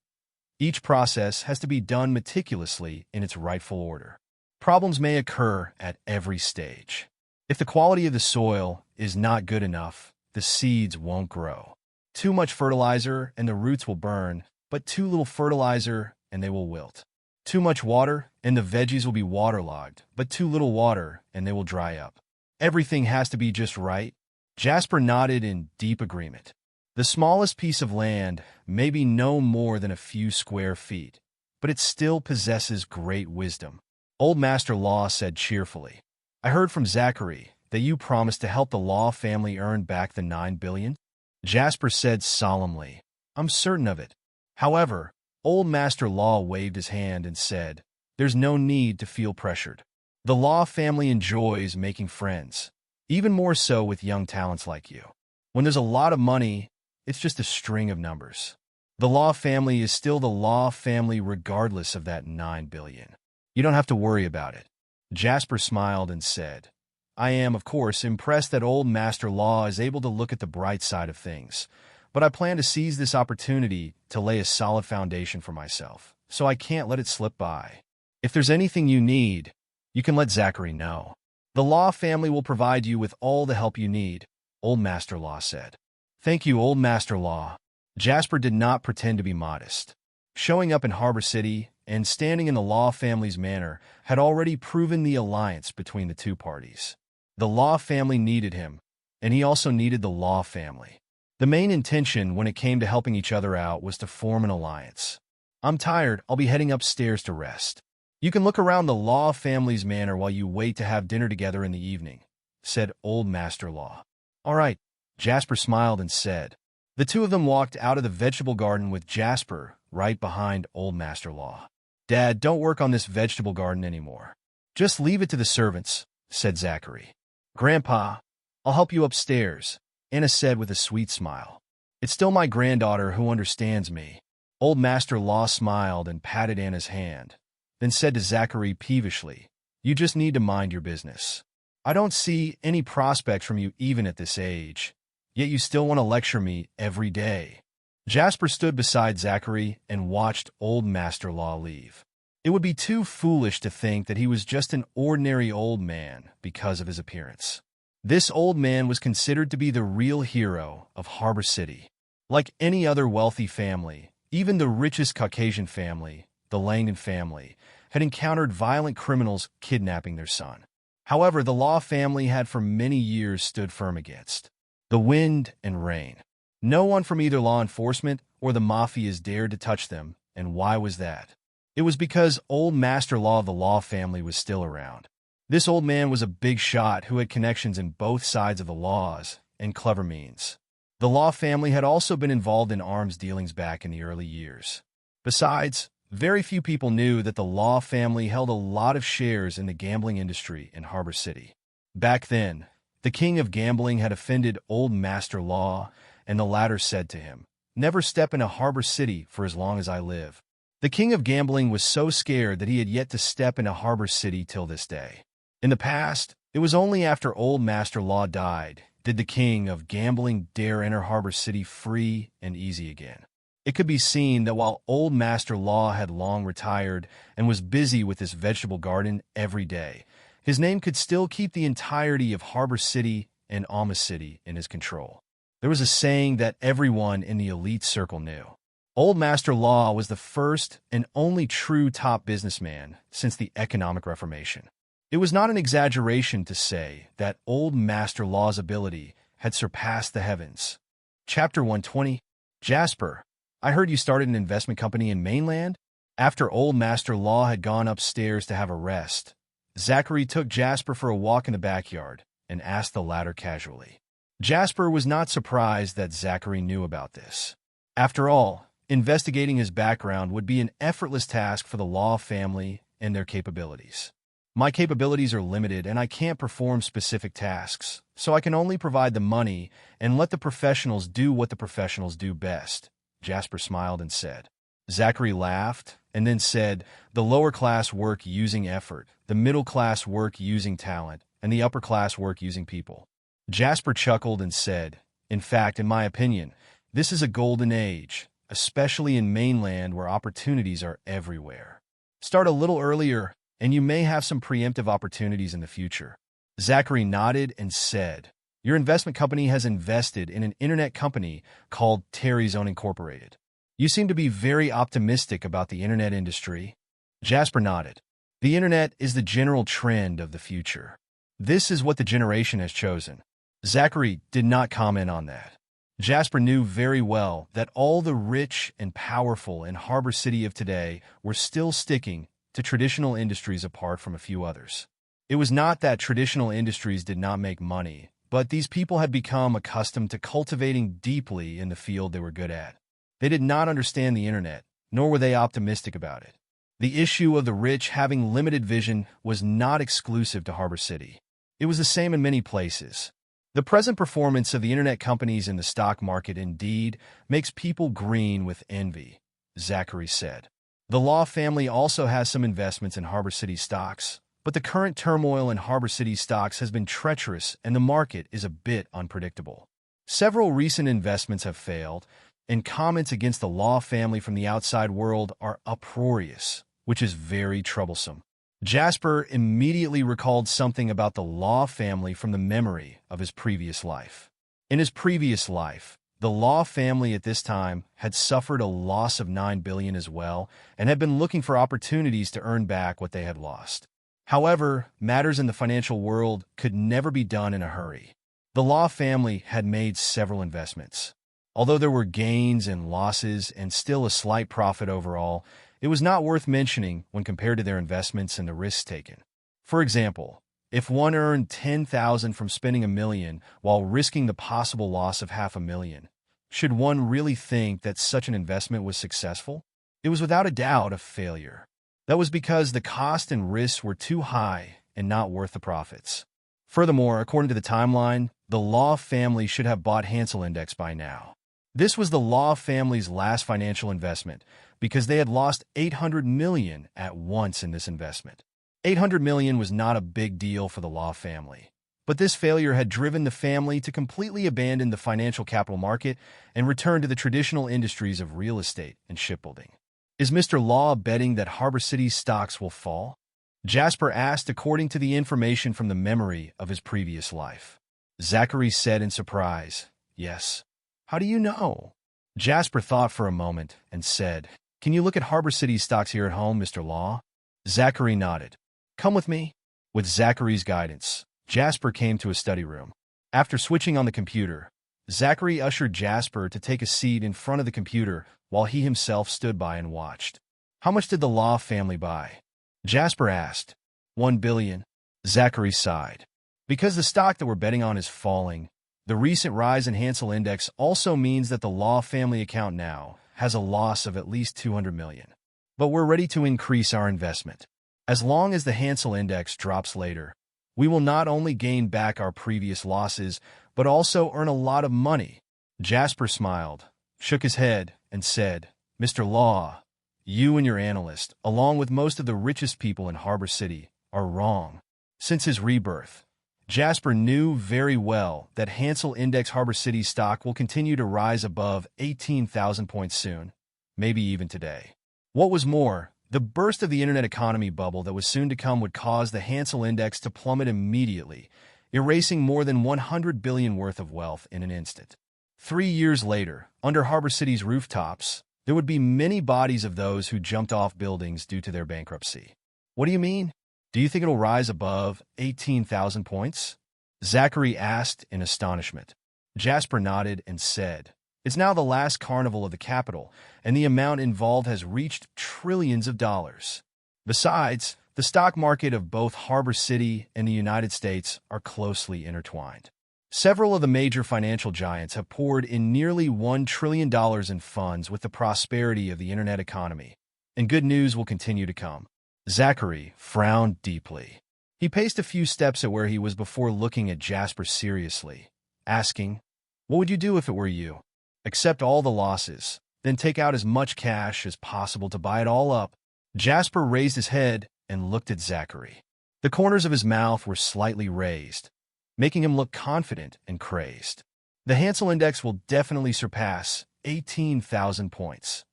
Each process has to be done meticulously in its rightful order. Problems may occur at every stage. If the quality of the soil is not good enough, the seeds won't grow. Too much fertilizer and the roots will burn, but too little fertilizer and they will wilt. Too much water and the veggies will be waterlogged, but too little water and they will dry up. Everything has to be just right." Jasper nodded in deep agreement. The smallest piece of land may be no more than a few square feet, but it still possesses great wisdom. Old Master Law said cheerfully, "I heard from Zachary that you promised to help the Law family earn back the 9 billion. Jasper said solemnly, "I'm certain of it." However, Old Master Law waved his hand and said, "There's no need to feel pressured. The Law family enjoys making friends, even more so with young talents like you. When there's a lot of money, it's just a string of numbers. The Law family is still the Law family regardless of that 9 billion. You don't have to worry about it." Jasper smiled and said, "I am, of course, impressed that Old Master Law is able to look at the bright side of things, but I plan to seize this opportunity to lay a solid foundation for myself, so I can't let it slip by. If there's anything you need, you can let Zachary know. The Law family will provide you with all the help you need," Old Master Law said. "Thank you, Old Master Law." Jasper did not pretend to be modest. showing up in Harbor City and standing in the Law family's manor had already proven the alliance between the two parties. The Law family needed him, and he also needed the Law family. The main intention when it came to helping each other out was to form an alliance. "I'm tired, I'll be heading upstairs to rest. You can look around the Law family's manor while you wait to have dinner together in the evening," said Old Master Law. "All right," Jasper smiled and said. The two of them walked out of the vegetable garden with Jasper right behind Old Master Law. "Dad, don't work on this vegetable garden anymore. Just leave it to the servants," said Zachary. "Grandpa, I'll help you upstairs," Anna said with a sweet smile. "It's still my granddaughter who understands me." Old Master Law smiled and patted Anna's hand, then said to Zachary peevishly, "You just need to mind your business. I don't see any prospects from you even at this age, yet you still want to lecture me every day." Jasper stood beside Zachary and watched Old Master Law leave. It would be too foolish to think that he was just an ordinary old man because of his appearance. This old man was considered to be the real hero of Harbor City. Like any other wealthy family, even the richest Caucasian family, the Langdon family, had encountered violent criminals kidnapping their son. However, the Law family had for many years stood firm against the wind and rain. No one from either law enforcement or the mafias dared to touch them, and why was that? It was because Old Master Law of the Law family was still around. This old man was a big shot who had connections in both sides of the laws and clever means. The Law family had also been involved in arms dealings back in the early years. Besides, very few people knew that the Law family held a lot of shares in the gambling industry in Harbor City. Back then, the king of gambling had offended Old Master Law, and the latter said to him, "Never step into Harbor City for as long as I live." The king of gambling was so scared that he had yet to step into Harbor City till this day. In the past, it was only after Old Master Law died did the king of gambling dare enter Harbor City free and easy again. It could be seen that while Old Master Law had long retired and was busy with his vegetable garden every day, his name could still keep the entirety of Harbor City and Alma City in his control. There was a saying that everyone in the elite circle knew. Old Master Law was the first and only true top businessman since the economic reformation. It was not an exaggeration to say that Old Master Law's ability had surpassed the heavens. Chapter 120. Jasper, I heard you started an investment company in mainland? After Old Master Law had gone upstairs to have a rest, Zachary took Jasper for a walk in the backyard and asked the latter casually. Jasper was not surprised that Zachary knew about this. After all, investigating his background would be an effortless task for the Law family and their capabilities. "My capabilities are limited and I can't perform specific tasks, so I can only provide the money and let the professionals do what the professionals do best," Jasper smiled and said. Zachary laughed and then said, "The lower class work using effort, the middle class work using talent, and the upper class work using people." Jasper chuckled and said, "In fact, in my opinion, this is a golden age, especially in mainland where opportunities are everywhere. Start a little earlier, and you may have some preemptive opportunities in the future." Zachary nodded and said, "Your investment company has invested in an internet company called Terry Zone Incorporated. You seem to be very optimistic about the internet industry." Jasper nodded. "The internet is the general trend of the future. This is what the generation has chosen." Zachary did not comment on that. Jasper knew very well that all the rich and powerful in Harbor City of today were still sticking to traditional industries apart from a few others. It was not that traditional industries did not make money, but these people had become accustomed to cultivating deeply in the field they were good at. They did not understand the internet, nor were they optimistic about it. The issue of the rich having limited vision was not exclusive to Harbor City. It was the same in many places. The present performance of the internet companies in the stock market indeed makes people green with envy, Zachary said. The Law family also has some investments in Harbor City stocks, but the current turmoil in Harbor City stocks has been treacherous and the market is a bit unpredictable. Several recent investments have failed, and comments against the Law family from the outside world are uproarious, which is very troublesome. Jasper immediately recalled something about the Law family from the memory of his previous life. In his previous life, The Law family at this time had suffered a loss of $9 billion as well and had been looking for opportunities to earn back what they had lost. However, matters in the financial world could never be done in a hurry. The Law family had made several investments. Although there were gains and losses and still a slight profit overall, it was not worth mentioning when compared to their investments and the risks taken. For example, if one earned $10,000 from spending $1 million while risking the possible loss of $500,000, should one really think that such an investment was successful? It was without a doubt a failure. That was because the cost and risks were too high and not worth the profits. Furthermore, according to the timeline, the Law family should have bought Hansel Index by now. This was the Law family's last financial investment because they had lost $800 million at once in this investment. $800 million was not a big deal for the Law family, but this failure had driven the family to completely abandon the financial capital market and return to the traditional industries of real estate and shipbuilding. Is Mr. Law betting that Harbor City's stocks will fall? Jasper asked according to the information from the memory of his previous life. Zachary said in surprise, "Yes." "How do you know?" Jasper thought for a moment and said, "Can you look at Harbor City's stocks here at home, Mr. Law?" Zachary nodded. "Come with me." With Zachary's guidance, Jasper came to a study room. After switching on the computer, Zachary ushered Jasper to take a seat in front of the computer while he himself stood by and watched. "How much did the Law family buy?" Jasper asked. $1 billion. Zachary sighed. Because the stock that we're betting on is falling, the recent rise in Hansel Index also means that the Law family account now has a loss of at least $200 million. But we're ready to increase our investment. As long as the Hansel Index drops later, we will not only gain back our previous losses, but also earn a lot of money. Jasper smiled, shook his head, and said, "Mr. Law, you and your analyst, along with most of the richest people in Harbor City, are wrong." Since his rebirth, Jasper knew very well that Hansel Index Harbor City stock will continue to rise above 18,000 points soon, maybe even today. What was more, the burst of the internet economy bubble that was soon to come would cause the Hansel Index to plummet immediately, erasing more than $100 billion worth of wealth in an instant. 3 years later, under Harbor City's rooftops, there would be many bodies of those who jumped off buildings due to their bankruptcy. "What do you mean? Do you think it'll rise above 18,000 points?" Zachary asked in astonishment. Jasper nodded and said, "It's now the last carnival of the capital, and the amount involved has reached trillions of dollars. Besides, the stock market of both Harbor City and the United States are closely intertwined. Several of the major financial giants have poured in nearly $1 trillion in funds with the prosperity of the internet economy, and good news will continue to come." Zachary frowned deeply. He paced a few steps at where he was before looking at Jasper seriously, asking, "What would you do if it were you?" "Accept all the losses, then take out as much cash as possible to buy it all up." Jasper raised his head and looked at Zachary. The corners of his mouth were slightly raised, making him look confident and crazed. "The Hansel Index will definitely surpass 18,000 points."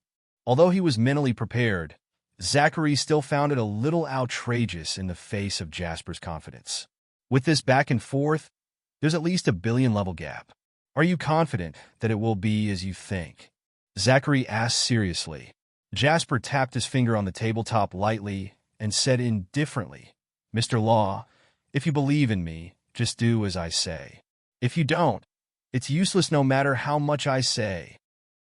Although he was mentally prepared, Zachary still found it a little outrageous in the face of Jasper's confidence. With this back and forth, there's at least $1 billion level gap. "Are you confident that it will be as you think?" Zachary asked seriously. Jasper tapped his finger on the tabletop lightly and said indifferently, "Mr. Law, if you believe in me, just do as I say. If you don't, it's useless no matter how much I say."